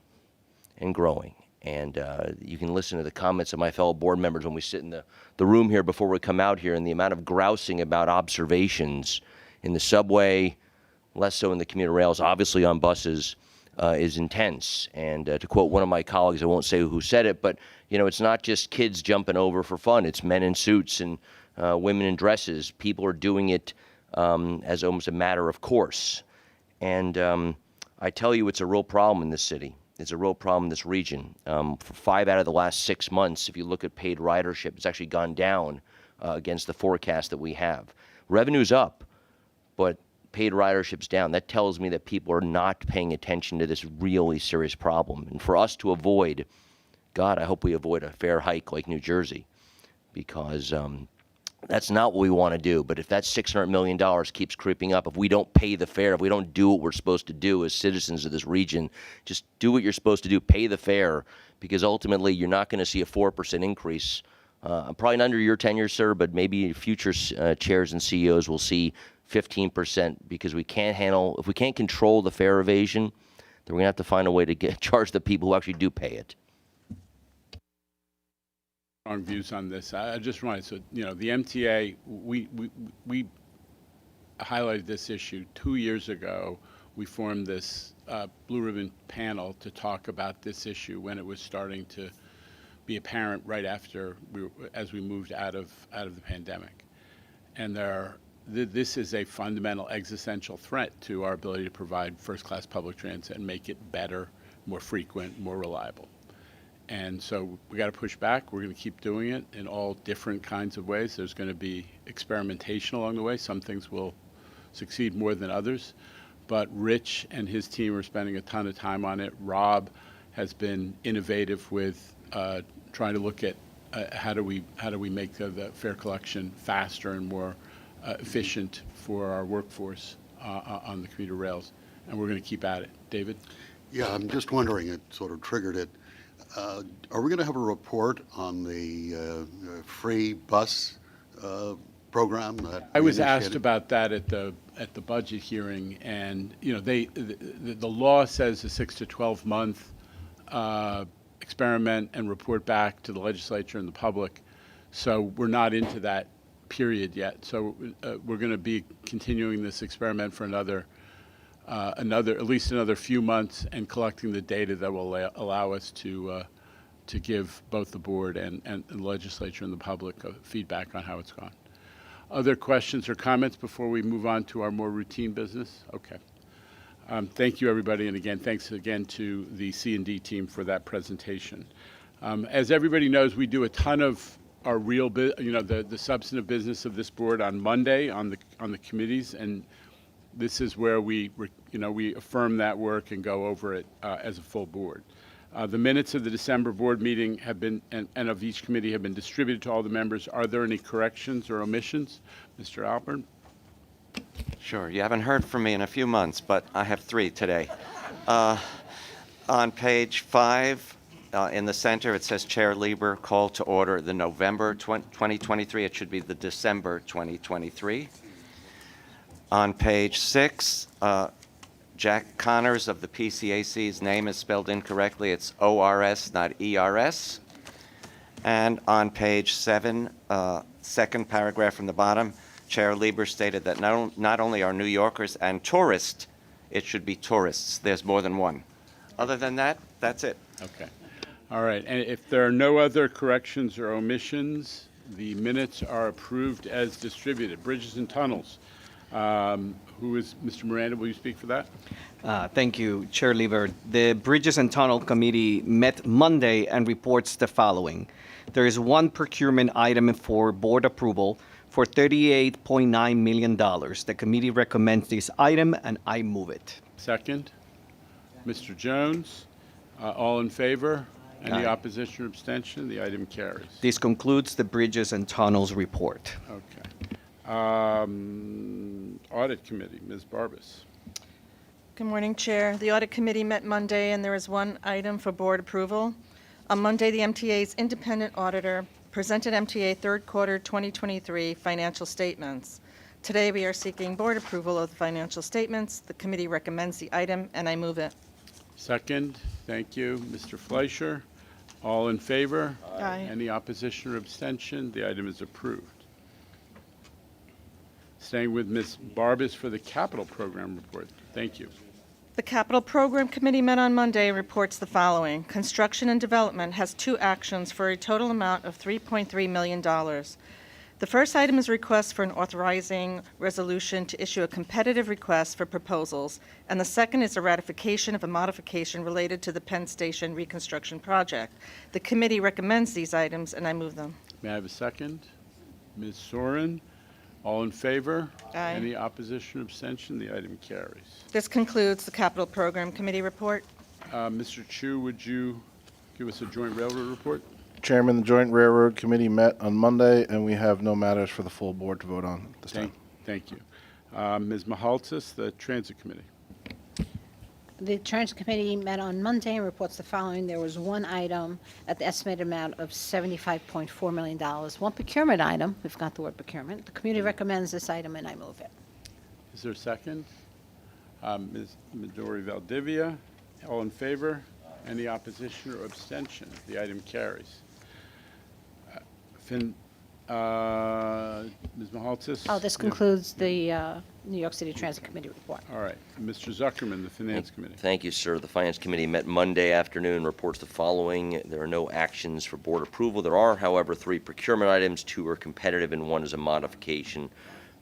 and growing. And you can listen to the comments of my fellow board members when we sit in the room here before we come out here, and the amount of grousing about observations in the subway, less so in the commuter rails, obviously on buses, is intense. And to quote one of my colleagues, I won't say who said it, but it's not just kids jumping over for fun. It's men in suits and women in dresses. People are doing it as almost a matter of course. And I tell you, it's a real problem in this city. It's a real problem in this region. For 5 out of the last 6 months, if you look at paid ridership, it's actually gone down against the forecast that we have. Revenue's up, but paid ridership's down. That tells me that people are not paying attention to this really serious problem. And for us to avoid, God, I hope we avoid a fare hike like New Jersey, because that's not what we want to do. But if that $600 million keeps creeping up, if we don't pay the fare, if we don't do what we're supposed to do as citizens of this region, just do what you're supposed to do, pay the fare, because ultimately you're not going to see a 4% increase. Probably not under your tenure, sir, but maybe future chairs and CEOs will see 15%, because we can't handle, if we can't control the fare evasion, then we're going to have to find a way to charge the people who actually do pay it. Strong views on this. I just wanted to, the MTA, we highlighted this issue 2 years ago. We formed this blue ribbon panel to talk about this issue when it was starting to be apparent right after as we moved out of the pandemic. And this is a fundamental existential threat to our ability to provide first-class public transit and make it better, more frequent, more reliable. And so we got to push back. We're going to keep doing it in all different kinds of ways. There's going to be experimentation along the way. Some things will succeed more than others. But Rich and his team are spending a ton of time on it. Rob has been innovative with trying to look at how do we make the fare collection faster and more efficient for our workforce on the commuter rails. And we're going to keep at it. David? Yeah, I'm just wondering, it sort of triggered it. Are we going to have a report on the free bus program? I was asked about that at the budget hearing, and the law says a 6 to 12 month experiment and report back to the legislature and the public. So we're not into that period yet. So we're going to be continuing this experiment for another at least another few months and collecting the data that will allow us to give both the board and the legislature and the public feedback on how it's gone. Other questions or comments before we move on to our more routine business? Okay. Thank you, everybody, and again, thanks again to the C&D team for that presentation. As everybody knows, we do a ton of our the substantive business of this board on Monday on the committees, and this is where we affirm that work and go over it as a full board. The minutes of the December board meeting have been, and of each committee have been distributed to all the members. Are there any corrections or omissions? Mr. Alpern? Sure. You haven't heard from me in a few months, but I have 3 today. On page 5, in the center, it says Chair Lieber called to order the November 2023. It should be the December 2023. On page 6, Jack Connors of the PCAC's name is spelled incorrectly. It's ORS, not ERS. And on page 7, second paragraph from the bottom, Chair Lieber stated that not only are New Yorkers and tourists, it should be tourists. There's more than one. Other than that, that's it. Okay. All right. And if there are no other corrections or omissions, the minutes are approved as distributed. Bridges and tunnels. Who is Mr. Miranda? Will you speak for that? Thank you, Chair Lieber. The Bridges and Tunnel Committee met Monday and reports the following. There is one procurement item for board approval for $38.9 million. The committee recommends this item, and I move it. Second. Mr. Jones. All in favor? Any Aye. opposition or abstention? The item carries. This concludes the Bridges and Tunnels report. Okay. Audit Committee, Ms. Barbas. Good morning, Chair. The Audit Committee met Monday, and there is one item for board approval. On Monday, the MTA's independent auditor presented MTA third quarter 2023 financial statements. Today, we are seeking board approval of the financial statements. The committee recommends the item, and I move it. Second. Thank you. Mr. Fleischer. All in favor? Aye. Any opposition or abstention? The item is approved. Staying with Ms. Barbas for the capital program report. Thank you. The Capital Program Committee met on Monday and reports the following. Construction and Development has 2 actions for a total amount of $3.3 million. The first item is a request for an authorizing resolution to issue a competitive request for proposals, and the second is a ratification of a modification related to the Penn Station reconstruction project. The committee recommends these items, and I move them. May I have a second? Ms. Soren. All in favor? Aye. Any opposition or abstention? The item carries. This concludes the Capital Program Committee report. Mr. Chu, would you give us a joint railroad report? Chairman, the Joint Railroad Committee met on Monday, and we have no matters for the full board to vote on this time. Thank you. Ms. Mahaltzis, the Transit Committee. The Transit Committee met on Monday and reports the following. There was one item at the estimated amount of $75.4 million. One procurement item. We've got the word procurement. The committee recommends this item, and I move it. Is there a second? Ms. Midori Valdivia. All in favor? Any opposition or abstention? The item carries. Ms. Mahaltzis? Oh, this concludes the New York City Transit Committee report. All right. Mr. Zuckerman, the Finance Committee. Thank you, sir. The Finance Committee met Monday afternoon, reports the following. There are no actions for board approval. There are, however, 3 procurement items. 2 are competitive, and 1 is a modification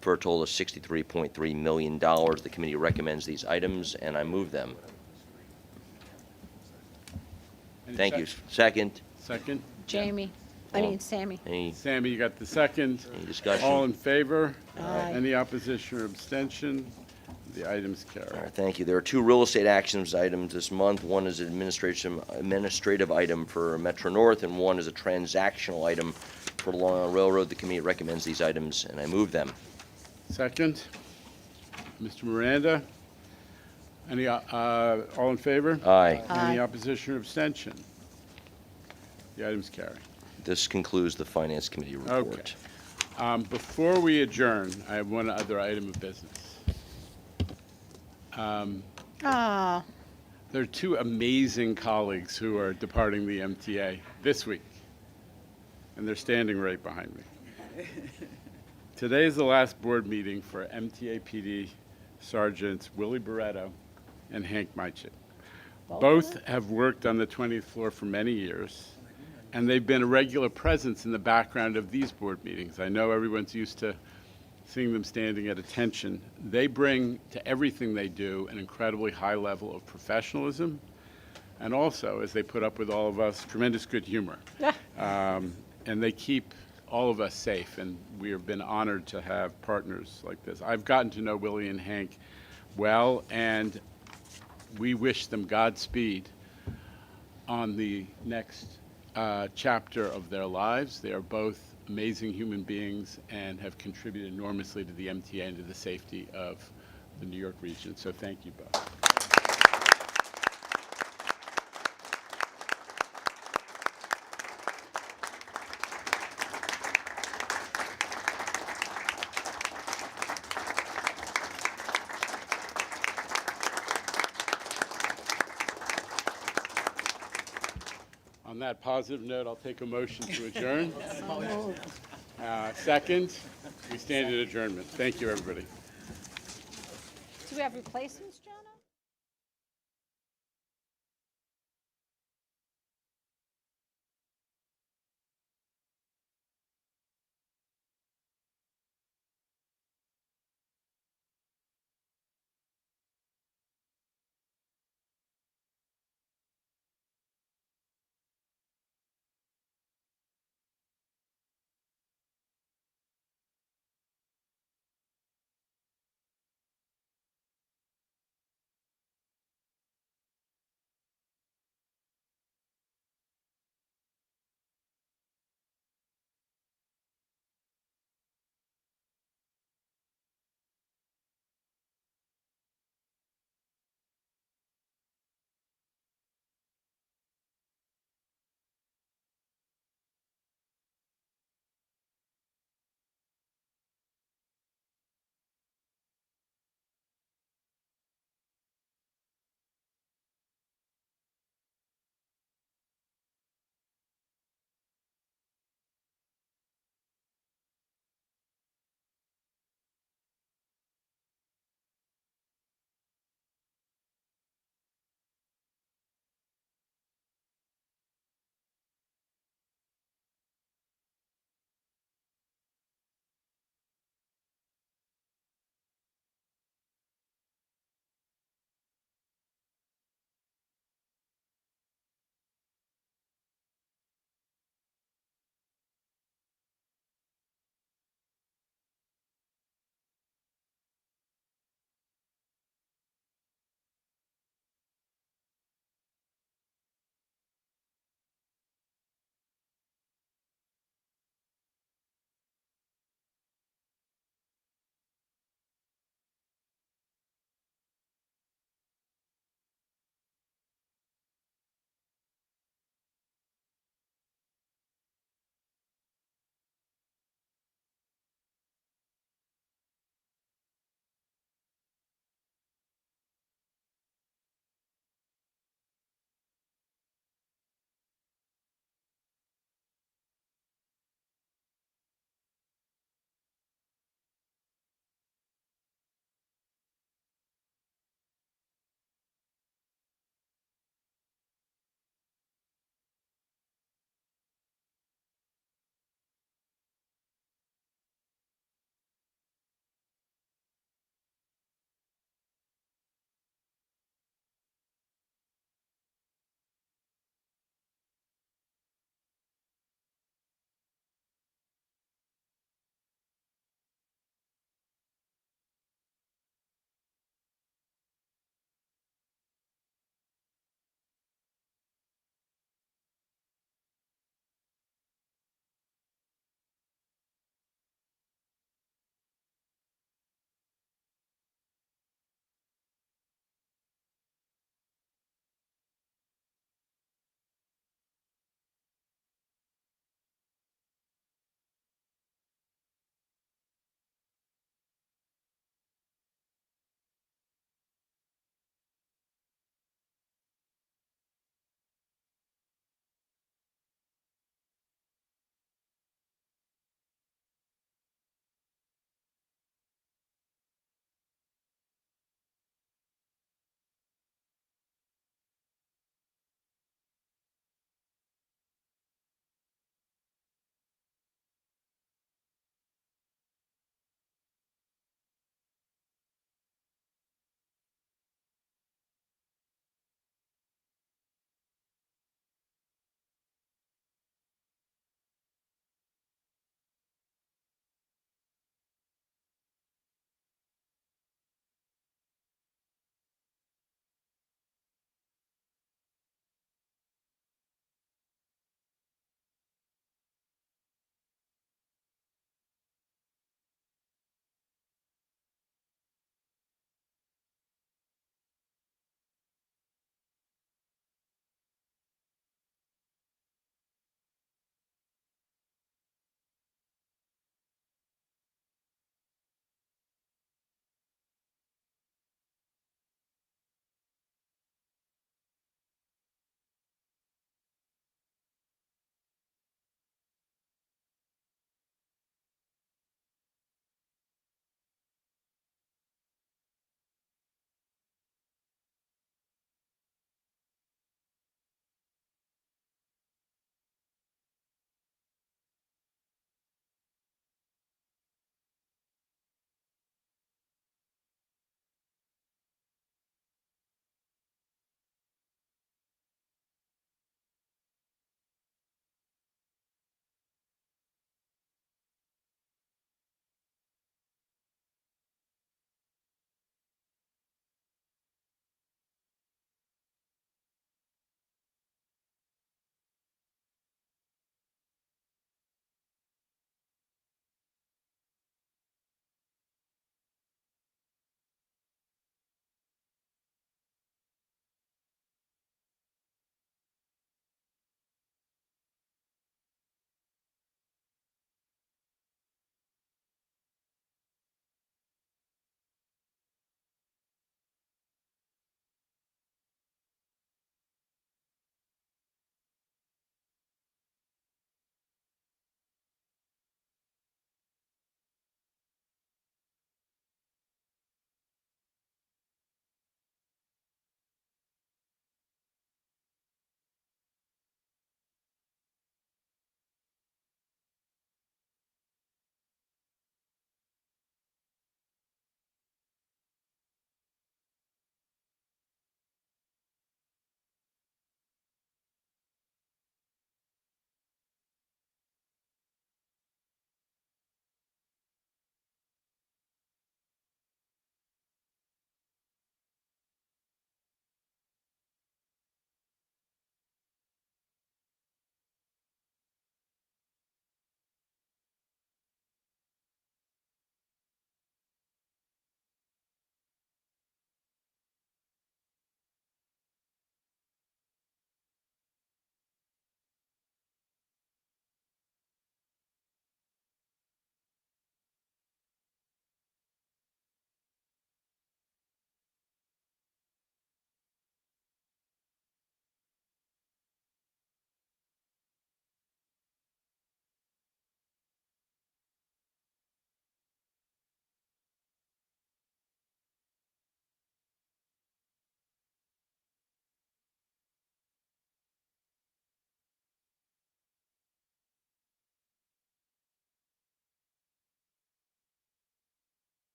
for a total of $63.3 million. The committee recommends these items, and I move them. Thank you. Second. Second. Sammy. Sammy, you got the second. Any discussion? All in favor? Aye. Any opposition or abstention? The items carry. All right, thank you. There are 2 real estate actions items this month. One is an administrative item for Metro North, and 1 is a transactional item for Long Island Railroad. The committee recommends these items, and I move them. Second. Mr. Miranda. Any, all in favor? Aye. Any opposition or abstention? The items carry. This concludes the Finance Committee report. Okay. Before we adjourn, I have one other item of business. There are 2 amazing colleagues who are departing the MTA this week, and they're standing right behind me. Today is the last board meeting for MTA PD Sergeants Willie Barretto and Hank Mychik. Both have worked on the 20th floor for many years, and they've been a regular presence in the background of these board meetings. I know everyone's used to seeing them standing at attention. They bring to everything they do an incredibly high level of professionalism, and also, as they put up with all of us, tremendous good humor. And they keep all of us safe, and we have been honored to have partners like this. I've gotten to know Willie and Hank well, and we wish them Godspeed on the next chapter of their lives. They are both amazing human beings and have contributed enormously to the MTA and to the safety of the New York region. So thank you both. On that positive note, I'll take a motion to adjourn. Second, we stand at adjournment. Thank you, everybody. Do we have replacements, John?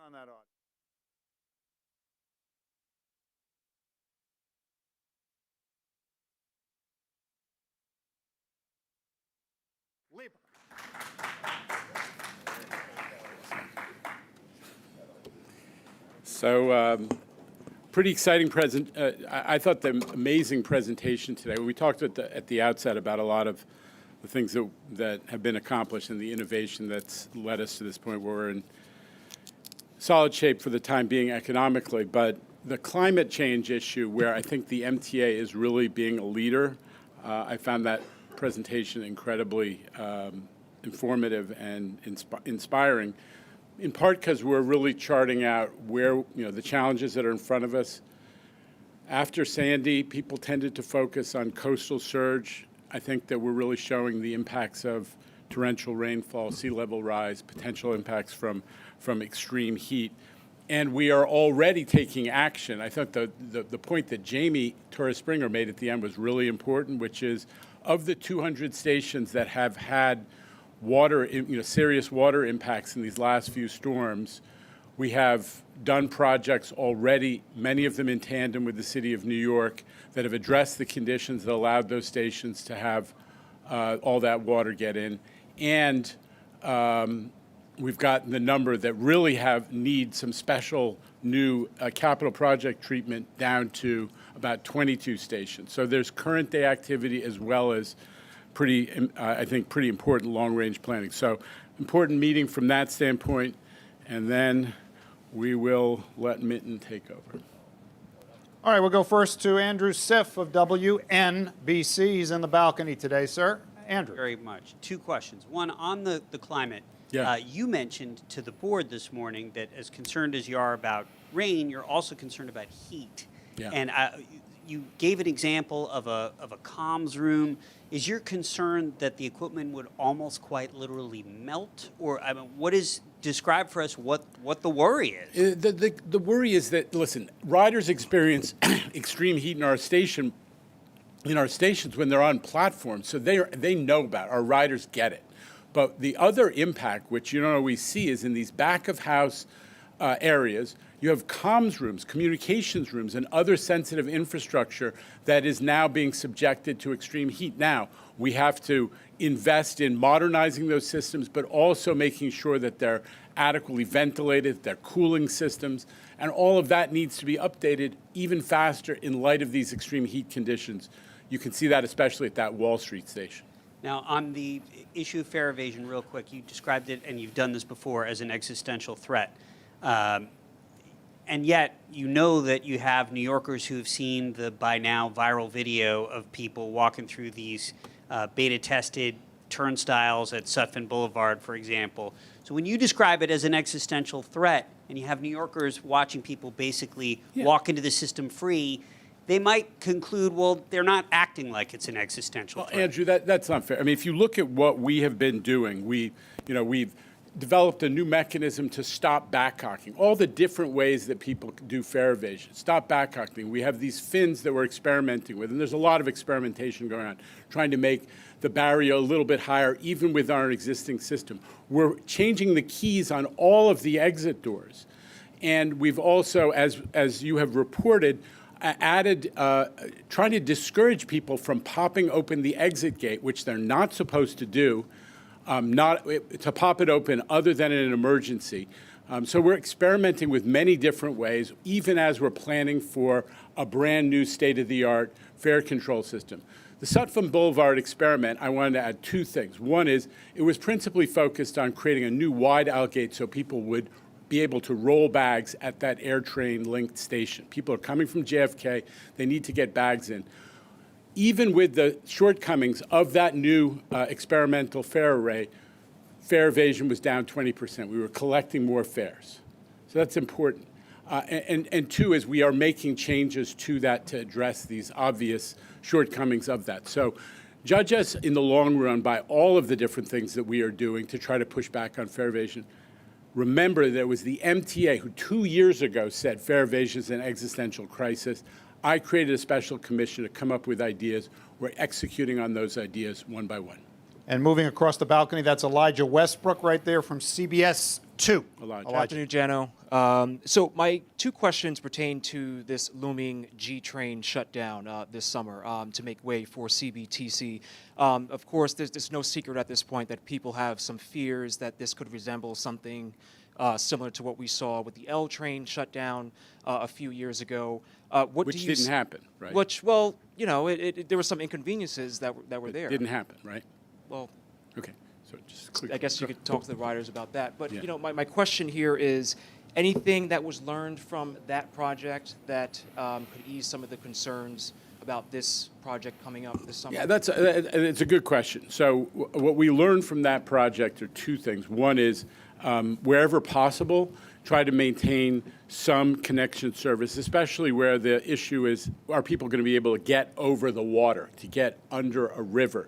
on that audio. Leaper. So, pretty exciting present. I thought the amazing presentation today. We talked at the outset about a lot of the things that have been accomplished and the innovation that's led us to this point where we're in solid shape for the time being economically. But the climate change issue, where I think the MTA is really being a leader, I found that presentation incredibly informative and inspiring, in part because we're really charting out where, the challenges that are in front of us. After Sandy, people tended to focus on coastal surge. I think that we're really showing the impacts of torrential rainfall, sea level rise, potential impacts from extreme heat. And we are already taking action. I thought the point that Jamie Torres-Springer made at the end was really important, which is of the 200 stations that have had water, serious water impacts in these last few storms, we have done projects already, many of them in tandem with the City of New York, that have addressed the conditions that allowed those stations to have all that water get in. And we've gotten the number that really need some special new capital project treatment down to about 22 stations. So there's current day activity as well as I think pretty important long-range planning. So important meeting from that standpoint, and then we will let Mitten take over. All right, we'll go first to Andrew Siff of WNBC. He's in the balcony today, sir. Andrew. Very much. Two questions. One, on the climate. Yeah. You mentioned to the board this morning that as concerned as you are about rain, you're also concerned about heat. Yeah. And you gave an example of a comms room. Is your concern that the equipment would almost quite literally melt? Or describe for us what the worry is? The worry is that, listen, riders experience extreme heat in our stations when they're on platforms, so they know about it. Our riders get it. But the other impact, which you don't always see, is in these back-of-house areas, you have comms rooms, communications rooms, and other sensitive infrastructure that is now being subjected to extreme heat. Now, we have to invest in modernizing those systems, but also making sure that they're adequately ventilated, they're cooling systems, and all of that needs to be updated even faster in light of these extreme heat conditions. You can see that especially at that Wall Street station. Now, on the issue of fare evasion, real quick, you described it, and you've done this before, as an existential threat. And yet, you know that you have New Yorkers who have seen the, by now, viral video of people walking through these beta-tested turnstiles at Sutphin Boulevard, for example. So when you describe it as an existential threat, and you have New Yorkers watching people basically walk into the system free, they might conclude, well, they're not acting like it's an existential threat. Andrew, that's not fair. I mean, if you look at what we have been doing, we've developed a new mechanism to stop backhawking. All the different ways that people do fare evasion, stop backhawking. We have these fins that we're experimenting with, and there's a lot of experimentation going on, trying to make the barrier a little bit higher, even with our existing system. We're changing the keys on all of the exit doors. And we've also, as you have reported, added, trying to discourage people from popping open the exit gate, which they're not supposed to do, not to pop it open other than in an emergency. So we're experimenting with many different ways, even as we're planning for a brand new state-of-the-art fare control system. The Sutphin Boulevard experiment, I wanted to add two things. One is it was principally focused on creating a new wide out gate so people would be able to roll bags at that air train linked station. People are coming from JFK, they need to get bags in. Even with the shortcomings of that new experimental fare array, fare evasion was down 20%. We were collecting more fares. So that's important. And two is we are making changes to that to address these obvious shortcomings of that. So judge us in the long run by all of the different things that we are doing to try to push back on fare evasion. Remember, there was the MTA who 2 years ago said fare evasion is an existential crisis. I created a special commission to come up with ideas. We're executing on those ideas one by one. And moving across the balcony, that's Elijah Westbrook right there from CBS 2. Elijah. Afternoon, Jano. So my two questions pertain to this looming G train shutdown this summer to make way for CBTC. Of course, there's no secret at this point that people have some fears that this could resemble something similar to what we saw with the L train shutdown a few years ago. Which didn't happen, right? Which, well, there were some inconveniences that were there. Didn't happen, right? Well, okay. So just I guess you could talk to the riders about that. But, my question here is, anything that was learned from that project that could ease some of the concerns about this project coming up this summer? Yeah, it's a good question. So what we learned from that project are two things. One is, wherever possible, try to maintain some connection service, especially where the issue is, are people going to be able to get over the water, to get under a river?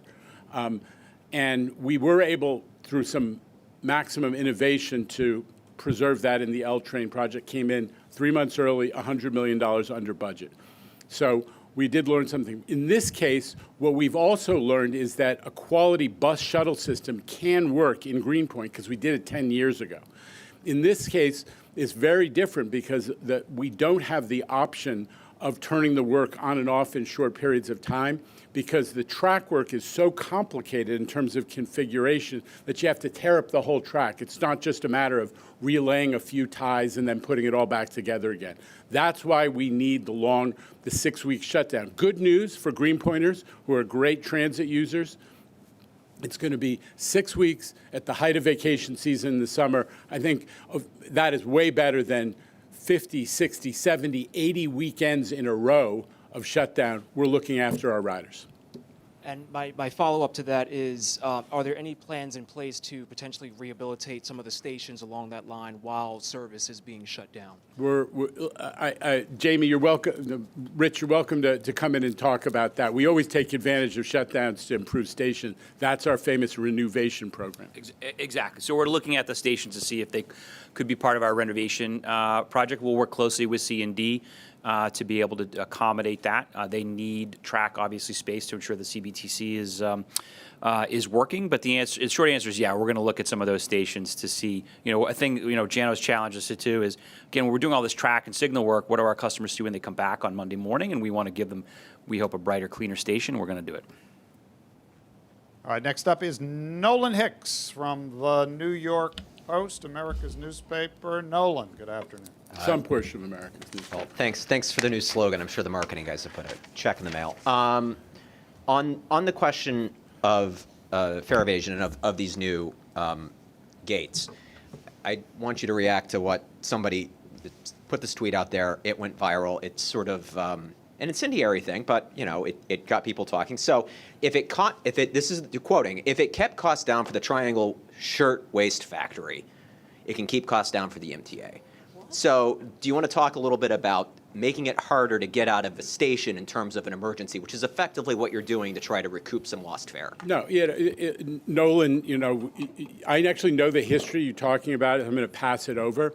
And we were able, through some maximum innovation, to preserve that in the L train project. Came in 3 months early, $100 million under budget. So we did learn something. In this case, what we've also learned is that a quality bus shuttle system can work in Greenpoint, because we did it 10 years ago. In this case, it's very different because we don't have the option of turning the work on and off in short periods of time, because the track work is so complicated in terms of configuration that you have to tear up the whole track. It's not just a matter of relaying a few ties and then putting it all back together again. That's why we need the 6-week shutdown. Good news for Greenpointers, who are great transit users. It's going to be 6 weeks at the height of vacation season in the summer. I think that is way better than 50, 60, 70, 80 weekends in a row of shutdown. We're looking after our riders. And my follow-up to that is, are there any plans in place to potentially rehabilitate some of the stations along that line while service is being shut down? Jamie, you're welcome. Rich, you're welcome to come in and talk about that. We always take advantage of shutdowns to improve station. That's our famous renovation program. Exactly. So we're looking at the stations to see if they could be part of our renovation project. We'll work closely with C&D to be able to accommodate that. They need track, obviously, space to ensure the CBTC is working. But the short answer is, yeah, we're going to look at some of those stations to see. A thing, Jano's challenged us to do is, again, when we're doing all this track and signal work, what do our customers do when they come back on Monday morning? And we want to give them, we hope, a brighter, cleaner station. We're going to do it. All right, next up is Nolan Hicks from the New York Post, America's newspaper. Nolan, good afternoon. Some portion of America's newspaper. Thanks for the new slogan. I'm sure the marketing guys have put a check in the mail. On the question of fare evasion and of these new gates, I want you to react to what somebody put this tweet out there. It went viral. It's sort of an incendiary thing, but it got people talking. So this is quoting, if it kept costs down for the Triangle Shirtwaist Factory, it can keep costs down for the MTA. So do you want to talk a little bit about making it harder to get out of a station in terms of an emergency, which is effectively what you're doing to try to recoup some lost fare? No, Nolan, I actually know the history you're talking about. I'm going to pass it over.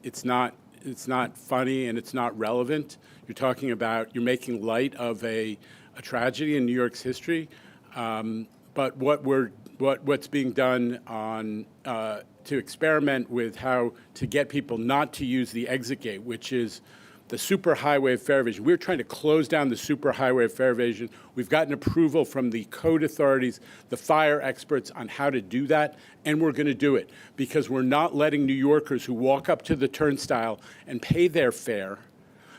It's not funny and it's not relevant. You're making light of a tragedy in New York's history. But what's being done on to experiment with how to get people not to use the exit gate, which is the superhighway of fare evasion. We're trying to close down the superhighway of fare evasion. We've gotten approval from the code authorities, the fire experts on how to do that, and we're going to do it because we're not letting New Yorkers who walk up to the turnstile and pay their fare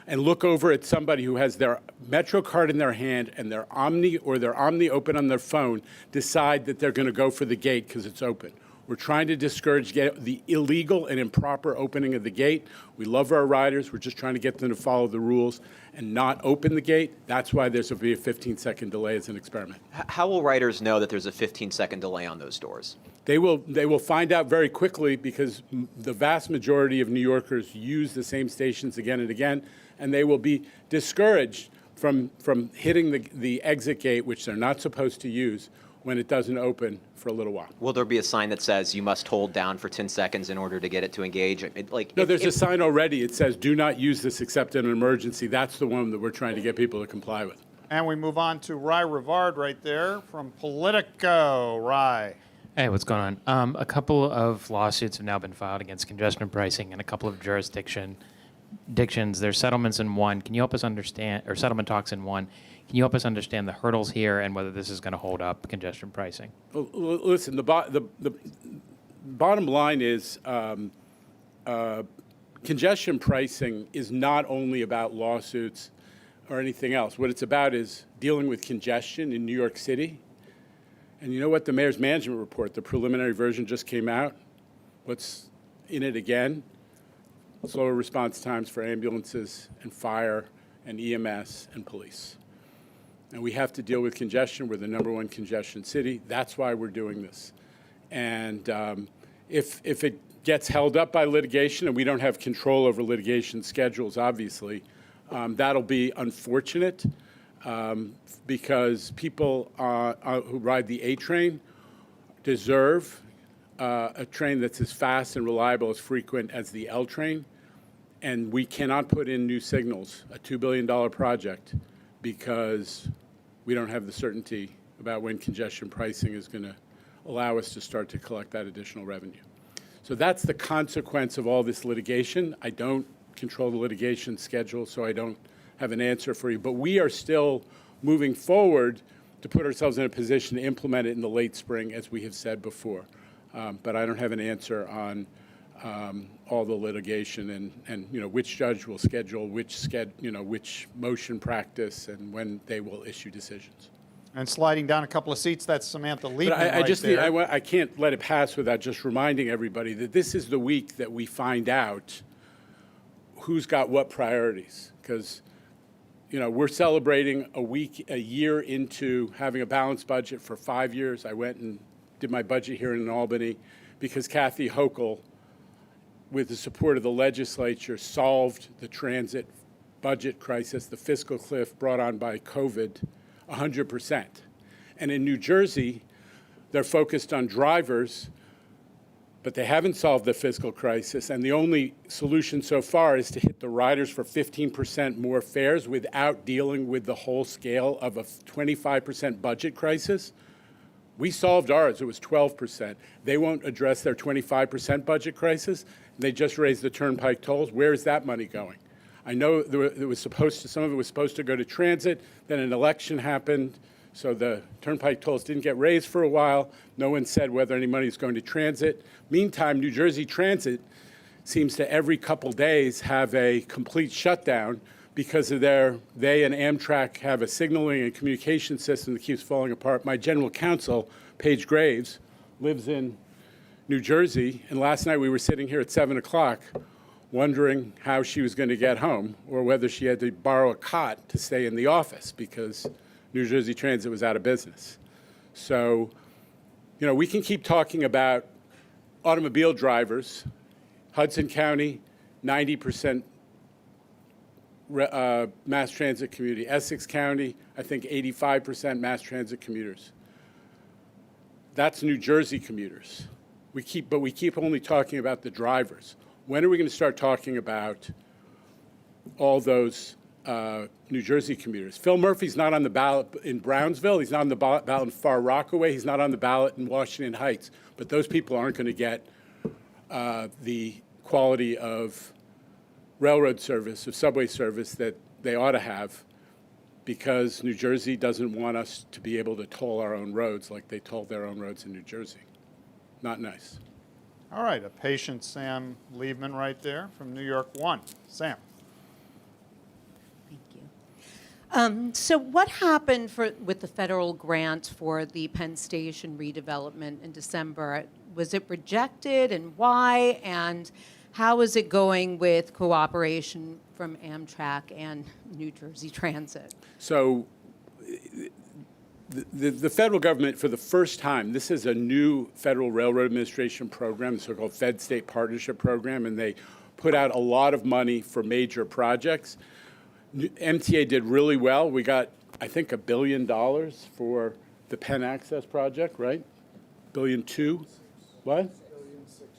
and look over at somebody who has their Metro card in their hand and their Omni open on their phone decide that they're going to go for the gate because it's open. We're trying to discourage the illegal and improper opening of the gate. We love our riders. We're just trying to get them to follow the rules and not open the gate. That's why there's going to be a 15-second delay as an experiment. How will riders know that there's a 15-second delay on those doors? They will find out very quickly because the vast majority of New Yorkers use the same stations again and again, and they will be discouraged from hitting the exit gate, which they're not supposed to use, when it doesn't open for a little while. Will there be a sign that says you must hold down for 10 seconds in order to get it to engage? No, there's a sign already. It says, do not use this except in an emergency. That's the one that we're trying to get people to comply with. And we move on to Rye Rivard right there from Politico. Rye. Hey, what's going on? A couple of lawsuits have now been filed against congestion pricing in a couple of jurisdictions. There's settlements in one. Can you help us understand, or settlement talks in one? Can you help us understand the hurdles here and whether this is going to hold up congestion pricing? Well, listen, the bottom line is congestion pricing is not only about lawsuits or anything else. What it's about is dealing with congestion in New York City. And you know what? The mayor's management report, the preliminary version, just came out. What's in it again? Slower response times for ambulances and fire and EMS and police. And we have to deal with congestion. We're the #1 congestion city. That's why we're doing this. And if it gets held up by litigation, and we don't have control over litigation schedules, obviously, that'll be unfortunate because people who ride the A train deserve a train that's as fast and reliable as frequent as the L train. And we cannot put in new signals, a $2 billion project, because we don't have the certainty about when congestion pricing is going to allow us to start to collect that additional revenue. So that's the consequence of all this litigation. I don't control the litigation schedule, so I don't have an answer for you. But we are still moving forward to put ourselves in a position to implement it in the late spring, as we have said before. But I don't have an answer on all the litigation and which judge will schedule which motion practice and when they will issue decisions. And sliding down a couple of seats, that's Samantha Liebman But I right just there. I can't let it pass without just reminding everybody that this is the week that we find out who's got what priorities, because we're celebrating a year into having a balanced budget for 5 years. I went and did my budget here in Albany because Kathy Hochul, with the support of the legislature, solved the transit budget crisis, the fiscal cliff brought on by COVID, 100%. And in New Jersey, they're focused on drivers, but they haven't solved the fiscal crisis. And the only solution so far is to hit the riders for 15% more fares without dealing with the whole scale of a 25% budget crisis. We solved ours. It was 12%. They won't address their 25% budget crisis. They just raised the turnpike tolls. Where is that money going? I know some of it was supposed to go to transit. Then an election happened, so the turnpike tolls didn't get raised for a while. No one said whether any money is going to transit. Meantime, New Jersey Transit seems to every couple days have a complete shutdown because of they and Amtrak have a signaling and communication system that keeps falling apart. My general counsel, Paige Graves, lives in New Jersey, and last night we were sitting here at 7 o'clock wondering how she was going to get home or whether she had to borrow a cot to stay in the office because New Jersey Transit was out of business. So, we can keep talking about automobile drivers. Hudson County, 90% mass transit community. Essex County, I think 85% mass transit commuters. That's New Jersey commuters. We keep only talking about the drivers. When are we going to start talking about all those New Jersey commuters? Phil Murphy's not on the ballot in Brownsville. He's not on the ballot in Far Rockaway. He's not on the ballot in Washington Heights. But those people aren't going to get the quality of railroad service, of subway service that they ought to have because New Jersey doesn't want us to be able to toll our own roads like they toll their own roads in New Jersey. Not nice. All right, a patient Sam Liebman right there from New York 1. Sam. So what happened with the federal grant for the Penn Station redevelopment in December? Was it rejected, and why? And how is it going with cooperation from Amtrak and New Jersey Transit? So the federal government, for the first time, this is a new Federal Railroad Administration program, the so-called Fed-State Partnership Program, and they put out a lot of money for major projects. MTA did really well. We got, I think, $1 billion for the Penn Access project, right? $1.2 billion? What?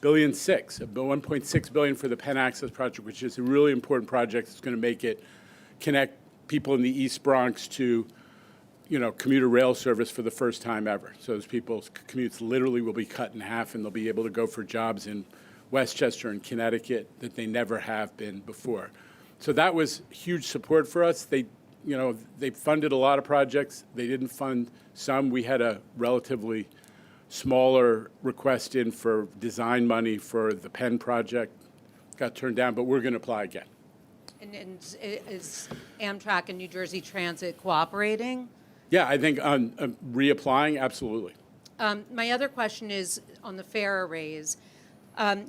$1.6 billion. $1.6 billion for the Penn Access project, which is a really important project. It's going to make it connect people in the East Bronx to commuter rail service for the first time ever. So those people's commutes literally will be cut in half, and they'll be able to go for jobs in Westchester and Connecticut that they never have been before. So that was huge support for us. They funded a lot of projects. They didn't fund some. We had a relatively smaller request in for design money for the Penn project. Got turned down, but we're going to apply again. And is Amtrak and New Jersey Transit cooperating? Yeah, I think on reapplying, absolutely. My other question is on the fare arrays.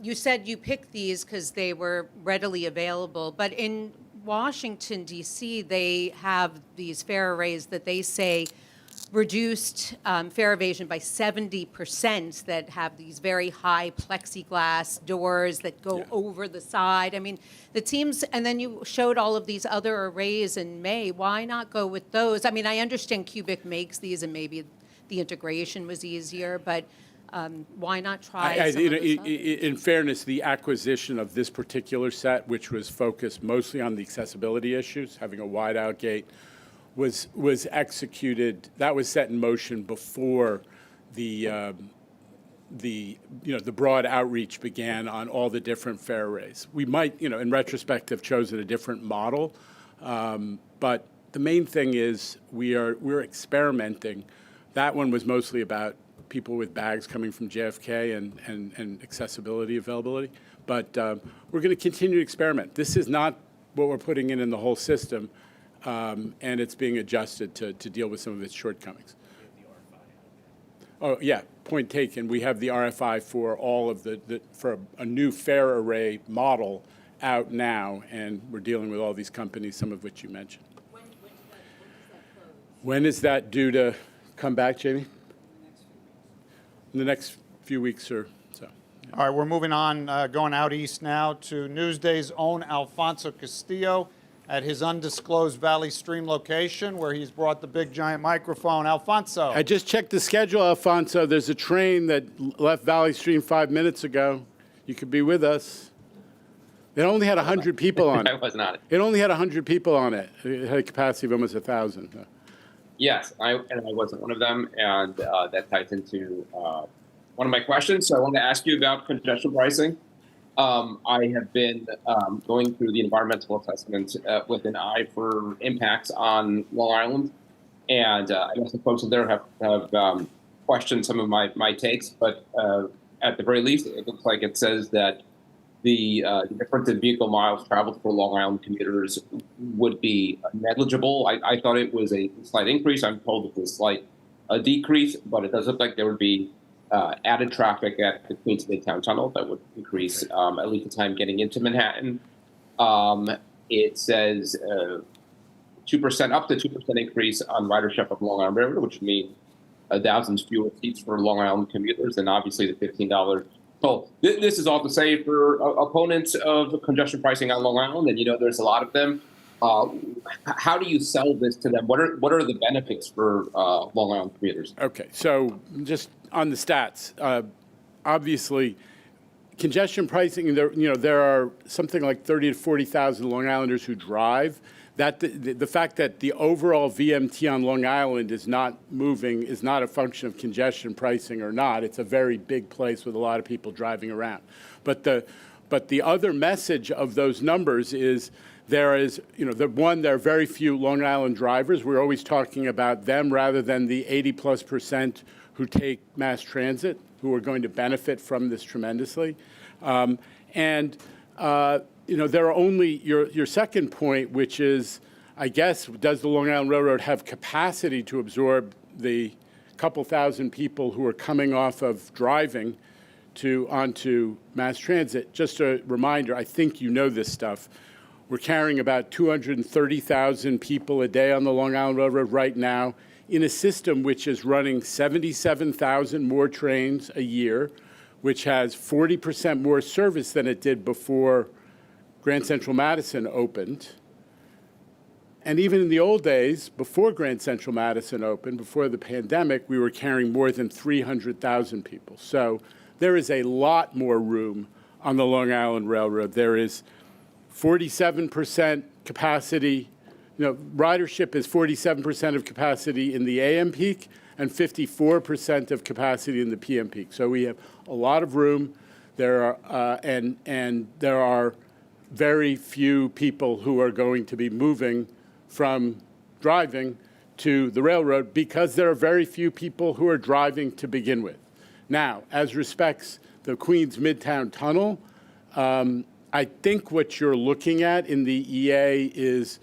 You said you picked these because they were readily available, but in Washington, D.C., they have these fare arrays that they say reduced fare evasion by 70%, that have these very high plexiglass doors that go over the side. I mean, the teams, and then you showed all of these other arrays in May. Why not go with those? I mean, I understand Cubic makes these and maybe the integration was easier, but why not try some of those others? In fairness, the acquisition of this particular set, which was focused mostly on the accessibility issues, having a wide-out gate, was executed. That was set in motion before the broad outreach began on all the different fare arrays. We might, in retrospect, have chosen a different model, but the main thing is we're experimenting. That one was mostly about people with bags coming from JFK and accessibility, availability. But we're going to continue to experiment. This is not what we're putting in the whole system, and it's being adjusted to deal with some of its shortcomings. Oh, yeah, point taken. We have the RFI for all of for a new fare array model out now, and we're dealing with all these companies, some of which you mentioned. When is that due to come back, Jamie? In the next few weeks or so. Yeah. All right, we're moving on, going out east now to Newsday's own Alfonso Castillo at his undisclosed Valley Stream location, where he's brought the big giant microphone. Alfonso. I just checked the schedule, Alfonso. There's a train that left Valley Stream 5 minutes ago. You could be with us. It only had 100 people on it. I was not. It only had 100 people on it. It had a capacity of almost 1,000. Yes, I wasn't one of them, and that ties into one of my questions. So I want to ask you about congestion pricing. I have been going through the environmental assessment with an eye for impacts on Long Island, and I guess the folks there have questioned some of my takes, but at the very least, it looks like it says that the difference in vehicle miles traveled for Long Island commuters would be negligible. I thought it was a slight increase. I'm told it was a decrease, but it does look like there would be added traffic at the Queens Midtown Tunnel that would increase at least the time getting into Manhattan. It says 2% up to 2% increase on ridership of Long Island Railroad, which would mean 1,000 fewer seats for Long Island commuters, and obviously the $15 toll. This is all to say for opponents of congestion pricing on Long Island, and there's a lot of them. How do you sell this to them? What are the benefits for Long Island commuters? Okay, so just on the stats, obviously, congestion pricing. There are something like 30,000 to 40,000 Long Islanders who drive. That the fact that the overall VMT on Long Island is not moving is not a function of congestion pricing or not. It's a very big place with a lot of people driving around. But the other message of those numbers is there is, there are very few Long Island drivers. We're always talking about them rather than the 80+% who take mass transit, who are going to benefit from this tremendously. There are only your second point, which is, I guess, does the Long Island Railroad have capacity to absorb the couple thousand people who are coming off of driving onto mass transit? Just a reminder, I think you know this stuff. We're carrying about 230,000 people a day on the Long Island Railroad right now in a system which is running 77,000 more trains a year, which has 40% more service than it did before Grand Central Madison opened. And even in the old days, before Grand Central Madison opened, before the pandemic, we were carrying more than 300,000 people. So there is a lot more room on the Long Island Railroad. There is 47% capacity ridership is 47% of capacity in the AM peak and 54% of capacity in the PM peak. So we have a lot of room. There are and there are very few people who are going to be moving from driving to the railroad because there are very few people who are driving to begin with. Now, as respects the Queens Midtown Tunnel, I think what you're looking at in the EA is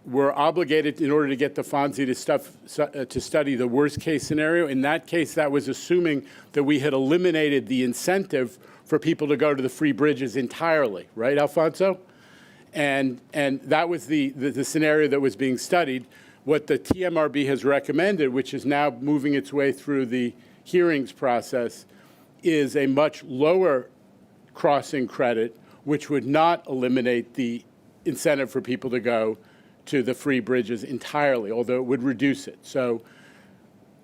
we're obligated in order to get the FONSI to study the worst case scenario. In that case, that was assuming that we had eliminated the incentive for people to go to the free bridges entirely, right, Alfonso? And that was the scenario that was being studied. What the TMRB has recommended, which is now moving its way through the hearings process, is a much lower crossing credit, which would not eliminate the incentive for people to go to the free bridges entirely, although it would reduce it. So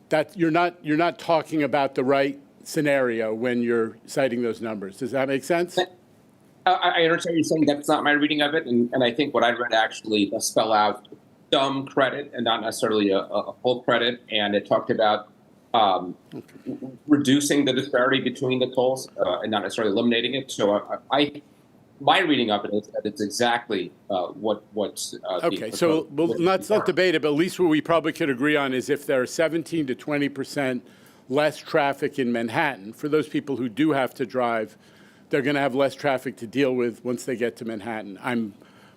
that you're not talking about the right scenario when you're citing those numbers. Does that make sense? I understand you're saying that's not my reading of it, and I think what I read actually does spell out some credit and not necessarily a full credit, and it talked about reducing the disparity between the tolls and not necessarily eliminating it. So my reading of it is that it's exactly what's okay. So let's not debate it, but at least what we probably could agree on is if there are 17 to 20% less traffic in Manhattan, for those people who do have to drive, they're going to have less traffic to deal with once they get to Manhattan.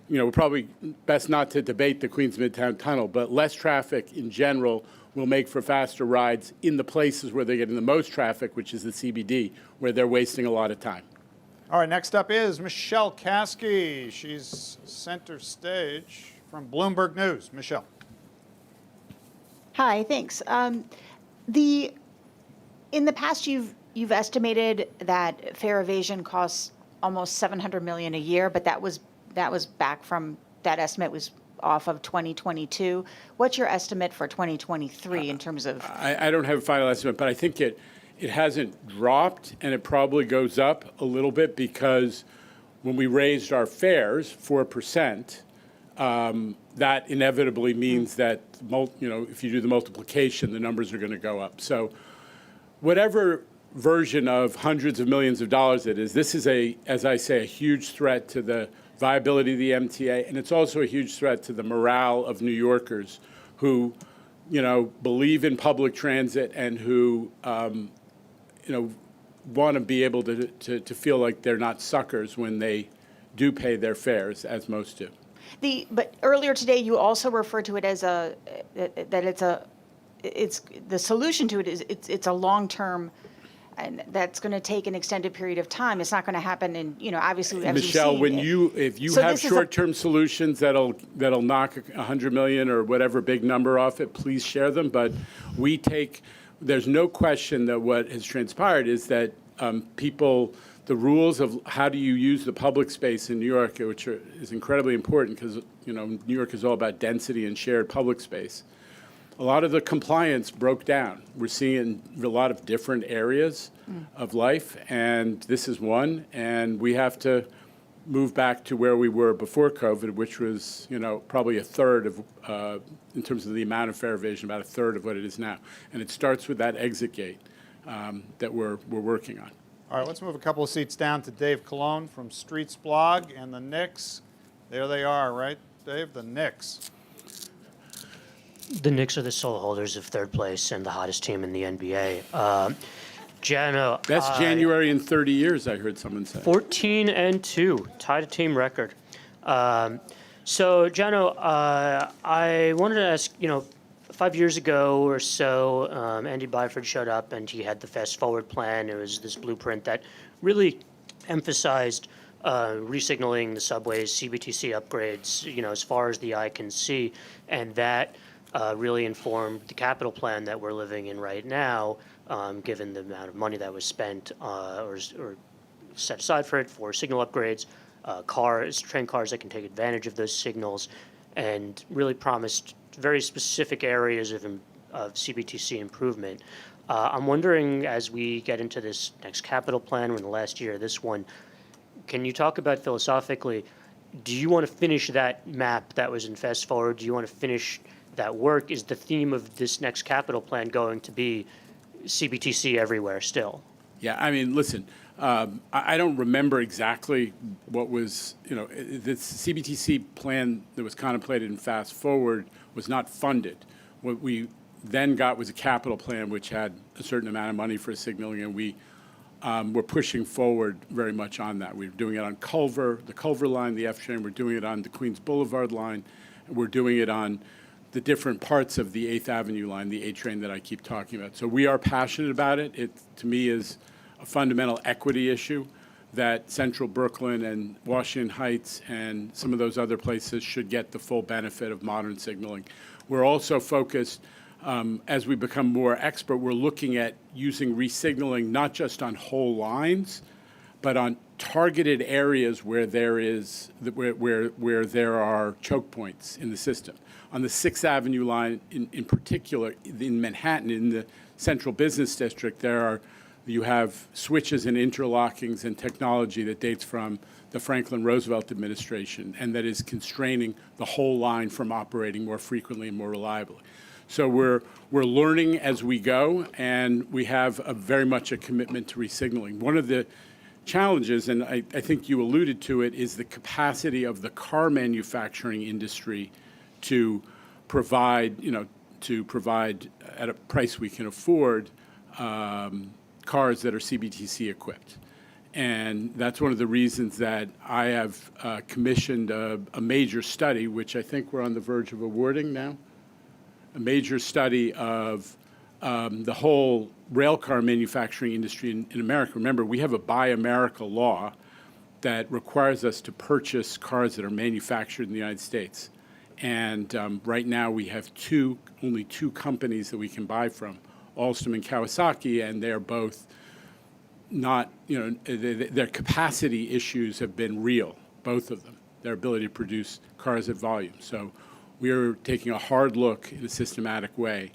We're probably best not to debate the Queens Midtown Tunnel, but less traffic in general will make for faster rides in the places where they're getting the most traffic, which is the CBD, where they're wasting a lot of time. All right, next up is Michelle Caskey. She's center stage from Bloomberg News. Michelle. Hi, thanks. In the past, you've estimated that fare evasion costs almost $700 million a year, but that was back from, that estimate was off of 2022. What's your estimate for 2023 in terms of? I don't have a final estimate, but I think it hasn't dropped, and it probably goes up a little bit because when we raised our fares 4%, that inevitably means that if you do the multiplication, the numbers are going to go up. So whatever version of hundreds of millions of dollars it is, this is as I say, a huge threat to the viability of the MTA, and it's also a huge threat to the morale of New Yorkers who, believe in public transit and who, want to be able to feel like they're not suckers when they do pay their fares, as most do. But earlier today, you also referred to it as it's the solution to it is it's a long-term, and that's going to take an extended period of time. It's not going to happen in, obviously, as Michelle, we see, if you have short-term solutions that'll knock 100 million or whatever big number off it, please share them. But there's no question that what has transpired is that the rules of how do you use the public space in New York, which is incredibly important because, New York is all about density and shared public space. A lot of the compliance broke down. We're seeing a lot of different areas of life, and this is one. And we have to move back to where we were before COVID, which was, probably a third of, in terms of the amount of fare evasion, about a third of what it is now. And it starts with that exit gate that we're working on. All right, let's move a couple of seats down to Dave Colon from Streets Blog and the Knicks. There they are, right, Dave? The Knicks. The Knicks are the sole holders of third place and the hottest team in the NBA. Jano, best January in 30 years, I heard someone say. 14-2, tied a team record. So, Jano, I wanted to ask, 5 years ago or so, Andy Byford showed up and he had the Fast Forward plan. It was this blueprint that really emphasized resignaling the subways, CBTC upgrades, as far as the eye can see, and that really informed the capital plan that we're living in right now, given the amount of money that was spent or set aside for it for signal upgrades, train cars that can take advantage of those signals, and really promised very specific areas of CBTC improvement. I'm wondering, as we get into this next capital plan, we're in the last year of this one, can you talk about philosophically, do you want to finish that map that was in Fast Forward? Do you want to finish that work? Is the theme of this next capital plan going to be CBTC everywhere still? Yeah, I mean, listen, I don't remember exactly what was, the CBTC plan that was contemplated in Fast Forward was not funded. What we then got was a capital plan which had a certain amount of money for signaling, and we were pushing forward very much on that. We were doing it on the Culver line, the F train. We're doing it on the Queens Boulevard line. And we're doing it on the different parts of the 8th Avenue line, the A train that I keep talking about. So we are passionate about it. It, to me, is a fundamental equity issue that Central Brooklyn and Washington Heights and some of those other places should get the full benefit of modern signaling. We're also focused, as we become more expert, we're looking at using resignaling not just on whole lines, but on targeted areas where there is where there are choke points in the system. On the 6th Avenue line, in particular, in Manhattan, in the Central Business District, you have switches and interlockings and technology that dates from the Franklin Roosevelt administration, and that is constraining the whole line from operating more frequently and more reliably. So we're learning as we go, and we have very much a commitment to resignaling. One of the challenges, and I think you alluded to it, is the capacity of the car manufacturing industry to provide at a price we can afford cars that are CBTC equipped. And that's one of the reasons that I have commissioned a major study, which I think we're on the verge of awarding now, a major study of the whole rail car manufacturing industry in America. Remember, we have a Buy America law that requires us to purchase cars that are manufactured in the United States. And right now we have only two companies that we can buy from, Alstom and Kawasaki, and they're both not, their capacity issues have been real, both of them, their ability to produce cars at volume. So we are taking a hard look in a systematic way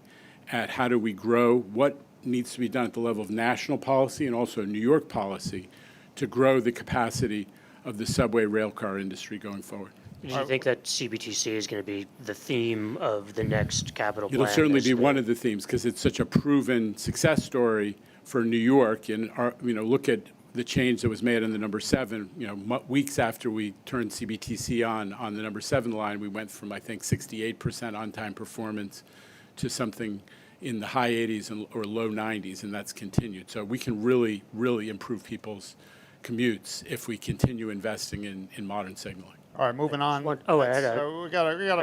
at how do we grow, what needs to be done at the level of national policy and also New York policy to grow the capacity of the subway rail car industry going forward. Do you think that CBTC is going to be the theme of the next capital plan? It'll certainly be one of the themes because it's such a proven success story for New York. And look at the change that was made on the number 7. Weeks after we turned CBTC on the number 7 line, we went from I think 68% on-time performance to something in the high 80s or low 90s, and that's continued. So we can really, really improve people's commutes if we continue investing in modern signaling. All right, moving on. We gotta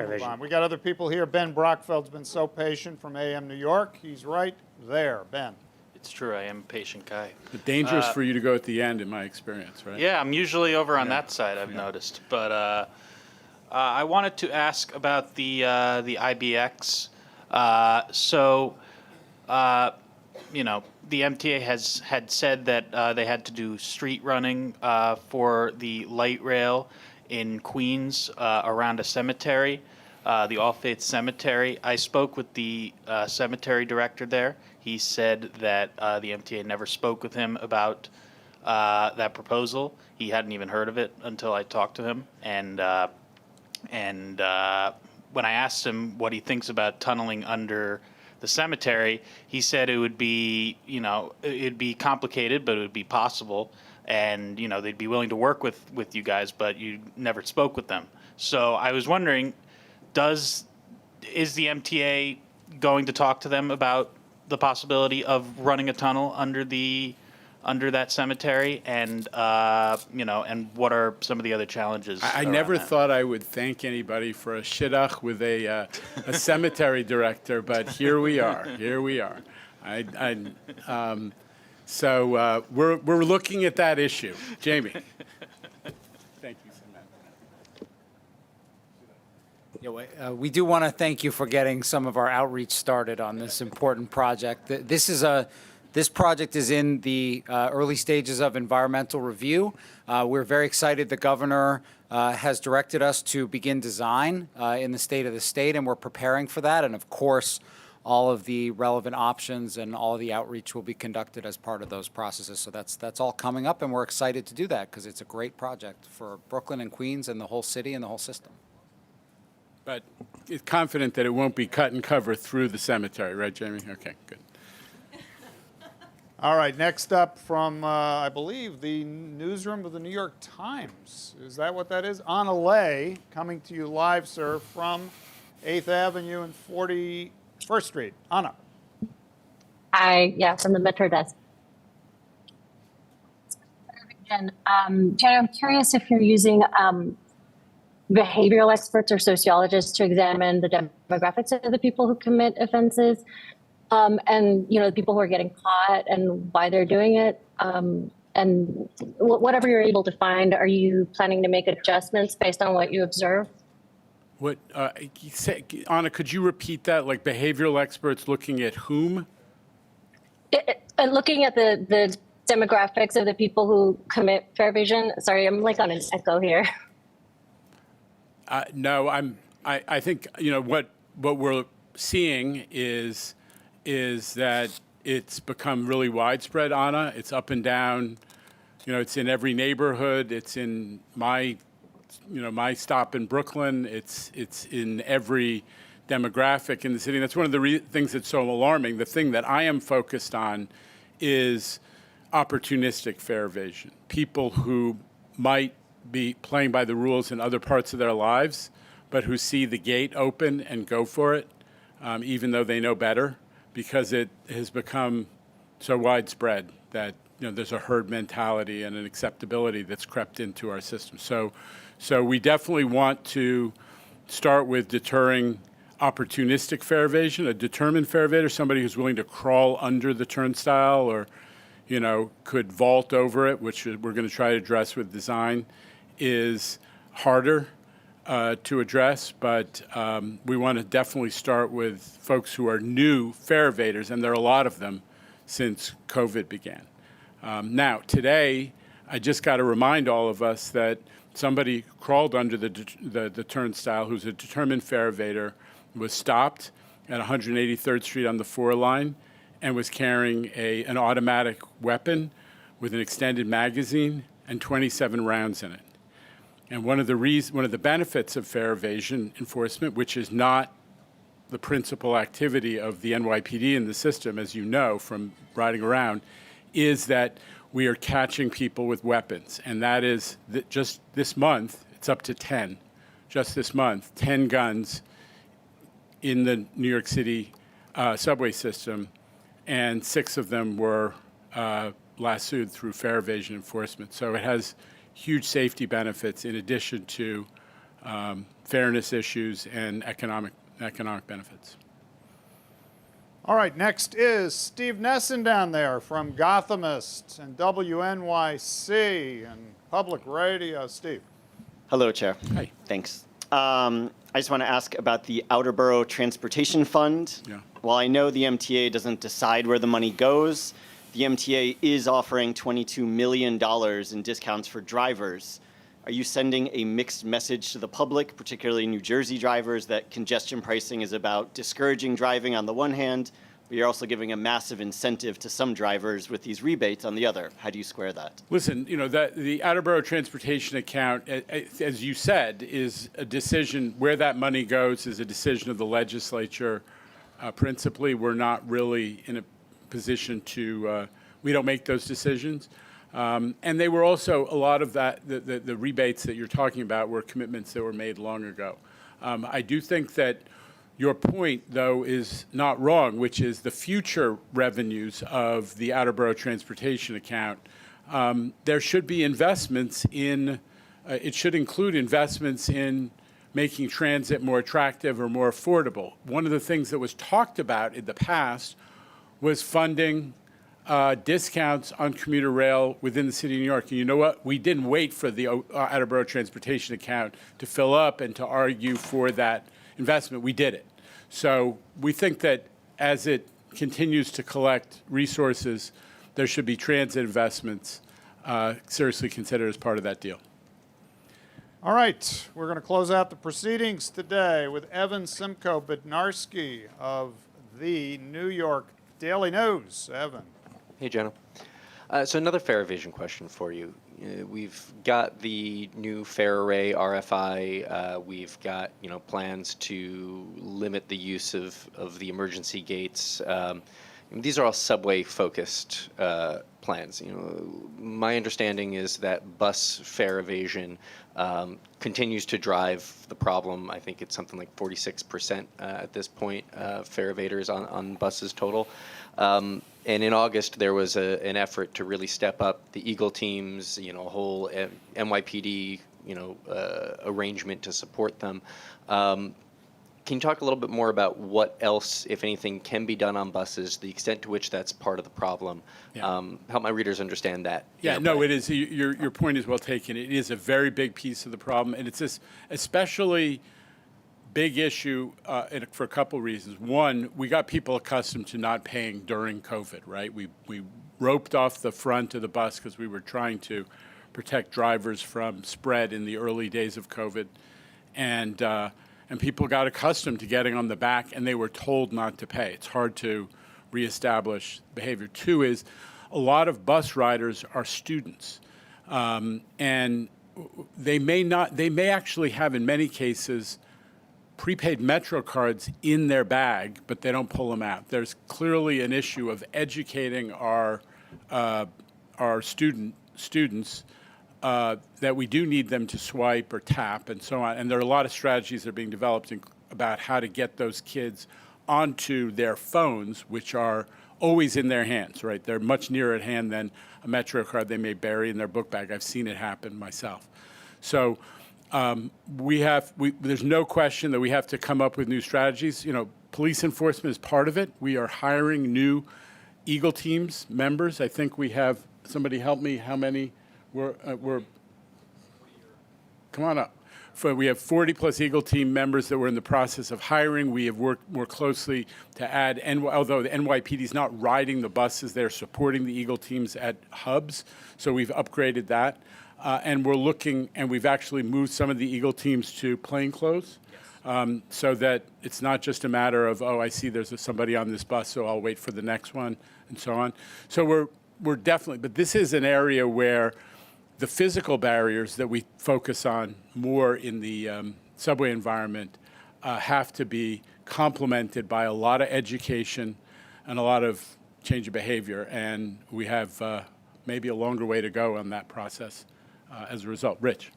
move on. We got other people here. Ben Brockfeld's been so patient from AM New York. He's right there. Ben. It's true, I am a patient guy. But dangerous for you to go at the end, in my experience, right? Yeah, I'm usually over on that side, I've noticed. But I wanted to ask about the IBX. The MTA had said that they had to do street running for the light rail in Queens around a cemetery, the All Faith Cemetery. I spoke with the cemetery director there. He said that the MTA never spoke with him about that proposal. He hadn't even heard of it until I talked to him. And when I asked him what he thinks about tunneling under the cemetery, he said it would be, it'd be complicated, but it would be possible. And, they'd be willing to work with you guys, but you never spoke with them. So I was wondering, is the MTA going to talk to them about the possibility of running a tunnel under that cemetery? And, and what are some of the other challenges? I never thought I would thank anybody for a shidduch with a cemetery director, but here we are. So we're looking at that issue. Jamie. Thank you, Samantha. We do want to thank you for getting some of our outreach started on this important project. This project is in the early stages of environmental review. We're very excited the governor has directed us to begin design in the state, and we're preparing for that. And of course, all of the relevant options and all of the outreach will be conducted as part of those processes. So that's all coming up, and we're excited to do that because it's a great project for Brooklyn and Queens and the whole city and the whole system. But it's confident that it won't be cut and cover through the cemetery, right, Jamie? Okay, good. All right, next up from, I believe, the newsroom of the New York Times. Is that what that is? Anna Lay, coming to you live, sir, from 8th Avenue and 41st Street. Anna. Hi, yeah, from the Metro desk. Jen, I'm curious if you're using behavioral experts or sociologists to examine the demographics of the people who commit offenses. And the people who are getting caught and why they're doing it, and whatever you're able to find, are you planning to make adjustments based on what you observe? What, Anna, could you repeat that? Like behavioral experts looking at whom? Looking at the demographics of the people who commit fair evasion. Sorry, I'm like on an echo here. No, I think what we're seeing is that it's become really widespread, Anna. It's up and down. It's in every neighborhood. It's in my stop in Brooklyn. It's in every demographic in the city. And that's one of the things that's so alarming. The thing that I am focused on is opportunistic fare evasion. People who might be playing by the rules in other parts of their lives, but who see the gate open and go for it, even though they know better, because it has become so widespread that there's a herd mentality and an acceptability that's crept into our system. So we definitely want to start with deterring opportunistic fare evasion. A determined fare evader, somebody who's willing to crawl under the turnstile or could vault over it, which we're going to try to address with design, is harder to address, but we want to definitely start with folks who are new fare evaders, and there are a lot of them since COVID began. Now, today, I just got to remind all of us that somebody crawled under the turnstile who's a determined fare evader, was stopped at 183rd Street on the 4 line, and was carrying an automatic weapon with an extended magazine and 27 rounds in it. And one of the benefits of fare evasion enforcement, which is not the principal activity of the NYPD in the system, as you know from riding around, is that we are catching people with weapons. And that is just this month, it's up to 10. Just this month, 10 guns in the New York City subway system, and 6 of them were lassoed through fare evasion enforcement. So it has huge safety benefits in addition to fairness issues and economic benefits. All right, next is Steve Nesson down there from Gothamist and WNYC and Public Radio. Steve. Hello, Chair. Hi. Thanks. I just want to ask about the Outer Borough Transportation Fund. Yeah. While I know the MTA doesn't decide where the money goes, the MTA is offering $22 million in discounts for drivers. Are you sending a mixed message to the public, particularly New Jersey drivers, that congestion pricing is about discouraging driving on the one hand, but you're also giving a massive incentive to some drivers with these rebates on the other? How do you square that? Listen, the Outer Borough Transportation Account, as you said, is a decision. Where that money goes is a decision of the legislature. Principally, we're not really in a position to, we don't make those decisions. And they were also, a lot of that, the rebates that you're talking about were commitments that were made long ago. I do think that your point, though, is not wrong, which is the future revenues of the Outer Borough Transportation Account. There should be investments in, it should include investments in making transit more attractive or more affordable. One of the things that was talked about in the past was funding discounts on commuter rail within the city of New York. And you know what? We didn't wait for the Outer Borough Transportation Account to fill up and to argue for that investment. We did it. So we think that as it continues to collect resources, there should be transit investments seriously considered as part of that deal. All right, we're going to close out the proceedings today with Evan Simcoe Bednarski of the New York Daily News. Evan. Hey, Jenna. So another fare evasion question for you. We've got the new fare array RFI. We've got plans to limit the use of the emergency gates. These are all subway-focused plans. My understanding is that bus fare evasion continues to drive the problem. I think it's something like 46% at this point, fare evaders on buses total. And in August, there was an effort to really step up the Eagle teams, a whole NYPD, arrangement to support them. Can you talk a little bit more about what else, if anything, can be done on buses, the extent to which that's part of the problem? Yeah. Help my readers understand that. Yeah, no, it is. Your point is well taken. It is a very big piece of the problem, and it's this especially big issue for a couple reasons. One, we got people accustomed to not paying during COVID, right? We roped off the front of the bus because we were trying to protect drivers from spread in the early days of COVID, and people got accustomed to getting on the back, and they were told not to pay. It's hard to reestablish behavior. Two is a lot of bus riders are students, and they may actually have, in many cases, prepaid Metro cards in their bag, but they don't pull them out. There's clearly an issue of educating our students that we do need them to swipe or tap and so on. And there are a lot of strategies that are being developed about how to get those kids onto their phones, which are always in their hands, right? They're much nearer at hand than a Metro card they may bury in their book bag. I've seen it happen myself. So there's no question that we have to come up with new strategies. Police enforcement is part of it. We are hiring new Eagle teams members. I think we have, somebody help me, how many? We're come on up. We have 40 plus Eagle team members that we're in the process of hiring. We have worked more closely to add, although the NYPD is not riding the buses, they're supporting the Eagle teams at hubs. So we've upgraded that. And we're looking, and we've actually moved some of the Eagle teams to plainclothes, so that it's not just a matter of, I see there's somebody on this bus, so I'll wait for the next one, and so on. So we're definitely, but this is an area where the physical barriers that we focus on more in the subway environment have to be complemented by a lot of education and a lot of change of behavior, and we have maybe a longer way to go on that process. As a result. Rich.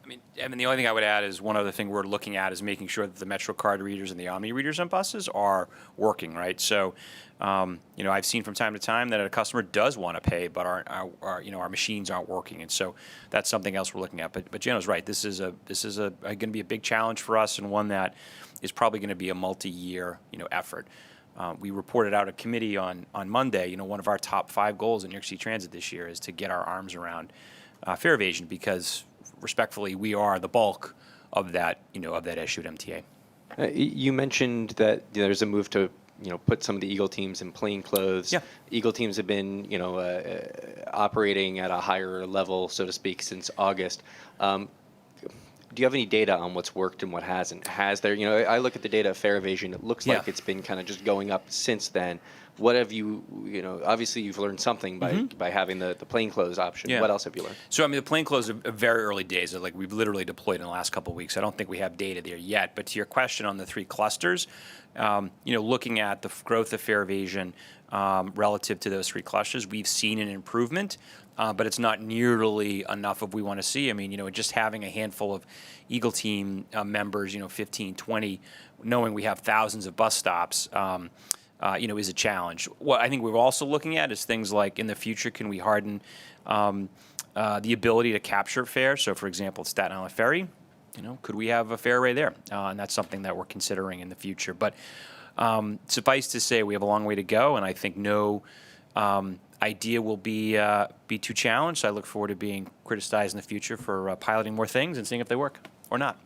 I mean, the only thing I would add is one other thing we're looking at is making sure that the Metro card readers and the Omni readers on buses are working, right? So, I've seen from time to time that a customer does want to pay, but our machines aren't working, and so that's something else we're looking at. But Jano's right. This is going to be a big challenge for us, and one that is probably going to be a multi-year effort. We reported out at committee on Monday. One of our top 5 goals in New York City Transit this year is to get our arms around fare evasion, because respectfully, we are the bulk of that issue at MTA. You mentioned that there's a move to put some of the Eagle teams in plain clothes. Yeah. Eagle teams have been operating at a higher level, so to speak, since August. Do you have any data on what's worked and what hasn't? Has there, I look at the data of fare evasion, it looks like it's been kind of just going up since then. What have you, obviously you've learned something by having the plainclothes option. Yeah. What else have you learned? So, the plainclothes are very early days. Like, we've literally deployed in the last couple of weeks. I don't think we have data there yet. But to your question on the 3 clusters, looking at the growth of fare evasion relative to those 3 clusters, we've seen an improvement. But it's not nearly enough of we want to see. Just having a handful of Eagle team members, 15, 20, knowing we have thousands of bus stops, is a challenge. What I think we're also looking at is things like, in the future, can we harden the ability to capture fare? So, for example, Staten Island Ferry, could we have a fare array there? And that's something that we're considering in the future. But suffice to say, we have a long way to go, and I think no idea will be too challenged. So I look forward to being criticized in the future for piloting more things and seeing if they work or not.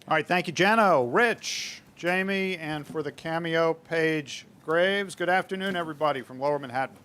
All right, thank you, Jano, Rich, Jamie, and for the cameo, Paige Graves. Good afternoon, everybody from Lower Manhattan.